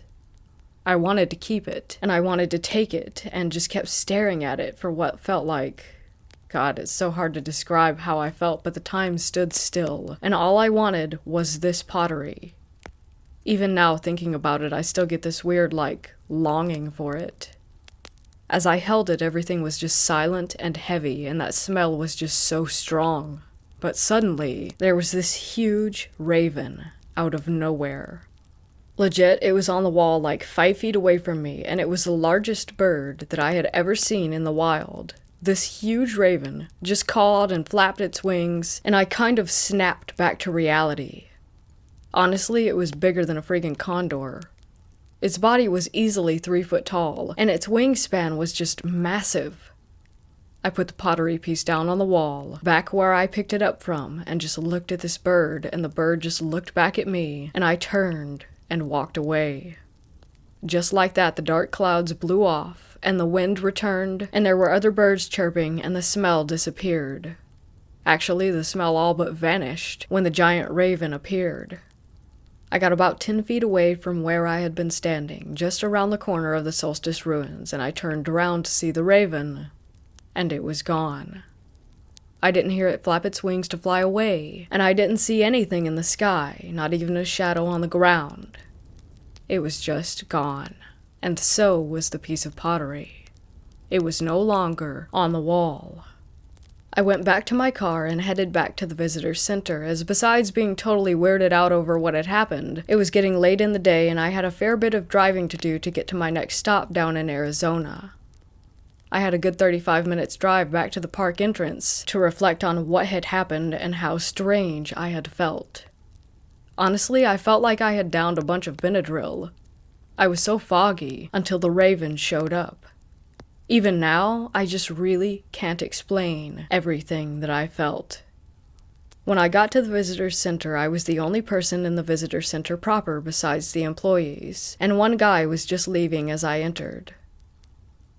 I wanted to keep it, and I wanted to take it, and just kept staring at it for what felt like... God, it's so hard to describe how I felt, but the time stood still, and all I wanted was this pottery. Even now, thinking about it, I still get this weird, longing for it. As I held it, everything was just silent and heavy, and that smell was just so strong. But suddenly, there was this huge raven out of nowhere. Legit, it was on the wall 5 feet away from me, and it was the largest bird that I had ever seen in the wild. This huge raven just cawed and flapped its wings, and I kind of snapped back to reality. Honestly, it was bigger than a friggin' condor. Its body was easily 3 foot tall, and its wingspan was just massive. I put the pottery piece down on the wall, back where I picked it up from, and just looked at this bird, and the bird just looked back at me, and I turned and walked away. Just like that, the dark clouds blew off, and the wind returned, and there were other birds chirping, and the smell disappeared. Actually, the smell all but vanished when the giant raven appeared. I got about 10 feet away from where I had been standing, just around the corner of the solstice ruins, and I turned around to see the raven, and it was gone. I didn't hear it flap its wings to fly away, and I didn't see anything in the sky, not even a shadow on the ground. It was just gone, and so was the piece of pottery. It was no longer on the wall. I went back to my car and headed back to the visitor center, as besides being totally weirded out over what had happened, it was getting late in the day and I had a fair bit of driving to do to get to my next stop down in Arizona. I had a good 35 minutes drive back to the park entrance to reflect on what had happened and how strange I had felt. Honestly, I felt like I had downed a bunch of Benadryl. I was so foggy until the raven showed up. Even now, I just really can't explain everything that I felt. When I got to the visitor center, I was the only person in the visitor center proper besides the employees, and one guy was just leaving as I entered.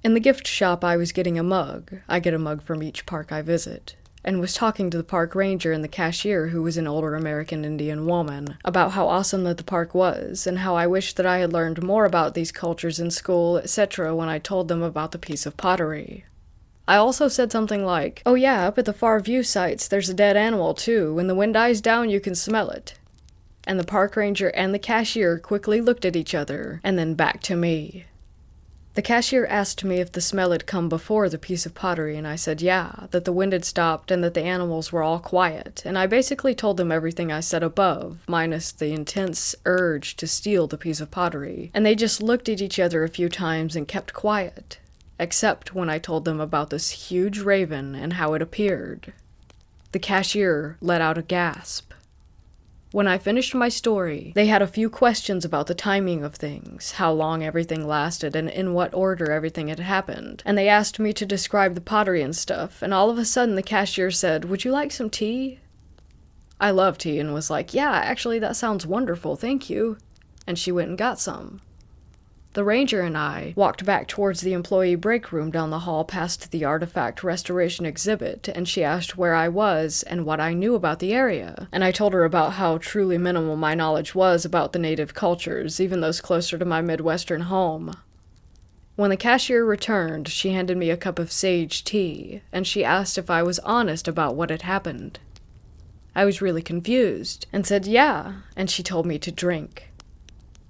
In the gift shop, I was getting a mug. I get a mug from each park I visit, and was talking to the park ranger and the cashier, who was an older American Indian woman, about how awesome that the park was, and how I wished that I had learned more about these cultures in school, etc. when I told them about the piece of pottery. I also said something like, "Oh yeah, up at the far view sites, there's a dead animal too. When the wind dies down, you can smell it." And the park ranger and the cashier quickly looked at each other, and then back to me. The cashier asked me if the smell had come before the piece of pottery, and I said yeah, that the wind had stopped and that the animals were all quiet, and I basically told them everything I said above, minus the intense urge to steal the piece of pottery, and they just looked at each other a few times and kept quiet, except when I told them about this huge raven and how it appeared. The cashier let out a gasp. When I finished my story, they had a few questions about the timing of things, how long everything lasted, and in what order everything had happened, and they asked me to describe the pottery and stuff, and all of a sudden the cashier said, "Would you like some tea?" I love tea and was like, "Yeah, actually that sounds wonderful, thank you," and she went and got some. The ranger and I walked back towards the employee break room down the hall past the artifact restoration exhibit, and she asked where I was and what I knew about the area, and I told her about how truly minimal my knowledge was about the native cultures, even those closer to my Midwestern home. When the cashier returned, she handed me a cup of sage tea, and she asked if I was honest about what had happened. I was really confused, and said yeah, and she told me to drink.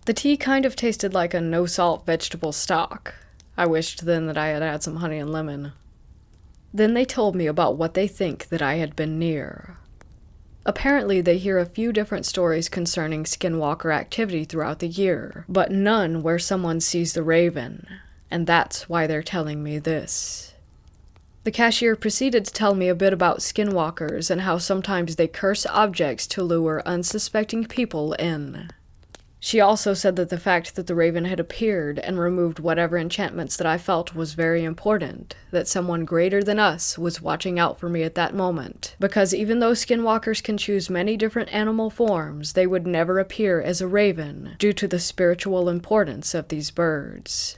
The tea kind of tasted like a no-salt vegetable stock. I wished then that I had had some honey and lemon. Then they told me about what they think that I had been near. Apparently they hear a few different stories concerning skinwalker activity throughout the year, but none where someone sees the raven, and that's why they're telling me this. The cashier proceeded to tell me a bit about skinwalkers and how sometimes they curse objects to lure unsuspecting people in. She also said that the fact that the raven had appeared and removed whatever enchantments that I felt was very important, that someone greater than us was watching out for me at that moment, because even though skinwalkers can choose many different animal forms, they would never appear as a raven due to the spiritual importance of these birds.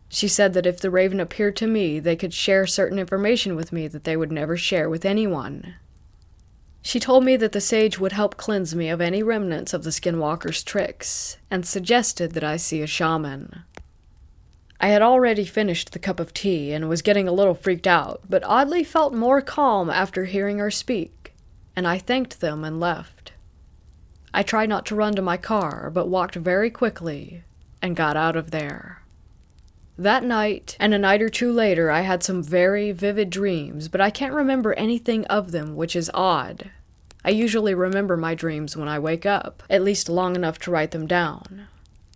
She said that if the raven appeared to me, they could share certain information with me that they would never share with anyone. She told me that the sage would help cleanse me of any remnants of the skinwalker's tricks, and suggested that I see a shaman. I had already finished the cup of tea and was getting a little freaked out, but oddly felt more calm after hearing her speak, and I thanked them and left. I tried not to run to my car, but walked very quickly and got out of there. That night, and a night or two later, I had some very vivid dreams, but I can't remember anything of them, which is odd. I usually remember my dreams when I wake up, at least long enough to write them down.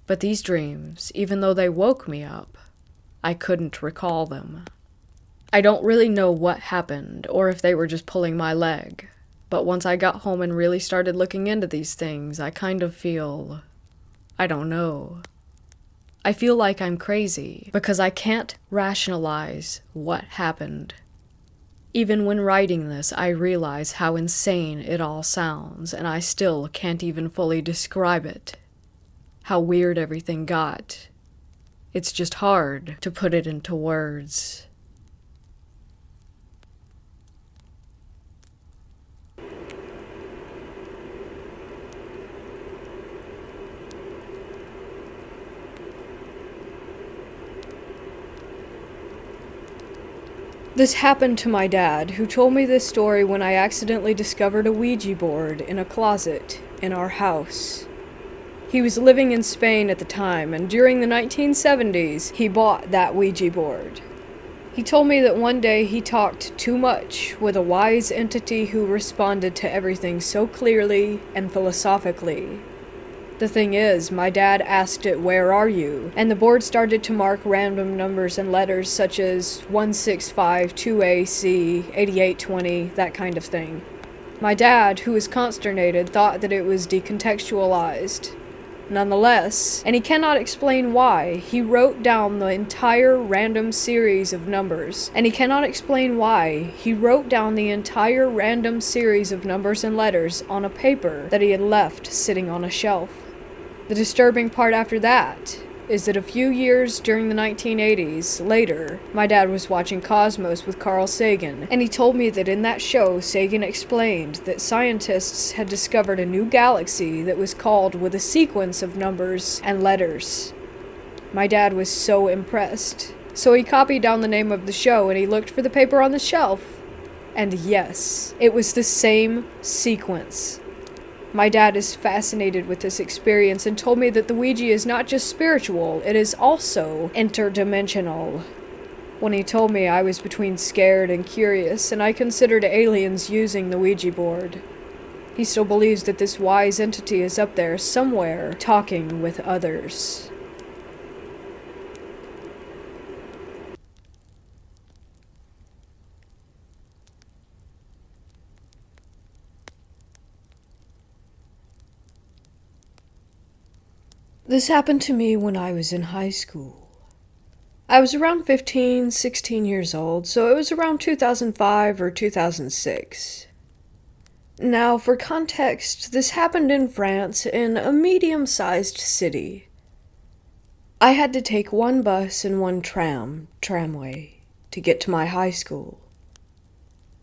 But these dreams, even though they woke me up, I couldn't recall them. I don't really know what happened, or if they were just pulling my leg, but once I got home and really started looking into these things, I kind of feel... I don't know. I feel like I'm crazy, because I can't rationalize what happened. Even when writing this, I realize how insane it all sounds, and I still can't even fully describe it. How weird everything got. It's just hard to put it into words. This happened to my dad, who told me this story when I accidentally discovered a Ouija board in a closet in our house. He was living in Spain at the time, and during the 1970s, he bought that Ouija board. He told me that one day he talked too much with a wise entity who responded to everything so clearly and philosophically. The thing is, my dad asked it, "Where are you?" And the board started to mark random numbers and letters such as 165, 2AC, 8820, that kind of thing. My dad, who was consternated, thought that it was decontextualized. Nonetheless, and he cannot explain why, he wrote down the entire random series of numbers. And he cannot explain why, he wrote down the entire random series of numbers and letters on a paper that he had left sitting on a shelf. The disturbing part after that is that a few years during the 1980s later, my dad was watching Cosmos with Carl Sagan, and he told me that in that show, Sagan explained that scientists had discovered a new galaxy that was called with a sequence of numbers and letters. My dad was so impressed. So he copied down the name of the show and he looked for the paper on the shelf. And yes, it was the same sequence. My dad is fascinated with this experience and told me that the Ouija is not just spiritual, it is also interdimensional. When he told me, I was between scared and curious, and I considered aliens using the Ouija board. He still believes that this wise entity is up there somewhere, talking with others. This happened to me when I was in high school. I was around 15, 16 years old, so it was around 2005 or 2006. Now, for context, this happened in France in a medium-sized city. I had to take one bus and one tramway, to get to my high school.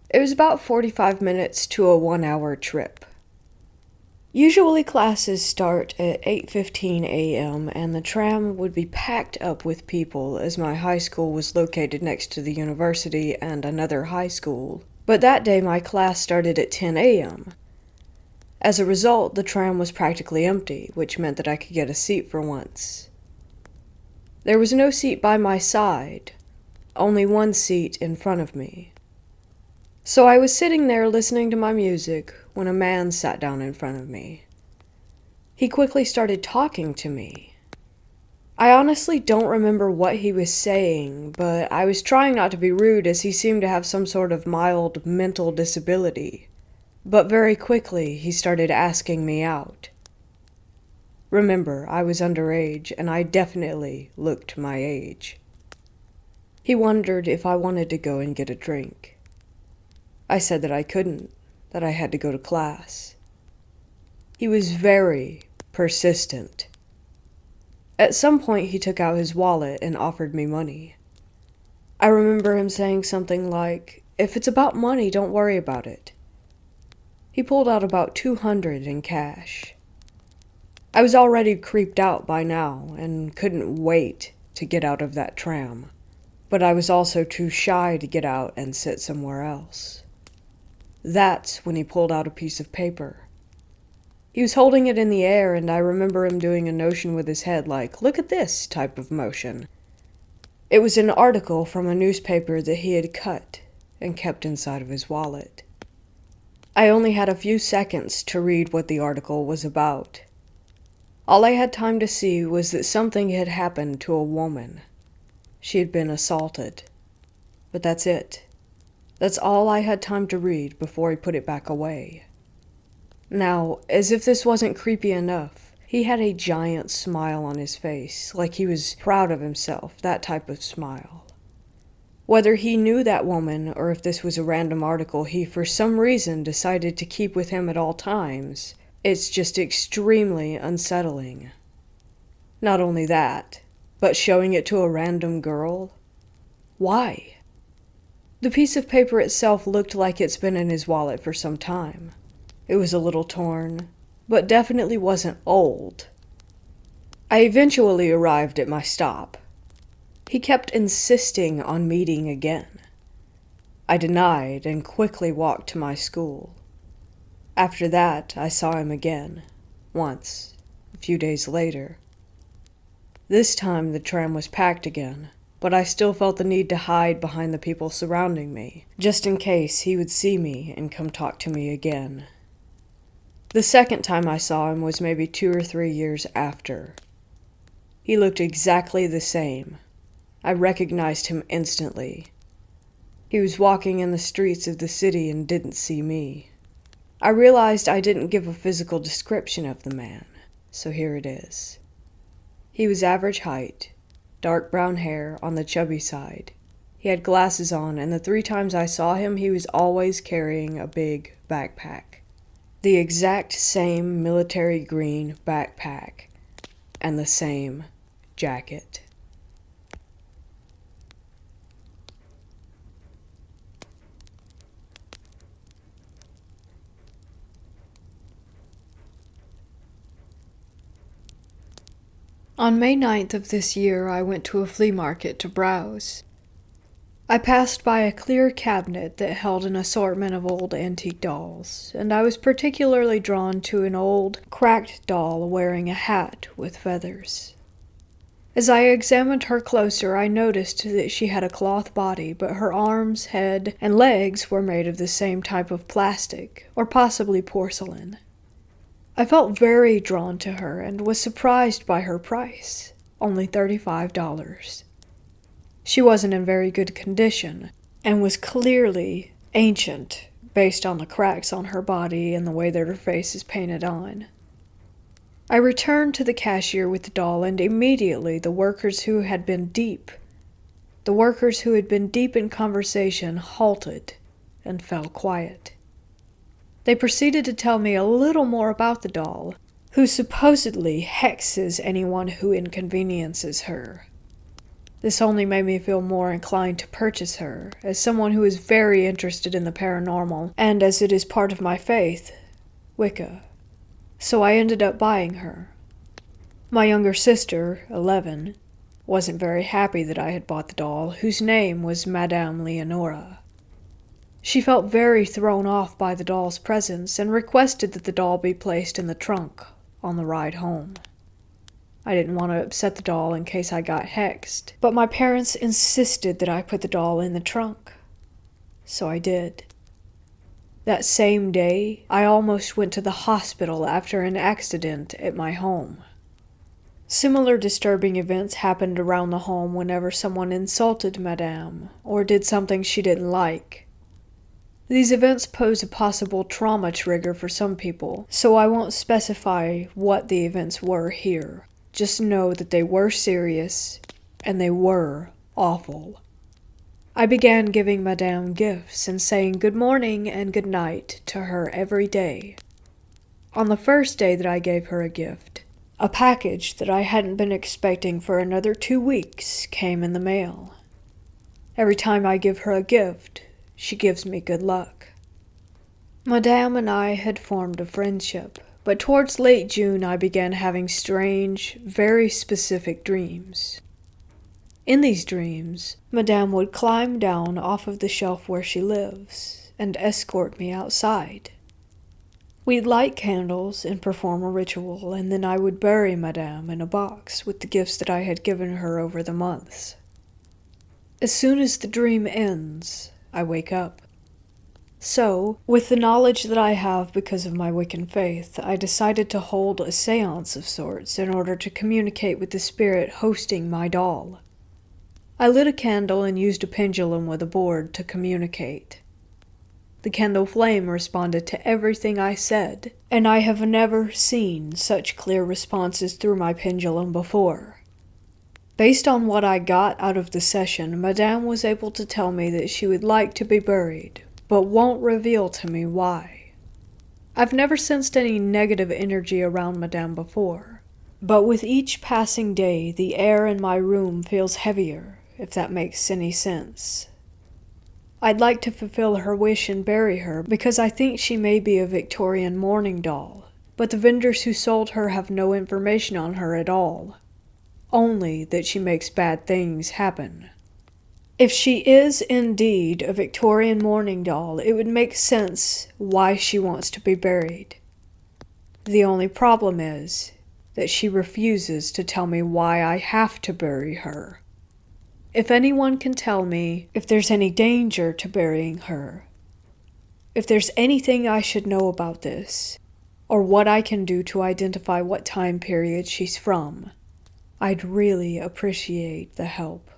It was about 45 minutes to a 1-hour trip. Usually classes start at 8:15 a.m. and the tram would be packed up with people as my high school was located next to the university and another high school. But that day my class started at 10 a.m. As a result, the tram was practically empty, which meant that I could get a seat for once. There was no seat by my side, only one seat in front of me. So I was sitting there listening to my music when a man sat down in front of me. He quickly started talking to me. I honestly don't remember what he was saying, but I was trying not to be rude as he seemed to have some sort of mild mental disability. But very quickly he started asking me out. Remember, I was underage and I definitely looked my age. He wondered if I wanted to go and get a drink. I said that I couldn't, that I had to go to class. He was very persistent. At some point he took out his wallet and offered me money. I remember him saying something like, "If it's about money, don't worry about it." He pulled out about $200 in cash. I was already creeped out by now and couldn't wait to get out of that tram, but I was also too shy to get out and sit somewhere else. That's when he pulled out a piece of paper. He was holding it in the air, and I remember him doing a motion with his head like, "Look at this" type of motion. It was an article from a newspaper that he had cut and kept inside of his wallet. I only had a few seconds to read what the article was about. All I had time to see was that something had happened to a woman. She had been assaulted. But that's it. That's all I had time to read before he put it back away. Now, as if this wasn't creepy enough, he had a giant smile on his face, like he was proud of himself, that type of smile. Whether he knew that woman or if this was a random article he for some reason decided to keep with him at all times, it's just extremely unsettling. Not only that, but showing it to a random girl? Why? The piece of paper itself looked like it's been in his wallet for some time. It was a little torn, but definitely wasn't old. I eventually arrived at my stop. He kept insisting on meeting again. I denied and quickly walked to my school. After that, I saw him again, once, a few days later. This time the tram was packed again, but I still felt the need to hide behind the people surrounding me, just in case he would see me and come talk to me again. The second time I saw him was maybe 2 or 3 years after. He looked exactly the same. I recognized him instantly. He was walking in the streets of the city and didn't see me. I realized I didn't give a physical description of the man, so here it is. He was average height, dark brown hair on the chubby side. He had glasses on, and the 3 times I saw him, he was always carrying a big backpack. The exact same military green backpack, and the same jacket. On May 9th of this year, I went to a flea market to browse. I passed by a clear cabinet that held an assortment of old antique dolls, and I was particularly drawn to an old, cracked doll wearing a hat with feathers. As I examined her closer, I noticed that she had a cloth body, but her arms, head, and legs were made of the same type of plastic, or possibly porcelain. I felt very drawn to her and was surprised by her price, only $35. She wasn't in very good condition, and was clearly ancient, based on the cracks on her body and the way that her face is painted on. I returned to the cashier with the doll, and immediately the workers who had been deep in conversation halted and fell quiet. They proceeded to tell me a little more about the doll, who supposedly hexes anyone who inconveniences her. This only made me feel more inclined to purchase her, as someone who is very interested in the paranormal, and as it is part of my faith, Wicca. So I ended up buying her. My younger sister, 11, wasn't very happy that I had bought the doll, whose name was Madame Leonora. She felt very thrown off by the doll's presence and requested that the doll be placed in the trunk on the ride home. I didn't want to upset the doll in case I got hexed, but my parents insisted that I put the doll in the trunk. So I did. That same day, I almost went to the hospital after an accident at my home. Similar disturbing events happened around the home whenever someone insulted Madame or did something she didn't like. These events pose a possible trauma trigger for some people, so I won't specify what the events were here. Just know that they were serious, and they were awful. I began giving Madame gifts and saying good morning and good night to her every day. On the first day that I gave her a gift, a package that I hadn't been expecting for another 2 weeks came in the mail. Every time I give her a gift, she gives me good luck. Madame and I had formed a friendship. But towards late June, I began having strange, very specific dreams. In these dreams, Madame would climb down off of the shelf where she lives and escort me outside. We'd light candles and perform a ritual, and then I would bury Madame in a box with the gifts that I had given her over the months. As soon as the dream ends, I wake up. So, with the knowledge that I have because of my Wiccan faith, I decided to hold a seance of sorts in order to communicate with the spirit hosting my doll. I lit a candle and used a pendulum with a board to communicate. The candle flame responded to everything I said, and I have never seen such clear responses through my pendulum before. Based on what I got out of the session, Madame was able to tell me that she would like to be buried, but won't reveal to me why. I've never sensed any negative energy around Madame before, but with each passing day, the air in my room feels heavier, if that makes any sense. I'd like to fulfill her wish and bury her because I think she may be a Victorian mourning doll, but the vendors who sold her have no information on her at all, only that she makes bad things happen. If she is indeed a Victorian mourning doll, it would make sense why she wants to be buried. The only problem is that she refuses to tell me why I have to bury her. If anyone can tell me if there's any danger to burying her, if there's anything I should know about this, or what I can do to identify what time period she's from, I'd really appreciate the help.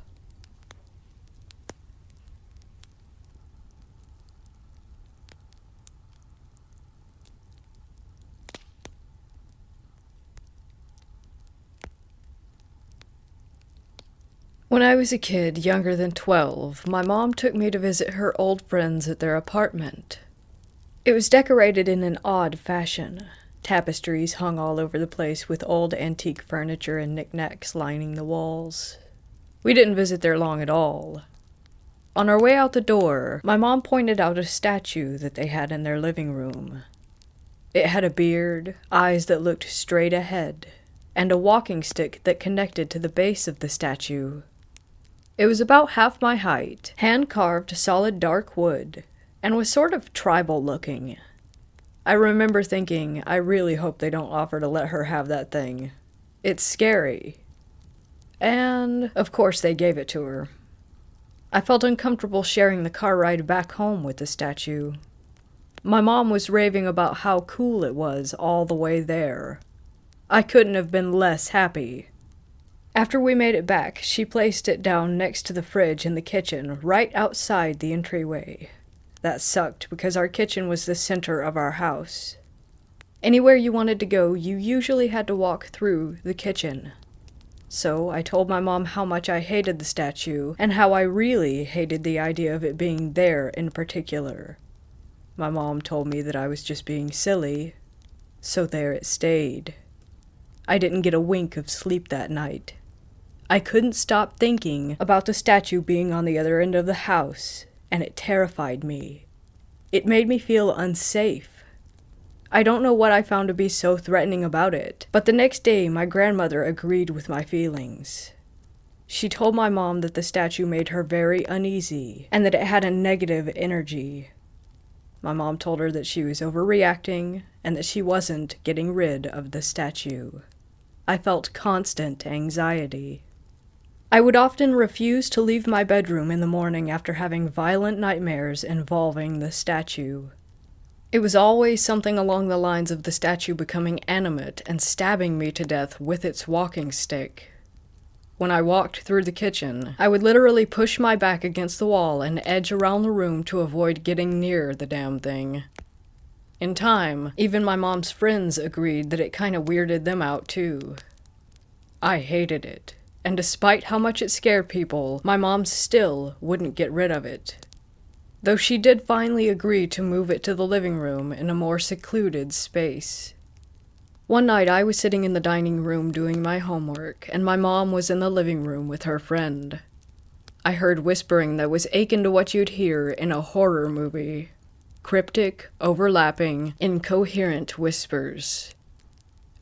When I was a kid, younger than 12, my mom took me to visit her old friends at their apartment. It was decorated in an odd fashion. Tapestries hung all over the place with old antique furniture and knickknacks lining the walls. We didn't visit there long at all. On our way out the door, my mom pointed out a statue that they had in their living room. It had a beard, eyes that looked straight ahead, and a walking stick that connected to the base of the statue. It was about half my height, hand-carved solid dark wood, and was sort of tribal-looking. I remember thinking, I really hope they don't offer to let her have that thing. It's scary. And, of course, they gave it to her. I felt uncomfortable sharing the car ride back home with the statue. My mom was raving about how cool it was all the way there. I couldn't have been less happy. After we made it back, she placed it down next to the fridge in the kitchen, right outside the entryway. That sucked because our kitchen was the center of our house. Anywhere you wanted to go, you usually had to walk through the kitchen. So I told my mom how much I hated the statue, and how I really hated the idea of it being there in particular. My mom told me that I was just being silly, so there it stayed. I didn't get a wink of sleep that night. I couldn't stop thinking about the statue being on the other end of the house, and it terrified me. It made me feel unsafe. I don't know what I found to be so threatening about it, but the next day my grandmother agreed with my feelings. She told my mom that the statue made her very uneasy, and that it had a negative energy. My mom told her that she was overreacting, and that she wasn't getting rid of the statue. I felt constant anxiety. I would often refuse to leave my bedroom in the morning after having violent nightmares involving the statue. It was always something along the lines of the statue becoming animate and stabbing me to death with its walking stick. When I walked through the kitchen, I would literally push my back against the wall and edge around the room to avoid getting near the damn thing. In time, even my mom's friends agreed that it kinda weirded them out too. I hated it. And despite how much it scared people, my mom still wouldn't get rid of it. Though she did finally agree to move it to the living room in a more secluded space. One night I was sitting in the dining room doing my homework, and my mom was in the living room with her friend. I heard whispering that was akin to what you'd hear in a horror movie. Cryptic, overlapping, incoherent whispers.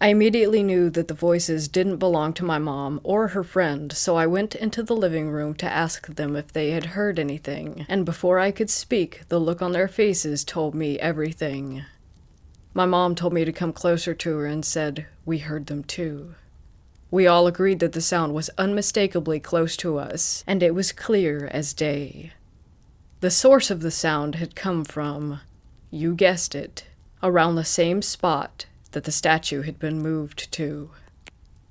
I immediately knew that the voices didn't belong to my mom or her friend, so I went into the living room to ask them if they had heard anything, and before I could speak, the look on their faces told me everything. My mom told me to come closer to her and said, "We heard them too." We all agreed that the sound was unmistakably close to us, and it was clear as day. The source of the sound had come from, you guessed it, around the same spot that the statue had been moved to.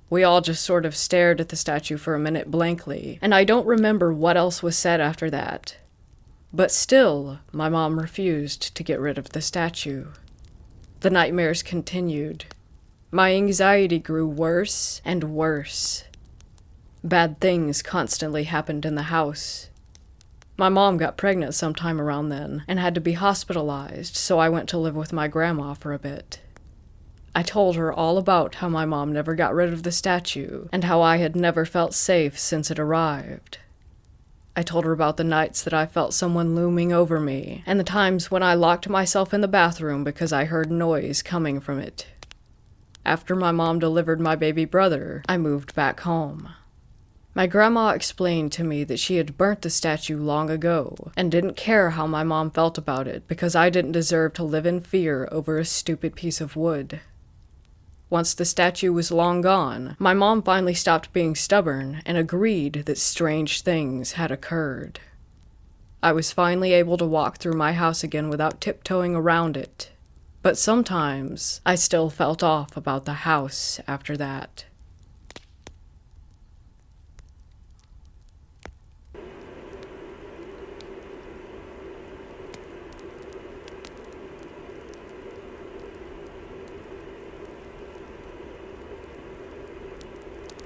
We all just sort of stared at the statue for a minute blankly, and I don't remember what else was said after that. But still, my mom refused to get rid of the statue. The nightmares continued. My anxiety grew worse and worse. Bad things constantly happened in the house. My mom got pregnant sometime around then, and had to be hospitalized, so I went to live with my grandma for a bit. I told her all about how my mom never got rid of the statue, and how I had never felt safe since it arrived. I told her about the nights that I felt someone looming over me, and the times when I locked myself in the bathroom because I heard noise coming from it. After my mom delivered my baby brother, I moved back home. My grandma explained to me that she had burnt the statue long ago, and didn't care how my mom felt about it because I didn't deserve to live in fear over a stupid piece of wood. Once the statue was long gone, my mom finally stopped being stubborn and agreed that strange things had occurred. I was finally able to walk through my house again without tiptoeing around it, but sometimes I still felt off about the house after that.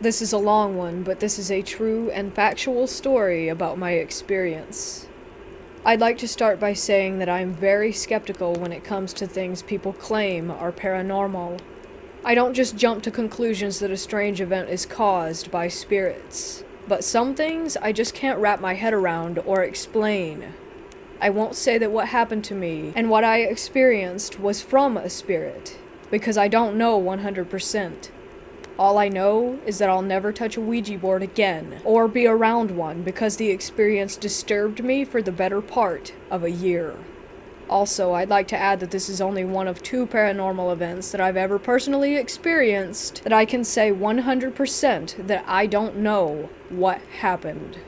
This is a long one, but this is a true and factual story about my experience. I'd like to start by saying that I am very skeptical when it comes to things people claim are paranormal. I don't just jump to conclusions that a strange event is caused by spirits, but some things I just can't wrap my head around or explain. I won't say that what happened to me and what I experienced was from a spirit, because I don't know 100%. All I know is that I'll never touch a Ouija board again, or be around one, because the experience disturbed me for the better part of a year. Also, I'd like to add that this is only one of 2 paranormal events that I've ever personally experienced that I can say 100% that I don't know what happened.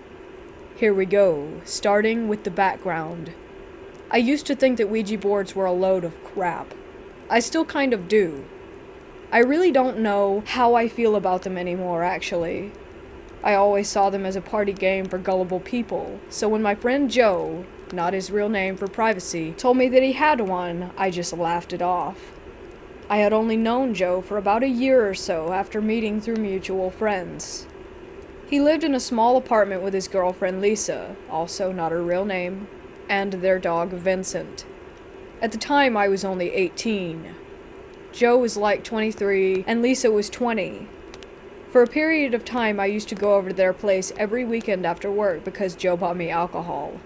Here we go, starting with the background. I used to think that Ouija boards were a load of crap. I still kind of do. I really don't know how I feel about them anymore, actually. I always saw them as a party game for gullible people, so when my friend Joe, not his real name for privacy, told me that he had one, I just laughed it off. I had only known Joe for about a year or so after meeting through mutual friends. He lived in a small apartment with his girlfriend Lisa, also not her real name, and their dog Vincent. At the time, I was only 18. Joe was like 23, and Lisa was 20. For a period of time, I used to go over to their place every weekend after work because Joe bought me alcohol.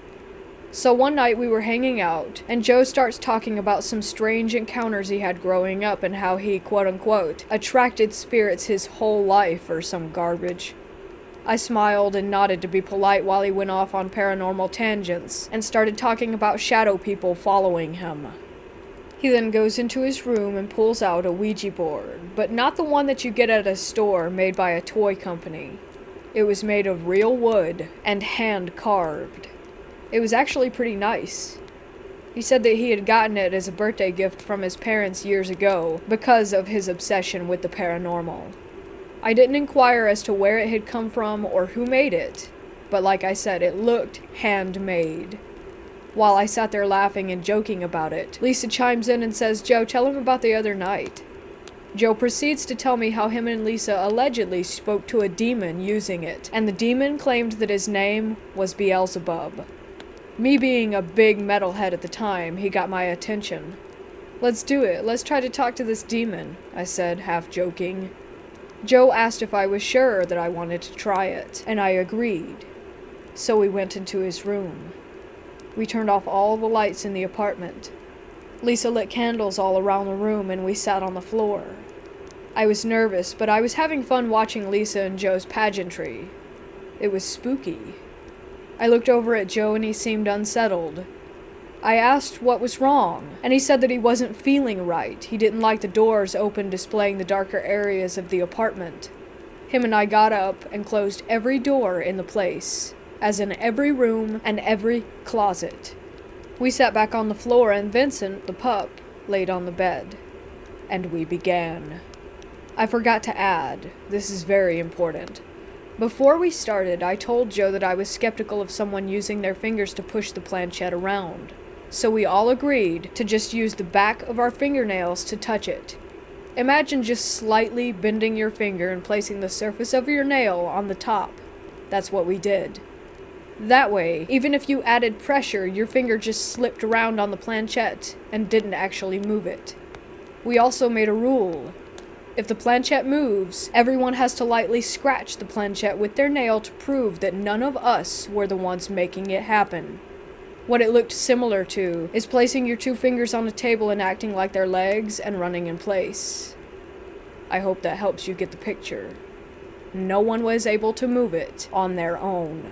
So one night we were hanging out, and Joe starts talking about some strange encounters he had growing up and how he, quote-unquote, attracted spirits his whole life or some garbage. I smiled and nodded to be polite while he went off on paranormal tangents and started talking about shadow people following him. He then goes into his room and pulls out a Ouija board, but not the one that you get at a store made by a toy company. It was made of real wood and hand-carved. It was actually pretty nice. He said that he had gotten it as a birthday gift from his parents years ago because of his obsession with the paranormal. I didn't inquire as to where it had come from or who made it, but like I said, it looked handmade. While I sat there laughing and joking about it, Lisa chimes in and says, "Joe, tell him about the other night." Joe proceeds to tell me how him and Lisa allegedly spoke to a demon using it, and the demon claimed that his name was Beelzebub. Me being a big metalhead at the time, he got my attention. "Let's do it. Let's try to talk to this demon," I said, half joking. Joe asked if I was sure that I wanted to try it, and I agreed. So we went into his room. We turned off all the lights in the apartment. Lisa lit candles all around the room and we sat on the floor. I was nervous, but I was having fun watching Lisa and Joe's pageantry. It was spooky. I looked over at Joe and he seemed unsettled. I asked what was wrong, and he said that he wasn't feeling right. He didn't like the doors open displaying the darker areas of the apartment. Him and I got up and closed every door in the place, as in every room and every closet. We sat back on the floor and Vincent, the pup, laid on the bed. And we began. I forgot to add, this is very important. Before we started, I told Joe that I was skeptical of someone using their fingers to push the planchet around. So we all agreed to just use the back of our fingernails to touch it. Imagine just slightly bending your finger and placing the surface of your nail on the top. That's what we did. That way, even if you added pressure, your finger just slipped around on the planchet and didn't actually move it. We also made a rule. If the planchet moves, everyone has to lightly scratch the planchet with their nail to prove that none of us were the ones making it happen. What it looked similar to is placing your 2 fingers on a table and acting like they're legs and running in place. I hope that helps you get the picture. No one was able to move it on their own.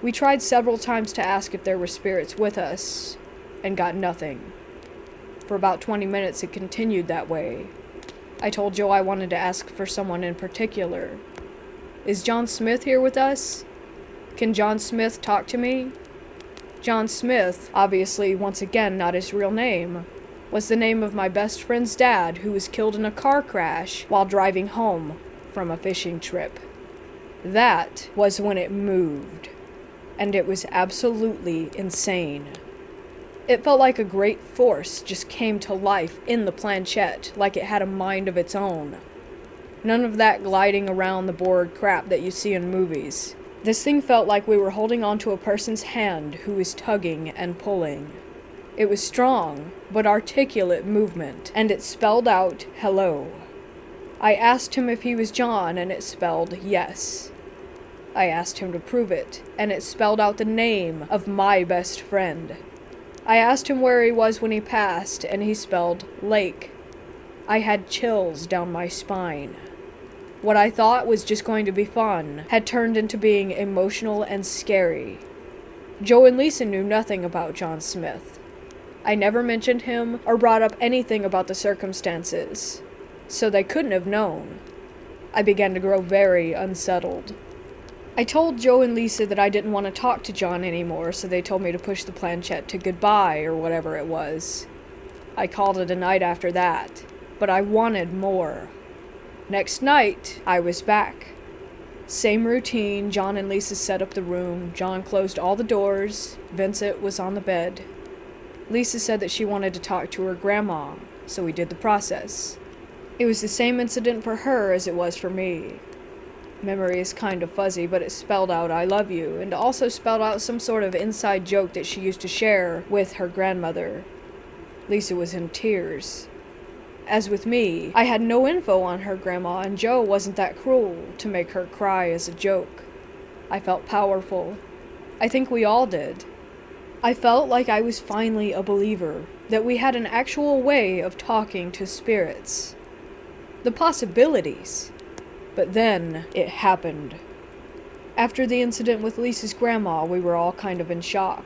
We tried several times to ask if there were spirits with us, and got nothing. For about 20 minutes it continued that way. I told Joe I wanted to ask for someone in particular. Is John Smith here with us? Can John Smith talk to me? John Smith, obviously once again not his real name, was the name of my best friend's dad who was killed in a car crash while driving home from a fishing trip. That was when it moved, and it was absolutely insane. It felt like a great force just came to life in the planchet, like it had a mind of its own. None of that gliding around the board crap that you see in movies. This thing felt like we were holding onto a person's hand who was tugging and pulling. It was strong, but articulate movement, and it spelled out hello. I asked him if he was John, and it spelled yes. I asked him to prove it, and it spelled out the name of my best friend. I asked him where he was when he passed, and he spelled Lake. I had chills down my spine. What I thought was just going to be fun had turned into being emotional and scary. Joe and Lisa knew nothing about John Smith. I never mentioned him or brought up anything about the circumstances, so they couldn't have known. I began to grow very unsettled. I told Joe and Lisa that I didn't want to talk to John anymore, so they told me to push the planchet to goodbye or whatever it was. I called it a night after that, but I wanted more. Next night, I was back. Same routine. John and Lisa set up the room. John closed all the doors. Vincent was on the bed. Lisa said that she wanted to talk to her grandma, so we did the process. It was the same incident for her as it was for me. Memory is kind of fuzzy, but it spelled out I love you, and also spelled out some sort of inside joke that she used to share with her grandmother. Lisa was in tears. As with me, I had no info on her grandma, and Joe wasn't that cruel to make her cry as a joke. I felt powerful. I think we all did. I felt like I was finally a believer, that we had an actual way of talking to spirits. The possibilities. But then it happened. After the incident with Lisa's grandma, we were all kind of in shock.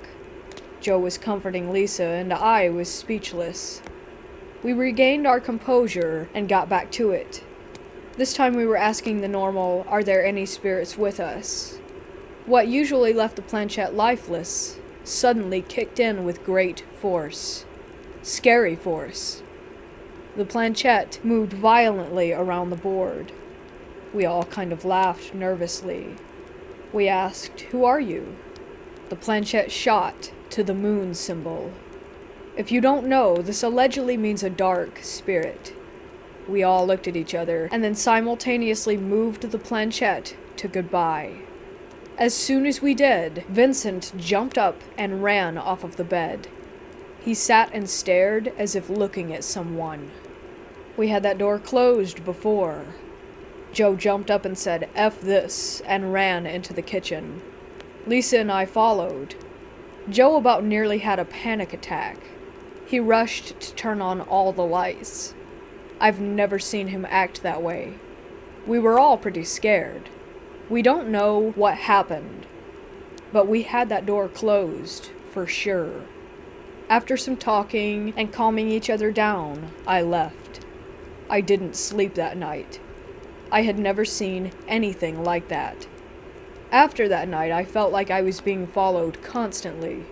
Joe was comforting Lisa, and I was speechless. We regained our composure and got back to it. This time we were asking the normal, are there any spirits with us? What usually left the planchet lifeless suddenly kicked in with great force. Scary force. The planchet moved violently around the board. We all kind of laughed nervously. We asked, who are you? The planchet shot to the moon symbol. If you don't know, this allegedly means a dark spirit. We all looked at each other and then simultaneously moved the planchet to goodbye. As soon as we did, Vincent jumped up and ran off of the bed. He sat and stared as if looking at someone. We had that door closed before. Joe jumped up and said, F this, and ran into the kitchen. Lisa and I followed. Joe about nearly had a panic attack. He rushed to turn on all the lights. I've never seen him act that way. We were all pretty scared. We don't know what happened, but we had that door closed, for sure. After some talking and calming each other down, I left. I didn't sleep that night. I had never seen anything like that. After that night, I felt like I was being followed constantly.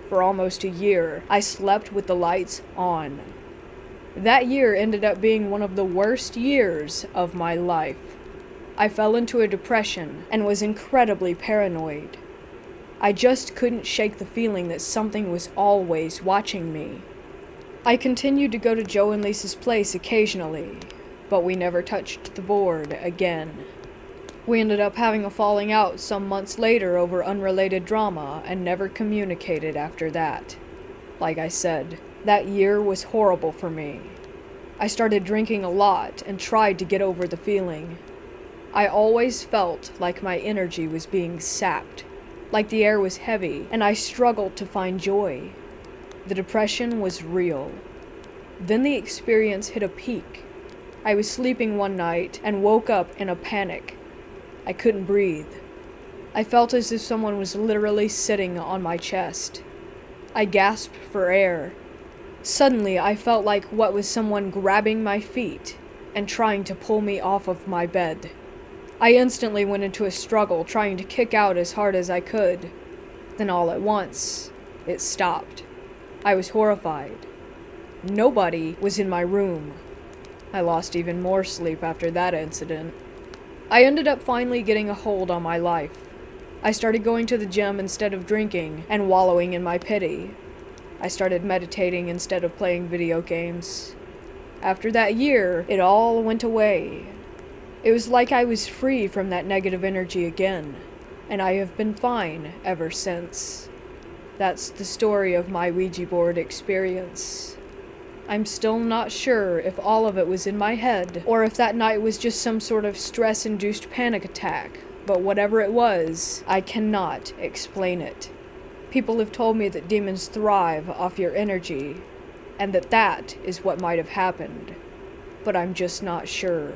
For almost a year, I slept with the lights on. That year ended up being one of the worst years of my life. I fell into a depression and was incredibly paranoid. I just couldn't shake the feeling that something was always watching me. I continued to go to Joe and Lisa's place occasionally, but we never touched the board again. We ended up having a falling out some months later over unrelated drama and never communicated after that. Like I said, that year was horrible for me. I started drinking a lot and tried to get over the feeling. I always felt like my energy was being sapped, like the air was heavy, and I struggled to find joy. The depression was real. Then the experience hit a peak. I was sleeping one night and woke up in a panic. I couldn't breathe. I felt as if someone was literally sitting on my chest. I gasped for air. Suddenly, I felt like what was someone grabbing my feet. and trying to pull me off of my bed. I instantly went into a struggle, trying to kick out as hard as I could. Then all at once, it stopped. I was horrified. Nobody was in my room. I lost even more sleep after that incident. I ended up finally getting a hold on my life. I started going to the gym instead of drinking and wallowing in my pity. I started meditating instead of playing video games. After that year, it all went away. It was like I was free from that negative energy again, and I have been fine ever since. That's the story of my Ouija board experience. I'm still not sure if all of it was in my head, or if that night was just some sort of stress-induced panic attack, but whatever it was, I cannot explain it. People have told me that demons thrive off your energy, and that is what might have happened, but I'm just not sure.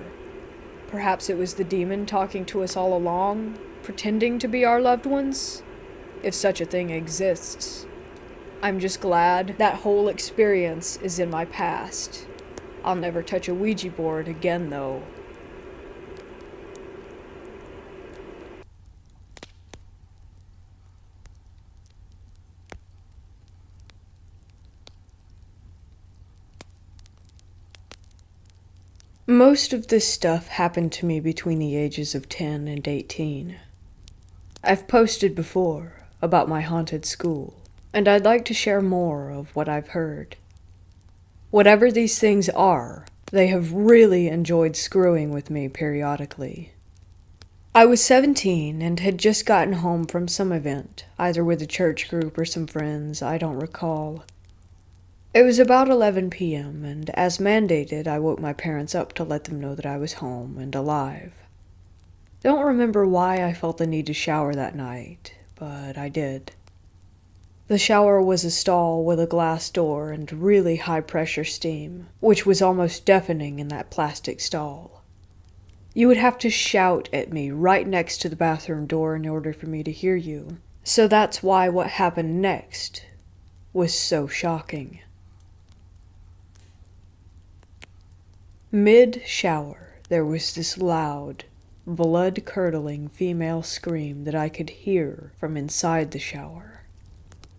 Perhaps it was the demon talking to us all along, pretending to be our loved ones, if such a thing exists. I'm just glad that whole experience is in my past. I'll never touch a Ouija board again, though. Most of this stuff happened to me between the ages of 10 and 18. I've posted before about my haunted school, and I'd like to share more of what I've heard. Whatever these things are, they have really enjoyed screwing with me periodically. I was 17 and had just gotten home from some event, either with a church group or some friends, I don't recall. It was about 11 p.m., and as mandated, I woke my parents up to let them know that I was home and alive. Don't remember why I felt the need to shower that night, but I did. The shower was a stall with a glass door and really high-pressure steam, which was almost deafening in that plastic stall. You would have to shout at me right next to the bathroom door in order for me to hear you, so that's why what happened next was so shocking. Mid-shower, there was this loud, blood-curdling female scream that I could hear from inside the shower.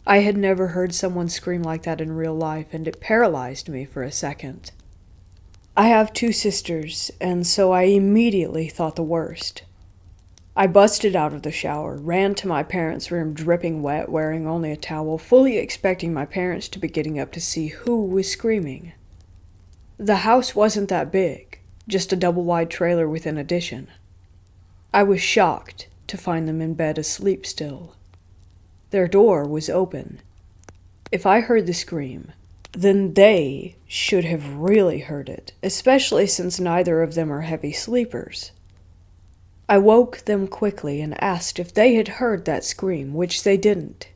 I had never heard someone scream like that in real life, and it paralyzed me for a second. I have 2 sisters, and so I immediately thought the worst. I busted out of the shower, ran to my parents' room dripping wet, wearing only a towel, fully expecting my parents to be getting up to see who was screaming. The house wasn't that big, just a double-wide trailer with an addition. I was shocked to find them in bed asleep still. Their door was open. If I heard the scream, then they should have really heard it, especially since neither of them are heavy sleepers. I woke them quickly and asked if they had heard that scream, which they didn't.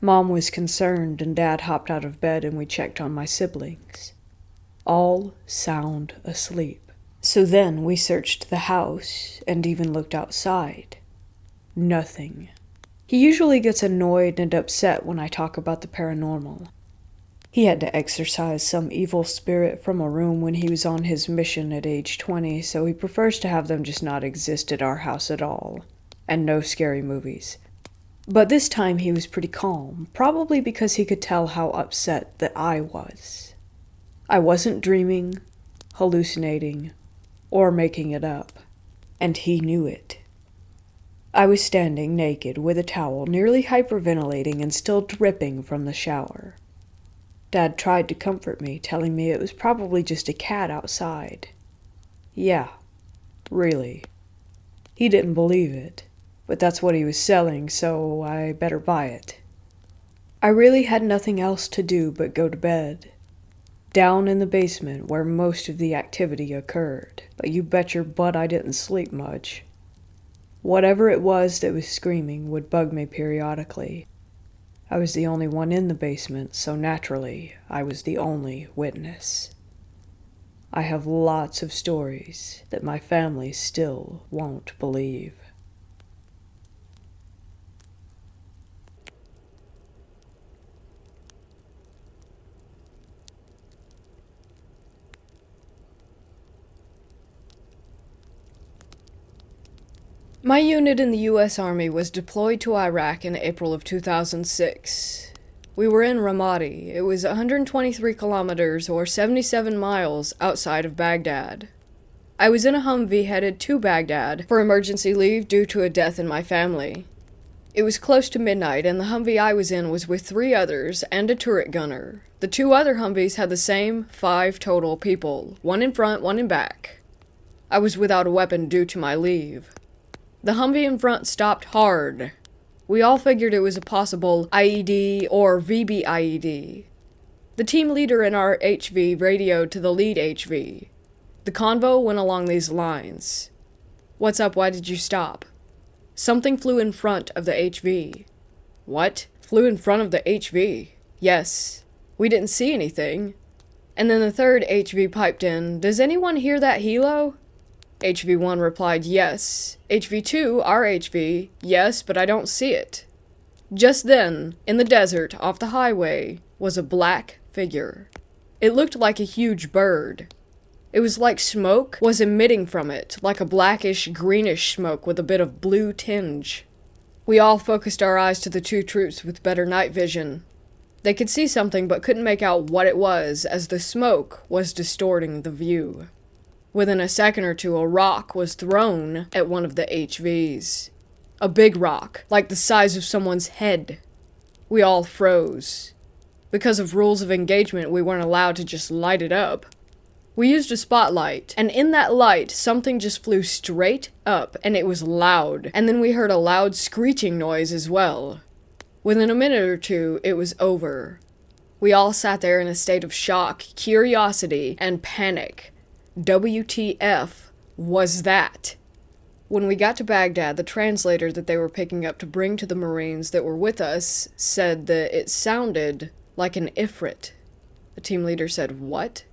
Mom was concerned, and Dad hopped out of bed and we checked on my siblings. All sound asleep. So then we searched the house and even looked outside. Nothing. He usually gets annoyed and upset when I talk about the paranormal. He had to exorcise some evil spirit from a room when he was on his mission at age 20, so he prefers to have them just not exist at our house at all, and no scary movies. But this time he was pretty calm, probably because he could tell how upset that I was. I wasn't dreaming, hallucinating, or making it up, and he knew it. I was standing naked with a towel, nearly hyperventilating and still dripping from the shower. Dad tried to comfort me, telling me it was probably just a cat outside. Yeah, really. He didn't believe it, but that's what he was selling, so I better buy it. I really had nothing else to do but go to bed. Down in the basement where most of the activity occurred, but you bet your butt I didn't sleep much. Whatever it was that was screaming would bug me periodically. I was the only one in the basement, so naturally, I was the only witness. I have lots of stories that my family still won't believe. My unit in the U.S. Army was deployed to Iraq in April of 2006. We were in Ramadi. It was 123 kilometers or 77 miles outside of Baghdad. I was in a Humvee headed to Baghdad for emergency leave due to a death in my family. It was close to midnight, and the Humvee I was in was with 3 others and a turret gunner. The 2 other Humvees had the same 5 total people, 1 in front, 1 in back. I was without a weapon due to my leave. The Humvee in front stopped hard. We all figured it was a possible IED or VBIED. The team leader in our HV radioed to the lead HV. The convo went along these lines. "What's up? Why did you stop?" "Something flew in front of the HV." "What? Flew in front of the HV?" "Yes. We didn't see anything." And then the third HV piped in, "Does anyone hear that helo?" HV1 replied, "Yes." HV2, our HV, "Yes, but I don't see it." Just then, in the desert off the highway, was a black figure. It looked like a huge bird. It was like smoke was emitting from it, like a blackish-greenish smoke with a bit of blue tinge. We all focused our eyes to the 2 troops with better night vision. They could see something but couldn't make out what it was, as the smoke was distorting the view. Within a second or two, a rock was thrown at one of the HVs. A big rock, like the size of someone's head. We all froze. Because of rules of engagement, we weren't allowed to just light it up. We used a spotlight, and in that light, something just flew straight up, and it was loud. And then we heard a loud screeching noise as well. Within a minute or two, it was over. We all sat there in a state of shock, curiosity, and panic. WTF was that? When we got to Baghdad, the translator that they were picking up to bring to the Marines that were with us said that it sounded like an ifrit. The team leader said, "What?"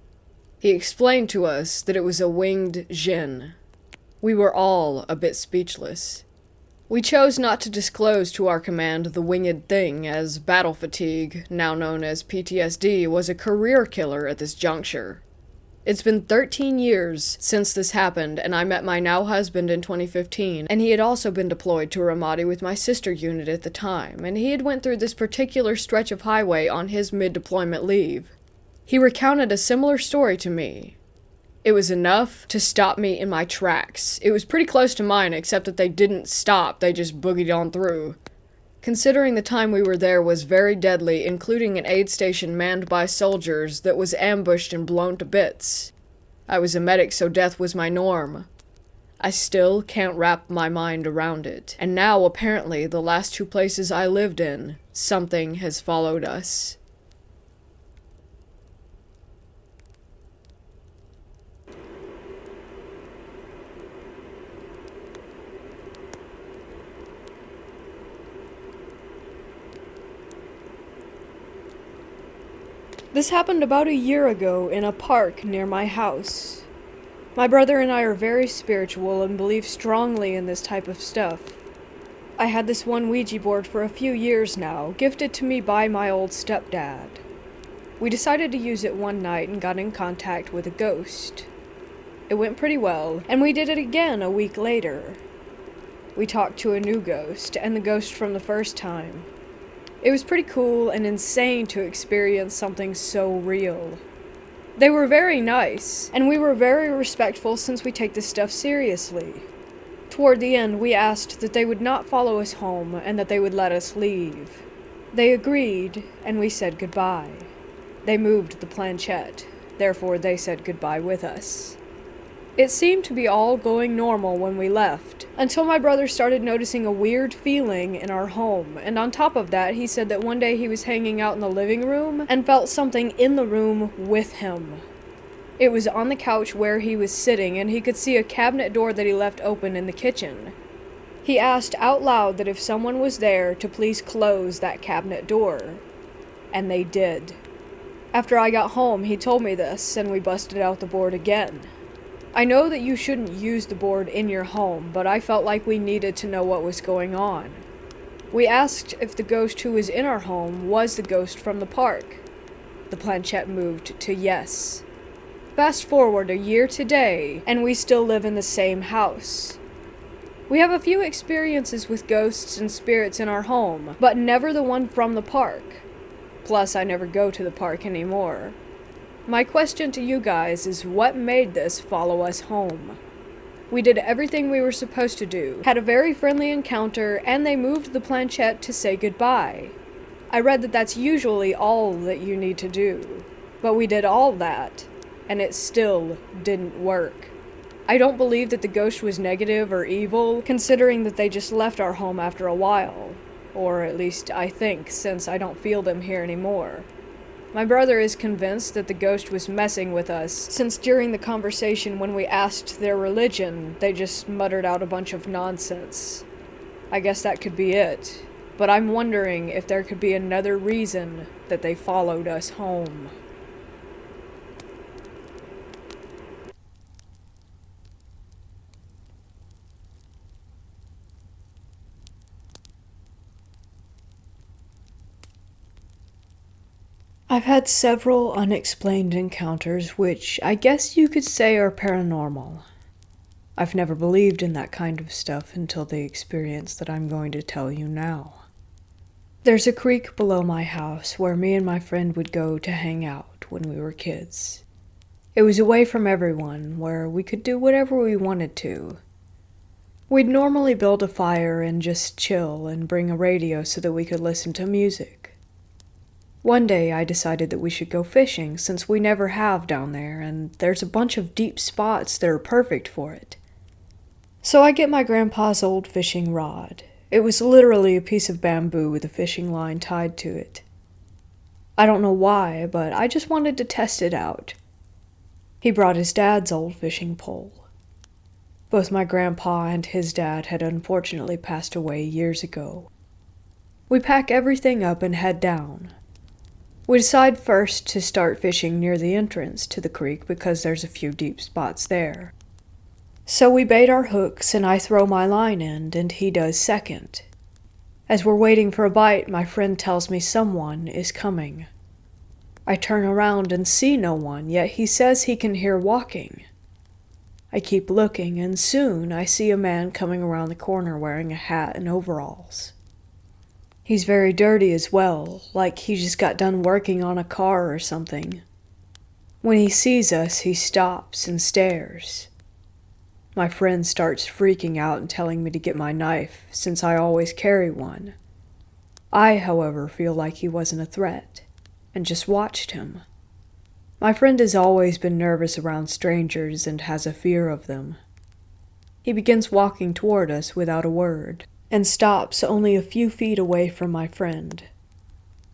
He explained to us that it was a winged jinn. We were all a bit speechless. We chose not to disclose to our command the winged thing, as battle fatigue, now known as PTSD, was a career killer at this juncture. It's been 13 years since this happened, and I met my now husband in 2015, and he had also been deployed to Ramadi with my sister unit at the time, and he had went through this particular stretch of highway on his mid-deployment leave. He recounted a similar story to me. It was enough to stop me in my tracks. It was pretty close to mine, except that they didn't stop, they just boogied on through. Considering the time we were there was very deadly, including an aid station manned by soldiers that was ambushed and blown to bits. I was a medic, so death was my norm. I still can't wrap my mind around it. And now, apparently, the last 2 places I lived in, something has followed us. This happened about a year ago in a park near my house. My brother and I are very spiritual and believe strongly in this type of stuff. I had this one Ouija board for a few years now, gifted to me by my old stepdad. We decided to use it one night and got in contact with a ghost. It went pretty well, and we did it again a week later. We talked to a new ghost, and the ghost from the first time. It was pretty cool and insane to experience something so real. They were very nice, and we were very respectful since we take this stuff seriously. Toward the end, we asked that they would not follow us home and that they would let us leave. They agreed, and we said goodbye. They moved the planchet, therefore they said goodbye with us. It seemed to be all going normal when we left, until my brother started noticing a weird feeling in our home, and on top of that, he said that one day he was hanging out in the living room and felt something in the room with him. It was on the couch where he was sitting, and he could see a cabinet door that he left open in the kitchen. He asked out loud that if someone was there to please close that cabinet door, and they did. After I got home, he told me this, and we busted out the board again. I know that you shouldn't use the board in your home, but I felt like we needed to know what was going on. We asked if the ghost who was in our home was the ghost from the park. The planchet moved to yes. Fast forward a year today, and we still live in the same house. We have a few experiences with ghosts and spirits in our home, but never the one from the park. Plus, I never go to the park anymore. My question to you guys is what made this follow us home? We did everything we were supposed to do, had a very friendly encounter, and they moved the planchet to say goodbye. I read that that's usually all that you need to do. But we did all that, and it still didn't work. I don't believe that the ghost was negative or evil, considering that they just left our home after a while. Or at least I think, since I don't feel them here anymore. My brother is convinced that the ghost was messing with us, since during the conversation when we asked their religion, they just muttered out a bunch of nonsense. I guess that could be it, but I'm wondering if there could be another reason that they followed us home. I've had several unexplained encounters which I guess you could say are paranormal. I've never believed in that kind of stuff until the experience that I'm going to tell you now. There's a creek below my house where me and my friend would go to hang out when we were kids. It was away from everyone, where we could do whatever we wanted to. We'd normally build a fire and just chill and bring a radio so that we could listen to music. One day I decided that we should go fishing since we never have down there and there's a bunch of deep spots that are perfect for it. So I get my grandpa's old fishing rod. It was literally a piece of bamboo with a fishing line tied to it. I don't know why, but I just wanted to test it out. He brought his dad's old fishing pole. Both my grandpa and his dad had unfortunately passed away years ago. We pack everything up and head down. We decide first to start fishing near the entrance to the creek because there's a few deep spots there. So we bait our hooks and I throw my line in and he does second. As we're waiting for a bite, my friend tells me someone is coming. I turn around and see no one, yet he says he can hear walking. I keep looking and soon I see a man coming around the corner wearing a hat and overalls. He's very dirty as well, like he just got done working on a car or something. When he sees us, he stops and stares. My friend starts freaking out and telling me to get my knife, since I always carry one. I, however, feel like he wasn't a threat, and just watched him. My friend has always been nervous around strangers and has a fear of them. He begins walking toward us without a word, and stops only a few feet away from my friend.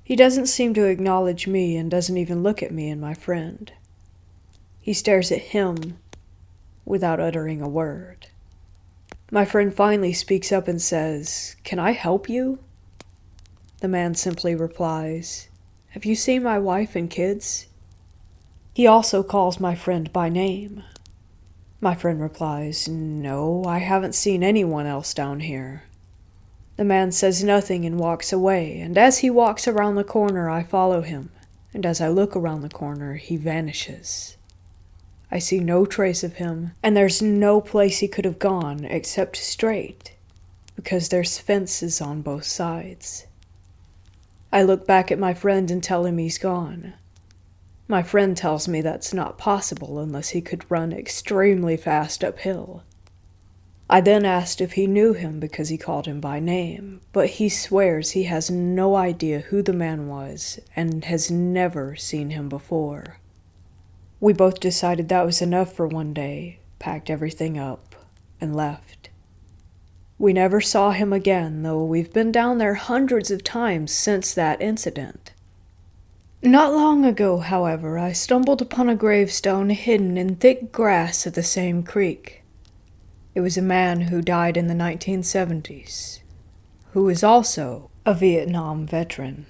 He doesn't seem to acknowledge me and doesn't even look at me and my friend. He stares at him without uttering a word. My friend finally speaks up and says, "Can I help you?" The man simply replies, "Have you seen my wife and kids?" He also calls my friend by name. My friend replies, "No, I haven't seen anyone else down here." The man says nothing and walks away, and as he walks around the corner, I follow him, and as I look around the corner, he vanishes. I see no trace of him, and there's no place he could have gone except straight, because there's fences on both sides. I look back at my friend and tell him he's gone. My friend tells me that's not possible unless he could run extremely fast uphill. I then asked if he knew him because he called him by name, but he swears he has no idea who the man was and has never seen him before. We both decided that was enough for one day, packed everything up, and left. We never saw him again, though we've been down there hundreds of times since that incident. Not long ago, however, I stumbled upon a gravestone hidden in thick grass at the same creek. It was a man who died in the 1970s, who was also a Vietnam veteran.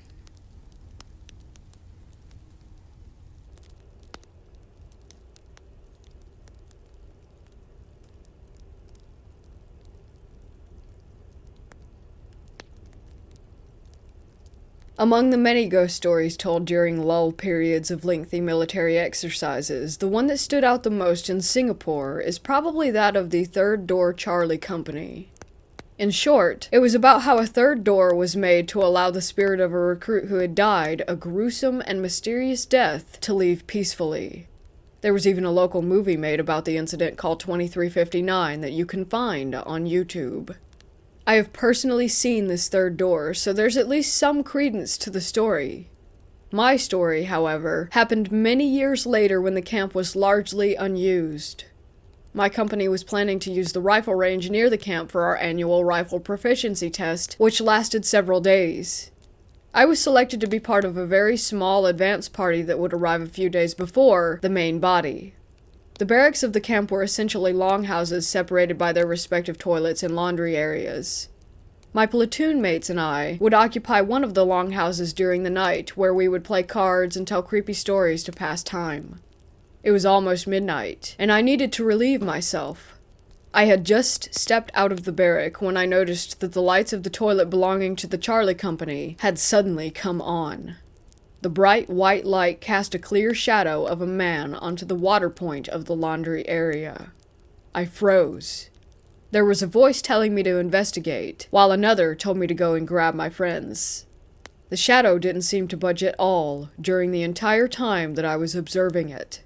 Among the many ghost stories told during lull periods of lengthy military exercises, the one that stood out the most in Singapore is probably that of the Third Door Charlie Company. In short, it was about how a third door was made to allow the spirit of a recruit who had died a gruesome and mysterious death to leave peacefully. There was even a local movie made about the incident called 2359 that you can find on YouTube. I have personally seen this third door, so there's at least some credence to the story. My story, however, happened many years later when the camp was largely unused. My company was planning to use the rifle range near the camp for our annual rifle proficiency test, which lasted several days. I was selected to be part of a very small advance party that would arrive a few days before the main body. The barracks of the camp were essentially longhouses separated by their respective toilets and laundry areas. My platoon mates and I would occupy one of the longhouses during the night, where we would play cards and tell creepy stories to pass time. It was almost midnight, and I needed to relieve myself. I had just stepped out of the barrack when I noticed that the lights of the toilet belonging to the Charlie Company had suddenly come on. The bright white light cast a clear shadow of a man onto the water point of the laundry area. I froze. There was a voice telling me to investigate, while another told me to go and grab my friends. The shadow didn't seem to budge at all during the entire time that I was observing it.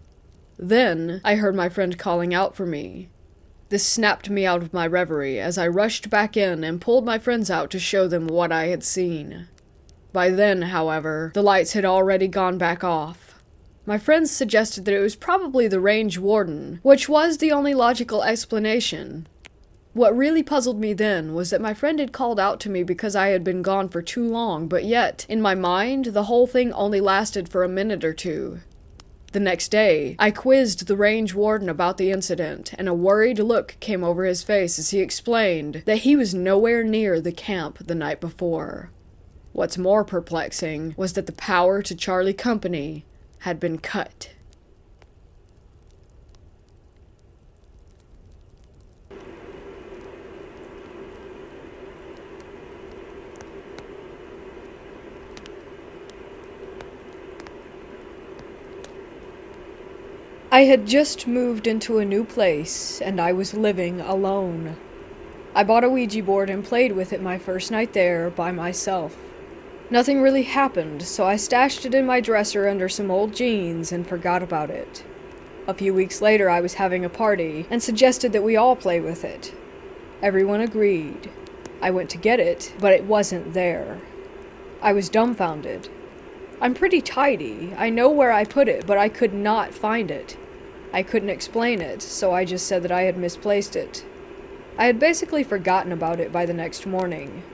Then, I heard my friend calling out for me. This snapped me out of my reverie as I rushed back in and pulled my friends out to show them what I had seen. By then, however, the lights had already gone back off. My friends suggested that it was probably the range warden, which was the only logical explanation. What really puzzled me then was that my friend had called out to me because I had been gone for too long, but yet, in my mind, the whole thing only lasted for a minute or two. The next day, I quizzed the range warden about the incident, and a worried look came over his face as he explained that he was nowhere near the camp the night before. What's more perplexing was that the power to Charlie Company had been cut. I had just moved into a new place, and I was living alone. I bought a Ouija board and played with it my first night there by myself. Nothing really happened, so I stashed it in my dresser under some old jeans and forgot about it. A few weeks later, I was having a party and suggested that we all play with it. Everyone agreed. I went to get it, but it wasn't there. I was dumbfounded. I'm pretty tidy. I know where I put it, but I could not find it. I couldn't explain it, so I just said that I had misplaced it. I had basically forgotten about it by the next morning.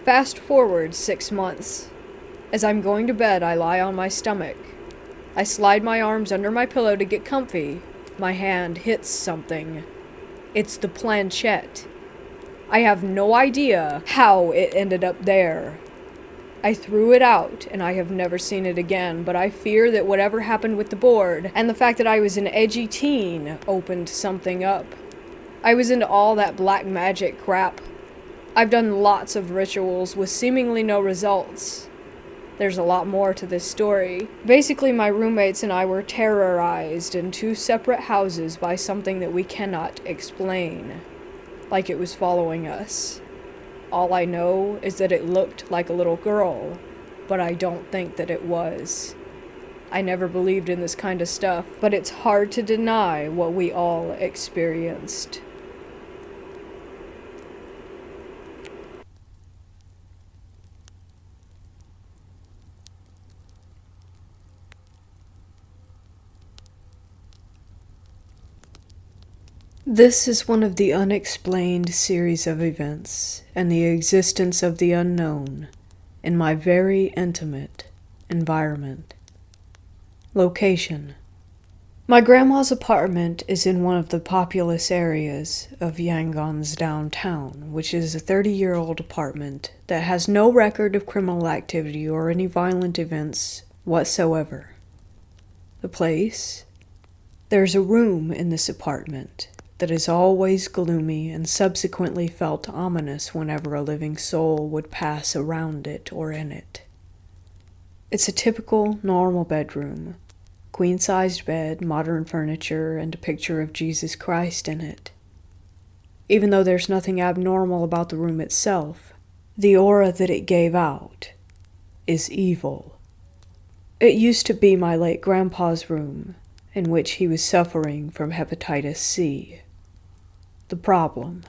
Fast forward 6 months. As I'm going to bed, I lie on my stomach. I slide my arms under my pillow to get comfy. My hand hits something. It's the planchet. I have no idea how it ended up there. I threw it out, and I have never seen it again, but I fear that whatever happened with the board, and the fact that I was an edgy teen, opened something up. I was into all that black magic crap. I've done lots of rituals with seemingly no results. There's a lot more to this story. Basically, my roommates and I were terrorized in 2 separate houses by something that we cannot explain. Like it was following us. All I know is that it looked like a little girl, but I don't think that it was. I never believed in this kind of stuff, but it's hard to deny what we all experienced. This is one of the unexplained series of events and the existence of the unknown in my very intimate environment. Location. My grandma's apartment is in one of the populous areas of Yangon's downtown, which is a 30-year-old apartment that has no record of criminal activity or any violent events whatsoever. The place? There's a room in this apartment that is always gloomy and subsequently felt ominous whenever a living soul would pass around it or in it. It's a typical, normal bedroom. Queen-sized bed, modern furniture, and a picture of Jesus Christ in it. Even though there's nothing abnormal about the room itself, the aura that it gave out is evil. It used to be my late grandpa's room, in which he was suffering from hepatitis C. The problem: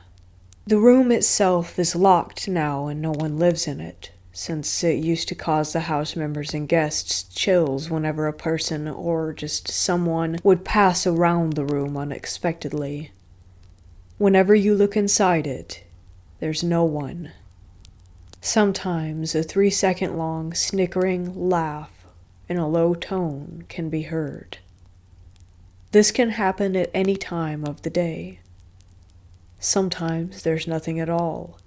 the room itself is locked now and no one lives in it, since it used to cause the house members and guests chills whenever a person or just someone would pass around the room unexpectedly. Whenever you look inside it, there's no one. Sometimes a 3-second long snickering laugh in a low tone can be heard. This can happen at any time of the day. Sometimes there's nothing at all.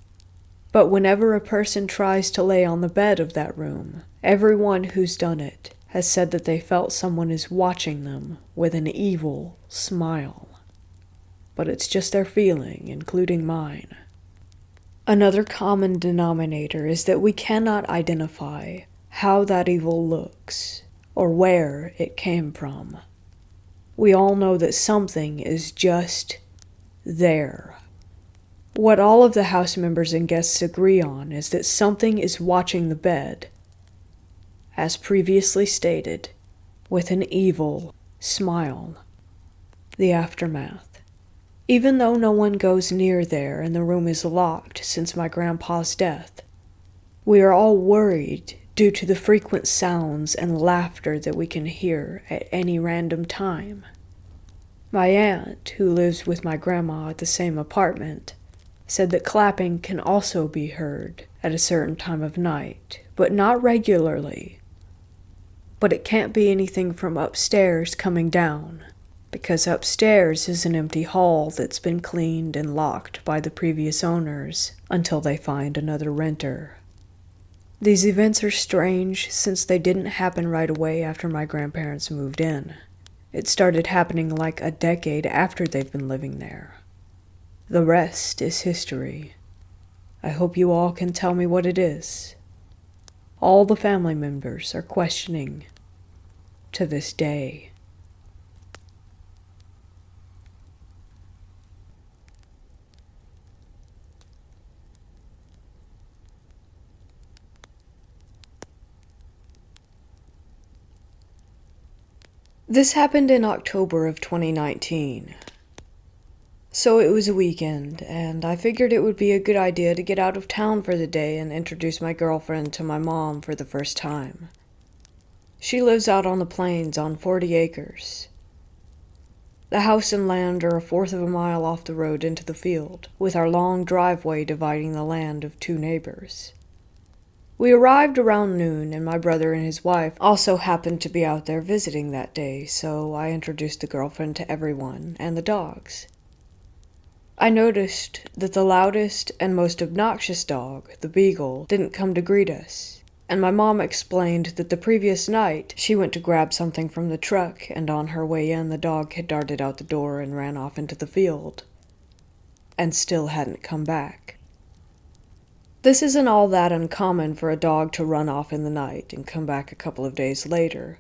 But whenever a person tries to lay on the bed of that room, everyone who's done it has said that they felt someone is watching them with an evil smile. But it's just their feeling, including mine. Another common denominator is that we cannot identify how that evil looks or where it came from. We all know that something is just there. What all of the house members and guests agree on is that something is watching the bed, as previously stated, with an evil smile. The aftermath. Even though no one goes near there and the room is locked since my grandpa's death, we are all worried due to the frequent sounds and laughter that we can hear at any random time. My aunt, who lives with my grandma at the same apartment, said that clapping can also be heard at a certain time of night, but not regularly. But it can't be anything from upstairs coming down, because upstairs is an empty hall that's been cleaned and locked by the previous owners until they find another renter. These events are strange since they didn't happen right away after my grandparents moved in. It started happening like a decade after they've been living there. The rest is history. I hope you all can tell me what it is. All the family members are questioning to this day. This happened in October of 2019. So it was a weekend, and I figured it would be a good idea to get out of town for the day and introduce my girlfriend to my mom for the first time. She lives out on the plains on 40 acres. The house and land are 1/4 of a mile off the road into the field, with our long driveway dividing the land of 2 neighbors. We arrived around noon, and my brother and his wife also happened to be out there visiting that day, so I introduced the girlfriend to everyone and the dogs. I noticed that the loudest and most obnoxious dog, the beagle, didn't come to greet us, and my mom explained that the previous night she went to grab something from the truck, and on her way in the dog had darted out the door and ran off into the field, and still hadn't come back. This isn't all that uncommon for a dog to run off in the night and come back a couple of days later.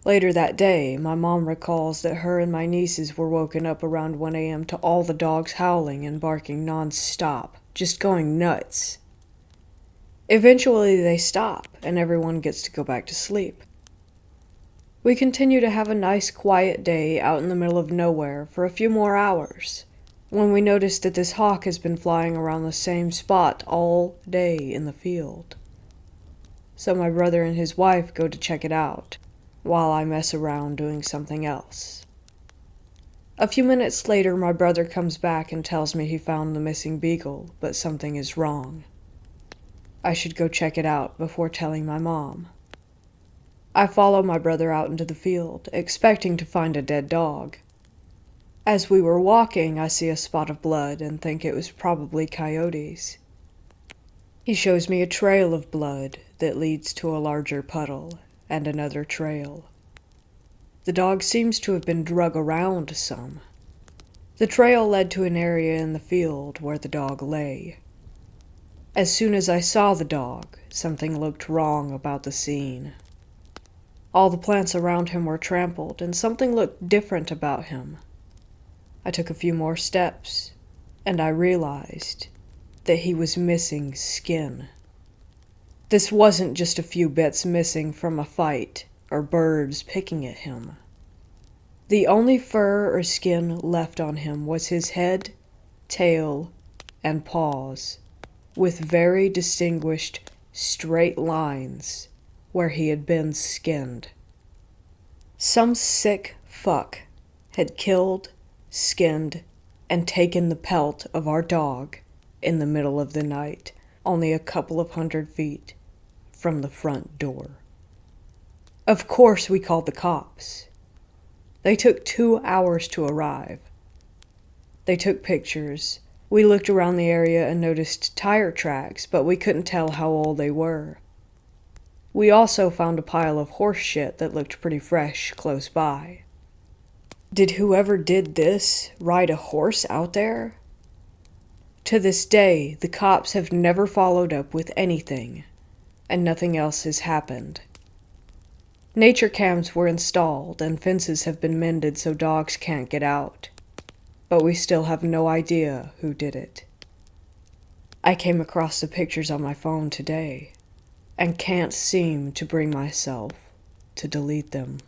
Later that day, my mom recalls that her and my nieces were woken up around 1 a.m. to all the dogs howling and barking non-stop, just going nuts. Eventually they stop, and everyone gets to go back to sleep. We continue to have a nice quiet day out in the middle of nowhere for a few more hours, when we notice that this hawk has been flying around the same spot all day in the field. So my brother and his wife go to check it out, while I mess around doing something else. A few minutes later, my brother comes back and tells me he found the missing beagle, but something is wrong. I should go check it out before telling my mom. I follow my brother out into the field, expecting to find a dead dog. As we were walking, I see a spot of blood and think it was probably coyotes. He shows me a trail of blood that leads to a larger puddle and another trail. The dog seems to have been drug around some. The trail led to an area in the field where the dog lay. As soon as I saw the dog, something looked wrong about the scene. All the plants around him were trampled, and something looked different about him. I took a few more steps, and I realized that he was missing skin. This wasn't just a few bits missing from a fight or birds picking at him. The only fur or skin left on him was his head, tail, and paws, with very distinguished straight lines where he had been skinned. Some sick fuck had killed, skinned, and taken the pelt of our dog in the middle of the night, only a couple of 100 feet from the front door. Of course we called the cops. They took 2 hours to arrive. They took pictures. We looked around the area and noticed tire tracks, but we couldn't tell how old they were. We also found a pile of horse shit that looked pretty fresh close by. Did whoever did this ride a horse out there? To this day, the cops have never followed up with anything, and nothing else has happened. Nature cams were installed, and fences have been mended so dogs can't get out, but we still have no idea who did it. I came across the pictures on my phone today, and can't seem to bring myself to delete them.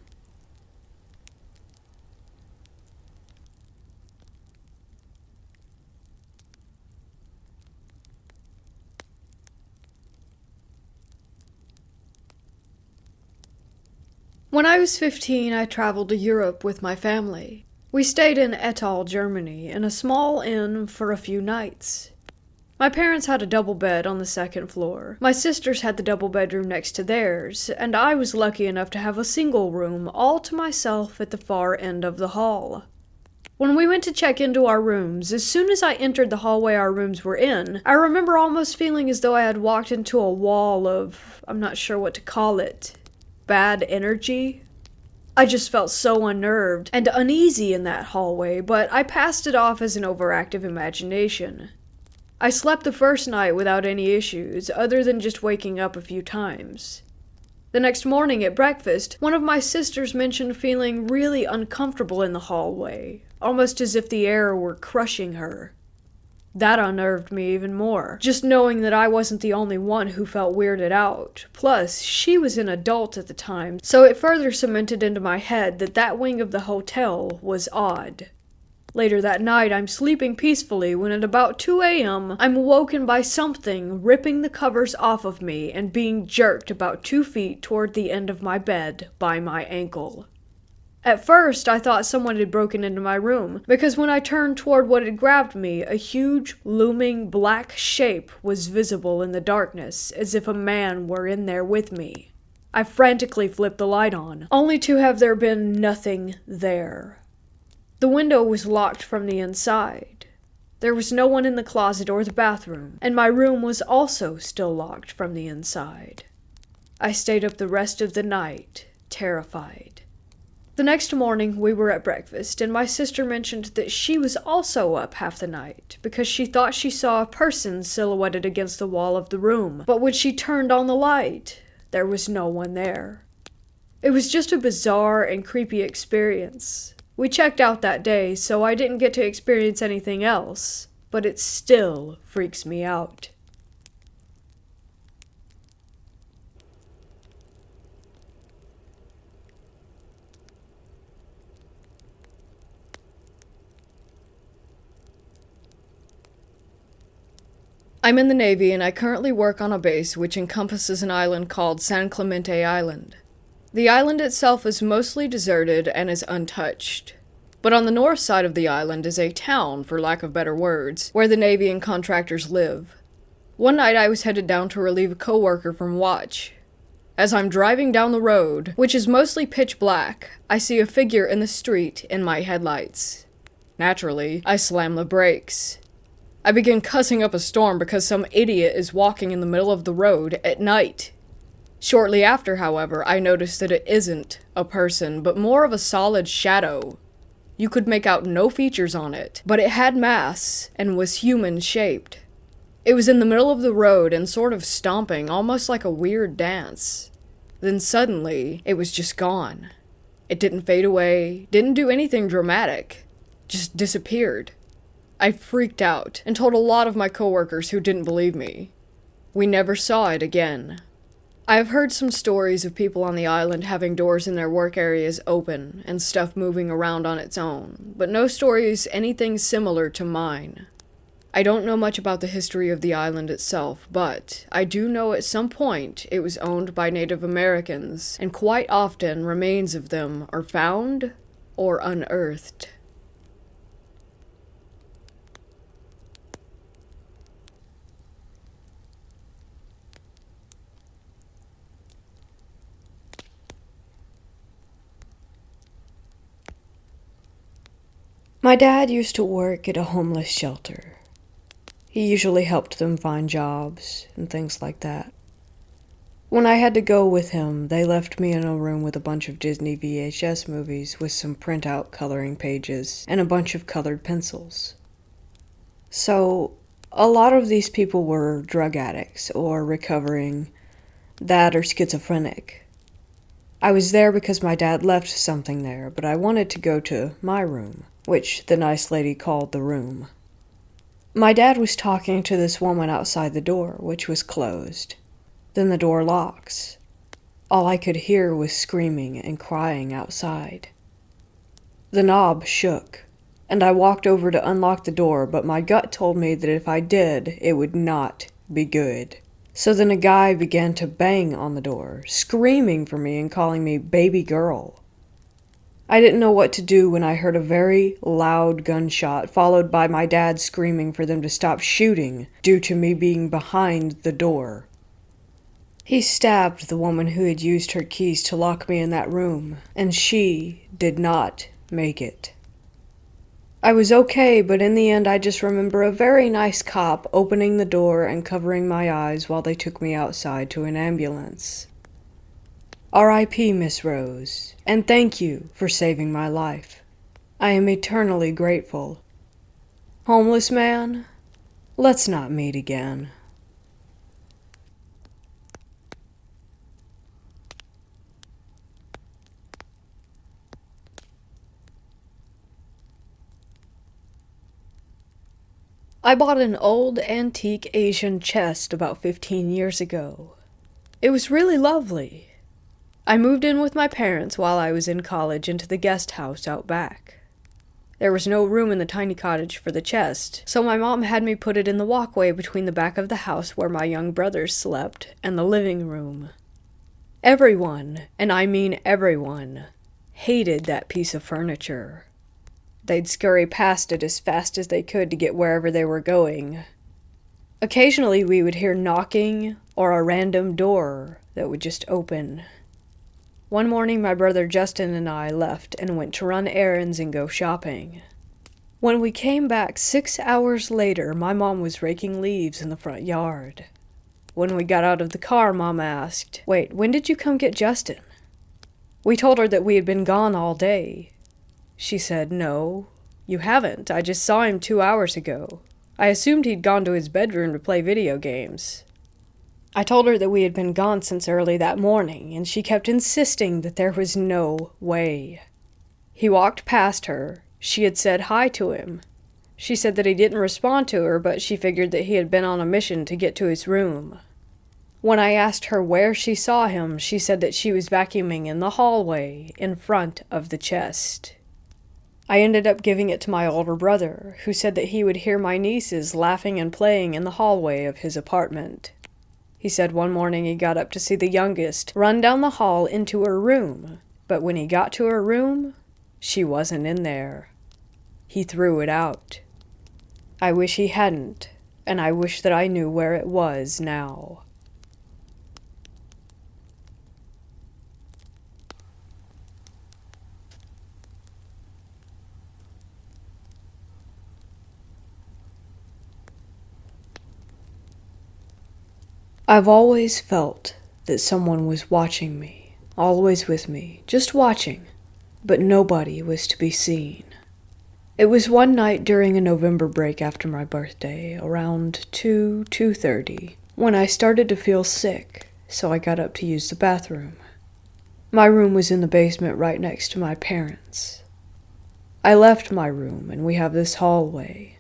When I was 15, I traveled to Europe with my family. We stayed in Ettal, Germany, in a small inn for a few nights. My parents had a double bed on the second floor. My sisters had the double bedroom next to theirs, and I was lucky enough to have a single room all to myself at the far end of the hall. When we went to check into our rooms, as soon as I entered the hallway our rooms were in, I remember almost feeling as though I had walked into a wall of, I'm not sure what to call it, bad energy. I just felt so unnerved and uneasy in that hallway, but I passed it off as an overactive imagination. I slept the first night without any issues, other than just waking up a few times. The next morning at breakfast, one of my sisters mentioned feeling really uncomfortable in the hallway, almost as if the air were crushing her. That unnerved me even more, just knowing that I wasn't the only one who felt weirded out. Plus, she was an adult at the time, so it further cemented into my head that that wing of the hotel was odd. Later that night, I'm sleeping peacefully when at about 2 a.m., I'm woken by something ripping the covers off of me and being jerked about 2 feet toward the end of my bed by my ankle. At first, I thought someone had broken into my room, because when I turned toward what had grabbed me, a huge, looming black shape was visible in the darkness, as if a man were in there with me. I frantically flipped the light on, only to have there been nothing there. The window was locked from the inside. There was no one in the closet or the bathroom, and my room was also still locked from the inside. I stayed up the rest of the night, terrified. The next morning, we were at breakfast, and my sister mentioned that she was also up half the night, because she thought she saw a person silhouetted against the wall of the room, but when she turned on the light, there was no one there. It was just a bizarre and creepy experience. We checked out that day, so I didn't get to experience anything else, but it still freaks me out. I'm in the Navy and I currently work on a base which encompasses an island called San Clemente Island. The island itself is mostly deserted and is untouched. But on the north side of the island is a town, for lack of better words, where the Navy and contractors live. One night I was headed down to relieve a coworker from watch. As I'm driving down the road, which is mostly pitch black, I see a figure in the street in my headlights. Naturally, I slam the brakes. I begin cussing up a storm because some idiot is walking in the middle of the road at night. Shortly after, however, I notice that it isn't a person, but more of a solid shadow. You could make out no features on it, but it had mass and was human-shaped. It was in the middle of the road and sort of stomping, almost like a weird dance. Then suddenly, it was just gone. It didn't fade away, didn't do anything dramatic, just disappeared. I freaked out and told a lot of my coworkers who didn't believe me. We never saw it again. I have heard some stories of people on the island having doors in their work areas open and stuff moving around on its own, but no stories anything similar to mine. I don't know much about the history of the island itself, but I do know at some point it was owned by Native Americans, and quite often remains of them are found or unearthed. My dad used to work at a homeless shelter. He usually helped them find jobs and things like that. When I had to go with him, they left me in a room with a bunch of Disney VHS movies with some printout coloring pages and a bunch of colored pencils. So, a lot of these people were drug addicts or recovering, that or schizophrenic. I was there because my dad left something there, but I wanted to go to my room, which the nice lady called the room. My dad was talking to this woman outside the door, which was closed. Then the door locks. All I could hear was screaming and crying outside. The knob shook, and I walked over to unlock the door, but my gut told me that if I did, it would not be good. So then a guy began to bang on the door, screaming for me and calling me baby girl. I didn't know what to do when I heard a very loud gunshot, followed by my dad screaming for them to stop shooting due to me being behind the door. He stabbed the woman who had used her keys to lock me in that room, and she did not make it. I was okay, but in the end I just remember a very nice cop opening the door and covering my eyes while they took me outside to an ambulance. R.I.P. Miss Rose, and thank you for saving my life. I am eternally grateful. Homeless man, let's not meet again. I bought an old antique Asian chest about 15 years ago. It was really lovely. I moved in with my parents while I was in college into the guest house out back. There was no room in the tiny cottage for the chest, so my mom had me put it in the walkway between the back of the house where my young brothers slept and the living room. Everyone, and I mean everyone, hated that piece of furniture. They'd scurry past it as fast as they could to get wherever they were going. Occasionally we would hear knocking or a random door that would just open. One morning my brother Justin and I left and went to run errands and go shopping. When we came back 6 hours later, my mom was raking leaves in the front yard. When we got out of the car, Mom asked, "Wait, when did you come get Justin?" We told her that we had been gone all day. She said, "No, you haven't. I just saw him 2 hours ago. I assumed he'd gone to his bedroom to play video games." I told her that we had been gone since early that morning, and she kept insisting that there was no way. He walked past her. She had said hi to him. She said that he didn't respond to her, but she figured that he had been on a mission to get to his room. When I asked her where she saw him, she said that she was vacuuming in the hallway in front of the chest. I ended up giving it to my older brother, who said that he would hear my nieces laughing and playing in the hallway of his apartment. He said one morning he got up to see the youngest run down the hall into her room, but when he got to her room, she wasn't in there. He threw it out. I wish he hadn't, and I wish that I knew where it was now. I've always felt that someone was watching me, always with me, just watching, but nobody was to be seen. It was one night during a November break after my birthday, around 2:30, when I started to feel sick, so I got up to use the bathroom. My room was in the basement right next to my parents'. I left my room, and we have this hallway.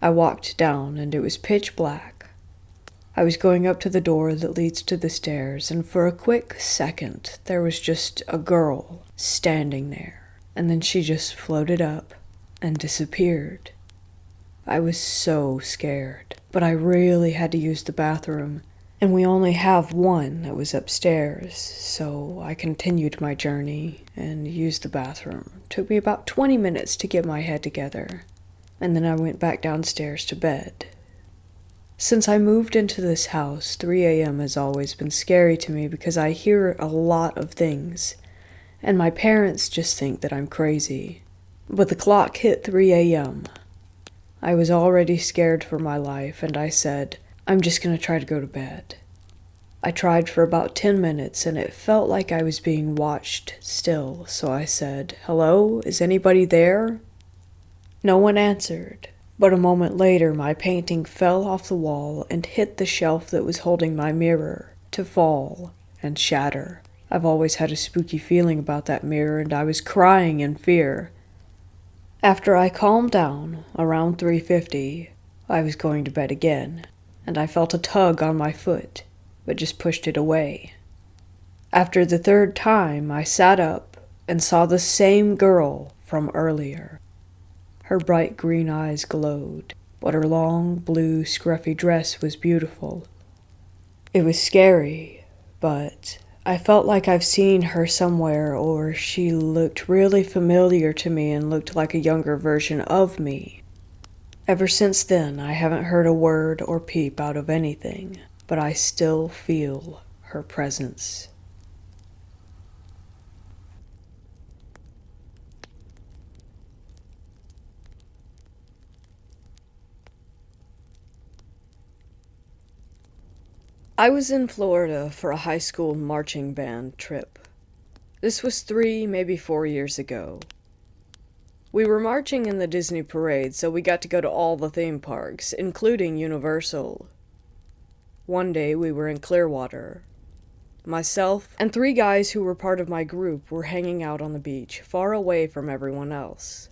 I walked down, and it was pitch black. I was going up to the door that leads to the stairs, and for a quick second, there was just a girl standing there, and then she just floated up and disappeared. I was so scared, but I really had to use the bathroom, and we only have one that was upstairs, so I continued my journey and used the bathroom. It took me about 20 minutes to get my head together, and then I went back downstairs to bed. Since I moved into this house, 3 a.m. has always been scary to me because I hear a lot of things, and my parents just think that I'm crazy. But the clock hit 3 a.m. I was already scared for my life, and I said, I'm just going to try to go to bed. I tried for about 10 minutes, and it felt like I was being watched still, so I said, hello, is anybody there? No one answered, but a moment later my painting fell off the wall and hit the shelf that was holding my mirror to fall and shatter. I've always had a spooky feeling about that mirror, and I was crying in fear. After I calmed down, around 3:50, I was going to bed again, and I felt a tug on my foot, but just pushed it away. After the third time, I sat up and saw the same girl from earlier. Her bright green eyes glowed, but her long, blue, scruffy dress was beautiful. It was scary, but I felt like I've seen her somewhere, or she looked really familiar to me and looked like a younger version of me. Ever since then, I haven't heard a word or peep out of anything, but I still feel her presence. I was in Florida for a high school marching band trip. This was 3, maybe 4 years ago. We were marching in the Disney parade, so we got to go to all the theme parks, including Universal. One day we were in Clearwater. Myself and 3 guys who were part of my group were hanging out on the beach, far away from everyone else.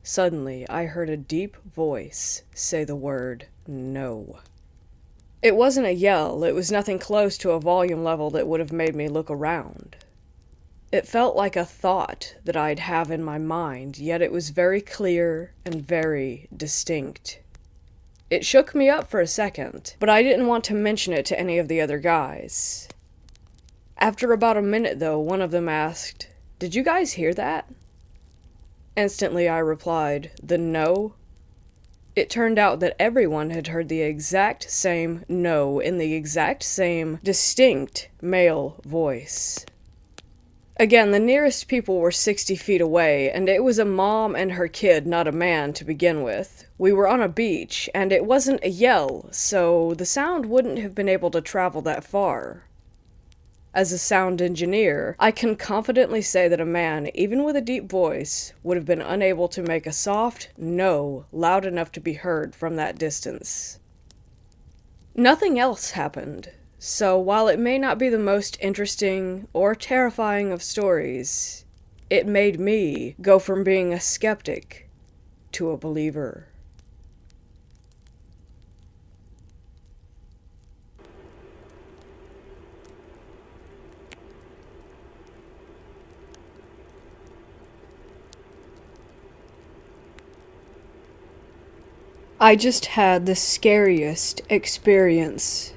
Suddenly, I heard a deep voice say the word, no. It wasn't a yell, it was nothing close to a volume level that would have made me look around. It felt like a thought that I'd have in my mind, yet it was very clear and very distinct. It shook me up for a second, but I didn't want to mention it to any of the other guys. After about a minute, though, one of them asked, "Did you guys hear that?" Instantly I replied, "The no?" It turned out that everyone had heard the exact same no in the exact same distinct male voice. Again, the nearest people were 60 feet away, and it was a mom and her kid, not a man, to begin with. We were on a beach, and it wasn't a yell, so the sound wouldn't have been able to travel that far. As a sound engineer, I can confidently say that a man, even with a deep voice, would have been unable to make a soft no loud enough to be heard from that distance. Nothing else happened, so while it may not be the most interesting or terrifying of stories, it made me go from being a skeptic to a believer. I just had the scariest experience.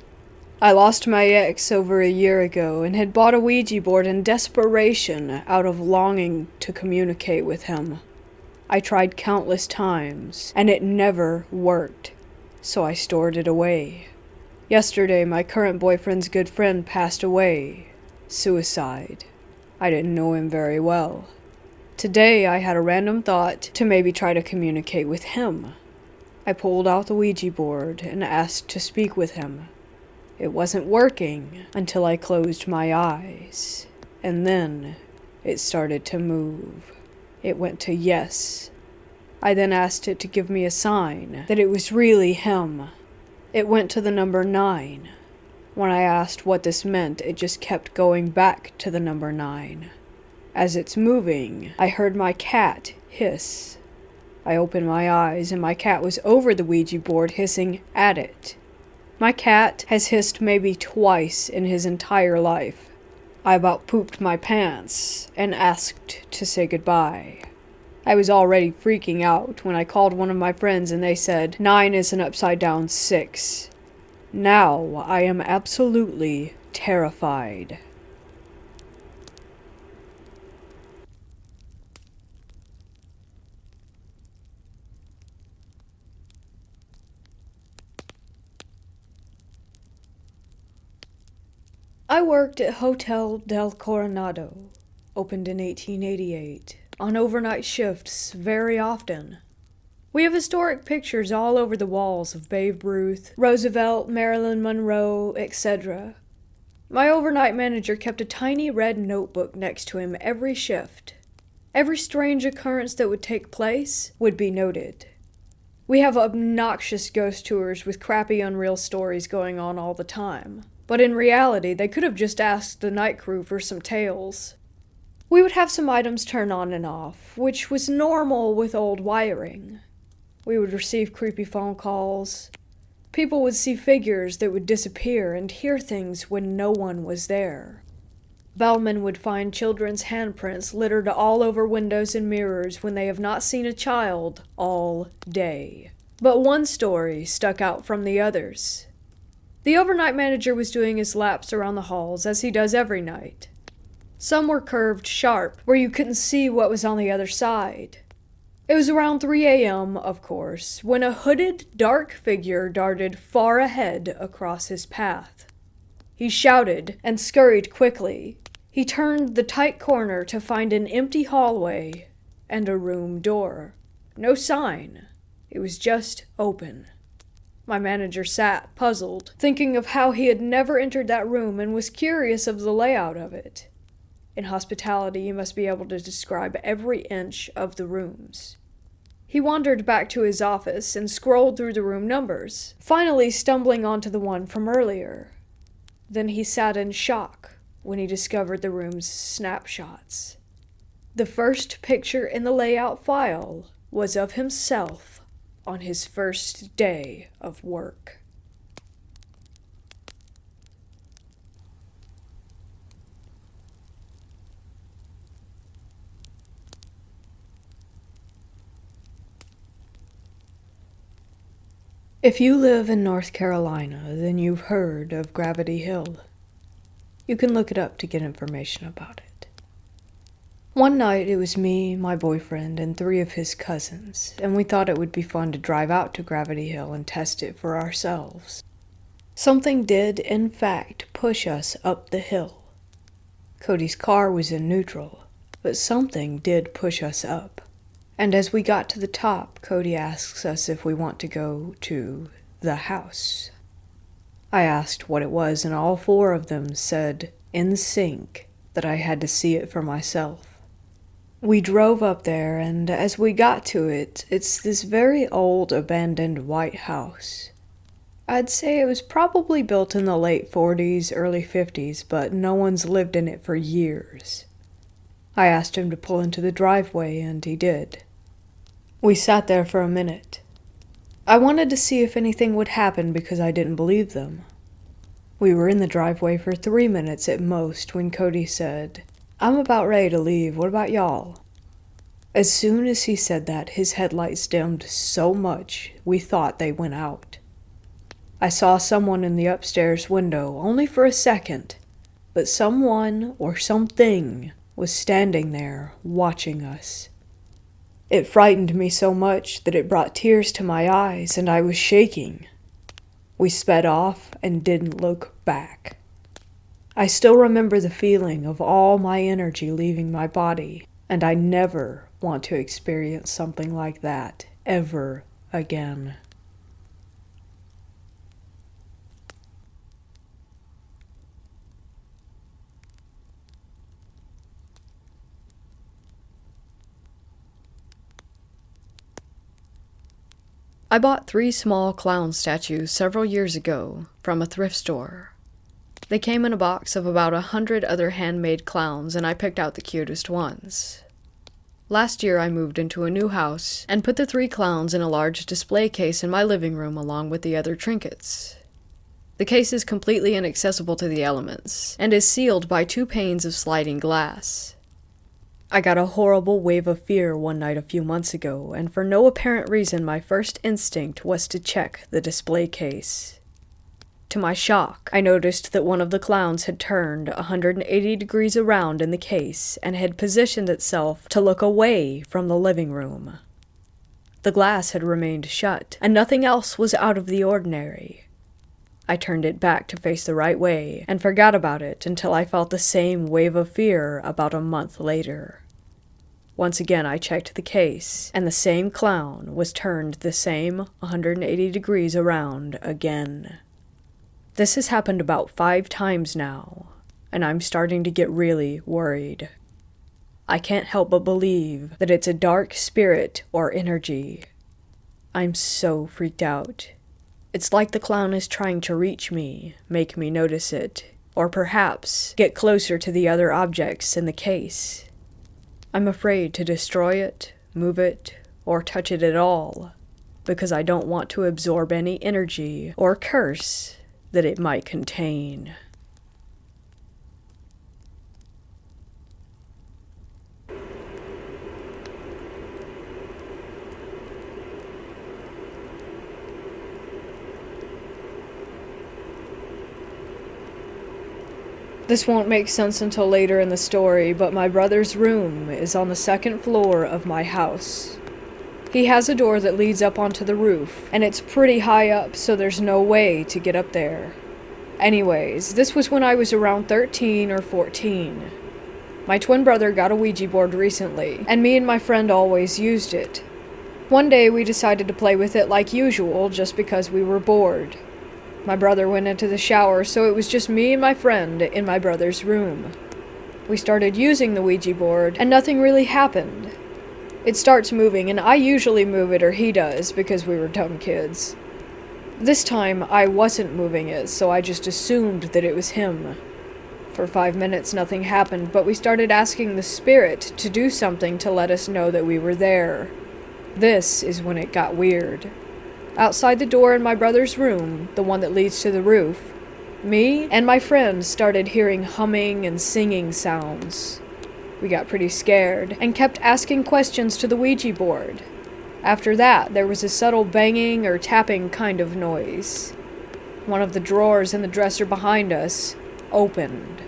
I lost my ex over a year ago and had bought a Ouija board in desperation out of longing to communicate with him. I tried countless times, and it never worked, so I stored it away. Yesterday, my current boyfriend's good friend passed away. Suicide. I didn't know him very well. Today, I had a random thought to maybe try to communicate with him. I pulled out the Ouija board and asked to speak with him. It wasn't working until I closed my eyes, and then it started to move. It went to yes, I then asked it to give me a sign that it was really him. It went to the number 9. When I asked what this meant, it just kept going back to the number 9. As it's moving, I heard my cat hiss. I opened my eyes and my cat was over the Ouija board hissing at it. My cat has hissed maybe twice in his entire life. I about pooped my pants and asked to say goodbye. I was already freaking out when I called one of my friends and they said 9 is an upside down 6. Now I am absolutely terrified. I worked at Hotel del Coronado, opened in 1888, on overnight shifts very often. We have historic pictures all over the walls of Babe Ruth, Roosevelt, Marilyn Monroe, etc. My overnight manager kept a tiny red notebook next to him every shift. Every strange occurrence that would take place would be noted. We have obnoxious ghost tours with crappy unreal stories going on all the time. But in reality, they could have just asked the night crew for some tales. We would have some items turn on and off, which was normal with old wiring. We would receive creepy phone calls. People would see figures that would disappear and hear things when no one was there. Bellmen would find children's handprints littered all over windows and mirrors when they have not seen a child all day. But one story stuck out from the others. The overnight manager was doing his laps around the halls, as he does every night. Some were curved sharp, where you couldn't see what was on the other side. It was around 3 a.m., of course, when a hooded, dark figure darted far ahead across his path. He shouted and scurried quickly. He turned the tight corner to find an empty hallway and a room door. No sign. It was just open. My manager sat, puzzled, thinking of how he had never entered that room and was curious of the layout of it. In hospitality, you must be able to describe every inch of the rooms. He wandered back to his office and scrolled through the room numbers, finally stumbling onto the one from earlier. Then he sat in shock when he discovered the room's snapshots. The first picture in the layout file was of himself on his first day of work. If you live in North Carolina, then you've heard of Gravity Hill. You can look it up to get information about it. One night it was me, my boyfriend, and 3 of his cousins, and we thought it would be fun to drive out to Gravity Hill and test it for ourselves. Something did, in fact, push us up the hill. Cody's car was in neutral, but something did push us up. And as we got to the top, Cody asks us if we want to go to the house. I asked what it was, and all 4 of them said, in sync, that I had to see it for myself. We drove up there, and as we got to it, it's this very old, abandoned white house. I'd say it was probably built in the late 40s, early 50s, but no one's lived in it for years. I asked him to pull into the driveway, and he did. We sat there for a minute. I wanted to see if anything would happen because I didn't believe them. We were in the driveway for 3 minutes at most when Cody said, "I'm about ready to leave. What about y'all?" As soon as he said that, his headlights dimmed so much we thought they went out. I saw someone in the upstairs window only for a second, but someone or something was standing there watching us. It frightened me so much that it brought tears to my eyes and I was shaking. We sped off and didn't look back. I still remember the feeling of all my energy leaving my body, and I never want to experience something like that ever again. I bought 3 small clown statues several years ago from a thrift store. They came in a box of about 100 other handmade clowns, and I picked out the cutest ones. Last year I moved into a new house and put the 3 clowns in a large display case in my living room along with the other trinkets. The case is completely inaccessible to the elements and is sealed by 2 panes of sliding glass. I got a horrible wave of fear one night a few months ago, and for no apparent reason my first instinct was to check the display case. To my shock, I noticed that one of the clowns had turned 180 degrees around in the case and had positioned itself to look away from the living room. The glass had remained shut, and nothing else was out of the ordinary. I turned it back to face the right way and forgot about it until I felt the same wave of fear about a month later. Once again I checked the case, and the same clown was turned the same 180 degrees around again. This has happened about 5 times now, and I'm starting to get really worried. I can't help but believe that it's a dark spirit or energy. I'm so freaked out. It's like the clown is trying to reach me, make me notice it, or perhaps get closer to the other objects in the case. I'm afraid to destroy it, move it, or touch it at all, because I don't want to absorb any energy or curse that it might contain. This won't make sense until later in the story, but my brother's room is on the 2nd floor of my house. He has a door that leads up onto the roof, and it's pretty high up, so there's no way to get up there. Anyways, this was when I was around 13 or 14. My twin brother got a Ouija board recently, and me and my friend always used it. One day we decided to play with it like usual, just because we were bored. My brother went into the shower, so it was just me and my friend in my brother's room. We started using the Ouija board, and nothing really happened. It starts moving, and I usually move it, or he does, because we were dumb kids. This time, I wasn't moving it, so I just assumed that it was him. For 5 minutes, nothing happened, but we started asking the spirit to do something to let us know that we were there. This is when it got weird. Outside the door in my brother's room, the one that leads to the roof, me and my friend started hearing humming and singing sounds. We got pretty scared and kept asking questions to the Ouija board. After that, there was a subtle banging or tapping kind of noise. One of the drawers in the dresser behind us opened.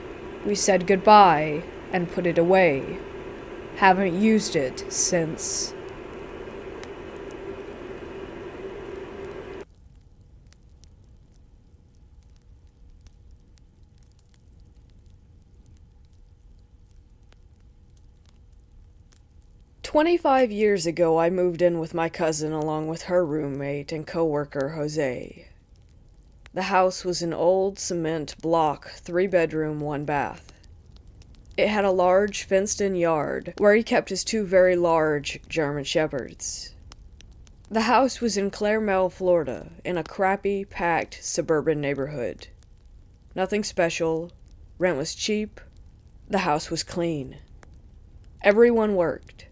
We said goodbye and put it away. Haven't used it since. "25 years ago, I moved in with my cousin along with her roommate and coworker, Jose. The house was an old cement block, 3-bedroom, 1-bath. It had a large fenced-in yard where he kept his 2 very large German shepherds. The house was in Clearwater, Florida, in a crappy, packed, suburban neighborhood. Nothing special, rent was cheap, the house was clean. Everyone worked.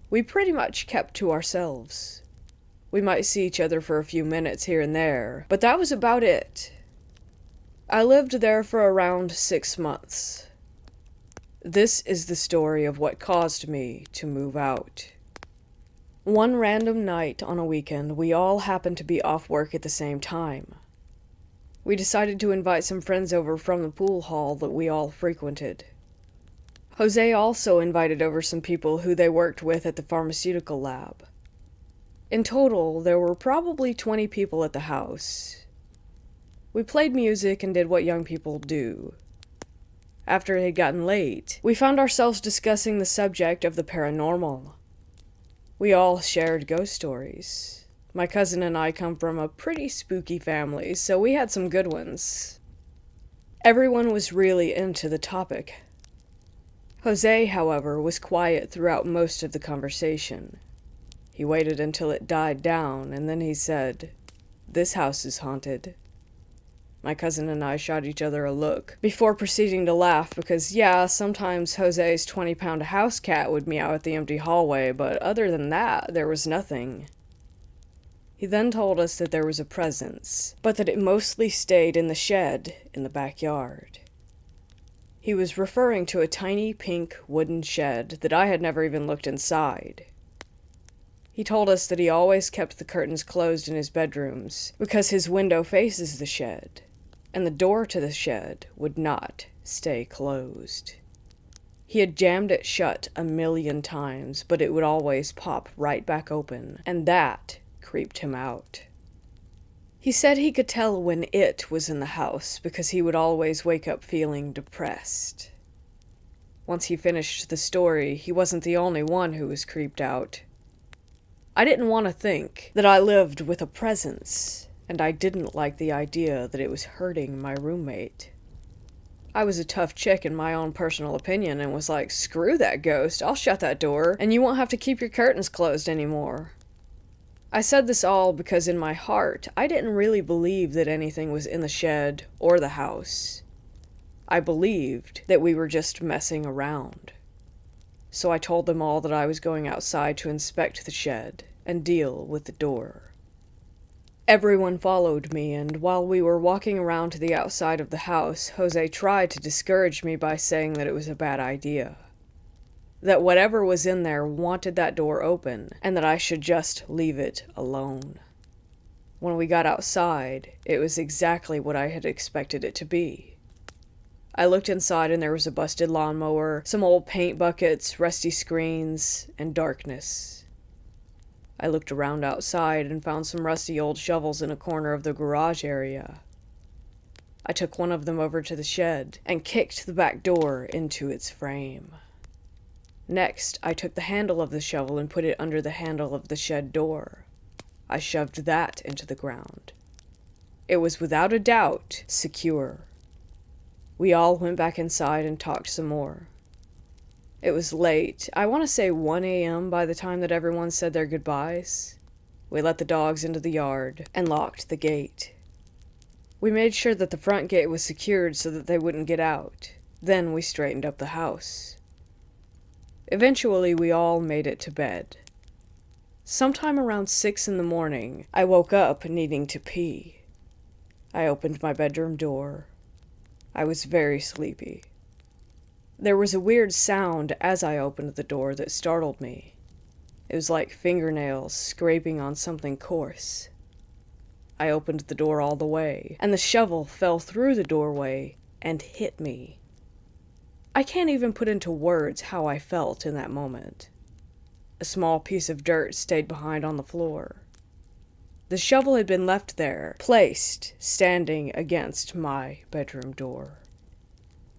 We pretty much kept to ourselves. We might see each other for a few minutes here and there, but that was about it. I lived there for around 6 months. This is the story of what caused me to move out. One random night on a weekend, we all happened to be off work at the same time. We decided to invite some friends over from the pool hall that we all frequented. Jose also invited over some people who they worked with at the pharmaceutical lab. In total, there were probably 20 people at the house. We played music and did what young people do. After it had gotten late, we found ourselves discussing the subject of the paranormal. We all shared ghost stories. My cousin and I come from a pretty spooky family, so we had some good ones. Everyone was really into the topic. Jose, however, was quiet throughout most of the conversation. He waited until it died down, and then he said, "This house is haunted." My cousin and I shot each other a look, before proceeding to laugh because, yeah, sometimes Jose's 20-pound house cat would meow at the empty hallway, but other than that, there was nothing. He then told us that there was a presence, but that it mostly stayed in the shed in the backyard. He was referring to a tiny pink wooden shed that I had never even looked inside. He told us that he always kept the curtains closed in his bedrooms because his window faces the shed, and the door to the shed would not stay closed. He had jammed it shut 1,000,000 times, but it would always pop right back open, and that creeped him out. He said he could tell when it was in the house because he would always wake up feeling depressed. Once he finished the story, he wasn't the only one who was creeped out. I didn't want to think that I lived with a presence, and I didn't like the idea that it was hurting my roommate. I was a tough chick in my own personal opinion and was like, screw that ghost, I'll shut that door, and you won't have to keep your curtains closed anymore. I said this all because in my heart, I didn't really believe that anything was in the shed or the house. I believed that we were just messing around. So I told them all that I was going outside to inspect the shed and deal with the door. Everyone followed me, and while we were walking around to the outside of the house, Jose tried to discourage me by saying that it was a bad idea. That whatever was in there wanted that door open, and that I should just leave it alone. When we got outside, it was exactly what I had expected it to be. I looked inside and there was a busted lawnmower, some old paint buckets, rusty screens, and darkness. I looked around outside and found some rusty old shovels in a corner of the garage area. I took one of them over to the shed and kicked the back door into its frame. Next, I took the handle of the shovel and put it under the handle of the shed door. I shoved that into the ground. It was without a doubt secure. We all went back inside and talked some more. It was late, I want to say 1 a.m. by the time that everyone said their goodbyes. We let the dogs into the yard and locked the gate. We made sure that the front gate was secured so that they wouldn't get out. Then we straightened up the house. Eventually, we all made it to bed. Sometime around 6 in the morning, I woke up needing to pee. I opened my bedroom door. I was very sleepy. There was a weird sound as I opened the door that startled me. It was like fingernails scraping on something coarse. I opened the door all the way, and the shovel fell through the doorway and hit me. I can't even put into words how I felt in that moment. A small piece of dirt stayed behind on the floor. The shovel had been left there, placed, standing against my bedroom door.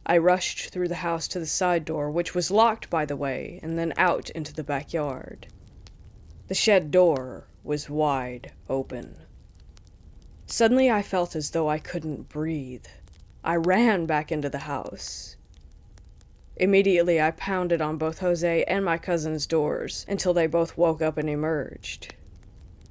I rushed through the house to the side door, which was locked, by the way, and then out into the backyard. The shed door was wide open. Suddenly I felt as though I couldn't breathe. I ran back into the house. Immediately I pounded on both Jose and my cousin's doors until they both woke up and emerged.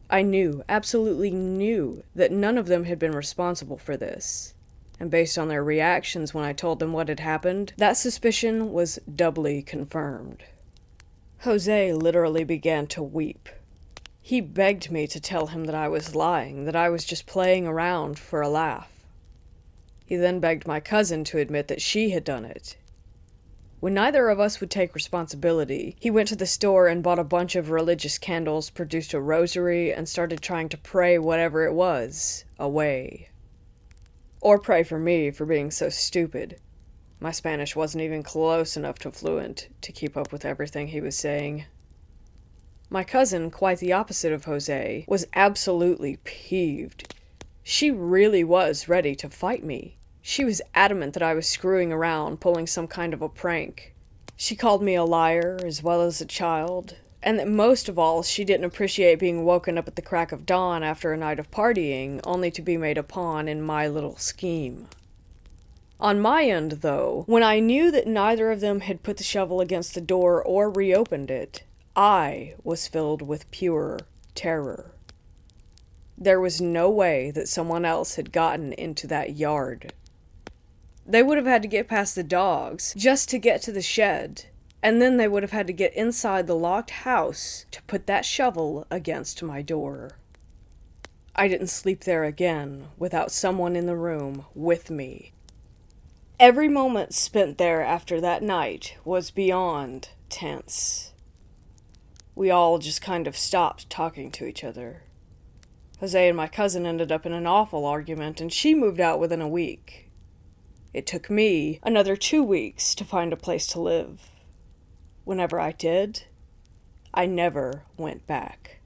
I knew, absolutely knew, that none of them had been responsible for this, and based on their reactions when I told them what had happened, that suspicion was doubly confirmed. Jose literally began to weep. He begged me to tell him that I was lying, that I was just playing around for a laugh. He then begged my cousin to admit that she had done it. When neither of us would take responsibility, he went to the store and bought a bunch of religious candles, produced a rosary, and started trying to pray whatever it was away. Or pray for me for being so stupid. My Spanish wasn't even close enough to fluent to keep up with everything he was saying. My cousin, quite the opposite of Jose, was absolutely peeved. She really was ready to fight me. She was adamant that I was screwing around, pulling some kind of a prank. She called me a liar as well as a child, and that most of all, she didn't appreciate being woken up at the crack of dawn after a night of partying, only to be made a pawn in my little scheme. On my end, though, when I knew that neither of them had put the shovel against the door or reopened it, I was filled with pure terror. There was no way that someone else had gotten into that yard. They would have had to get past the dogs just to get to the shed, and then they would have had to get inside the locked house to put that shovel against my door. I didn't sleep there again without someone in the room with me. Every moment spent there after that night was beyond tense. We all just kind of stopped talking to each other. Jose and my cousin ended up in an awful argument, and she moved out within a week. It took me another 2 weeks to find a place to live. Whenever I did, I never went back.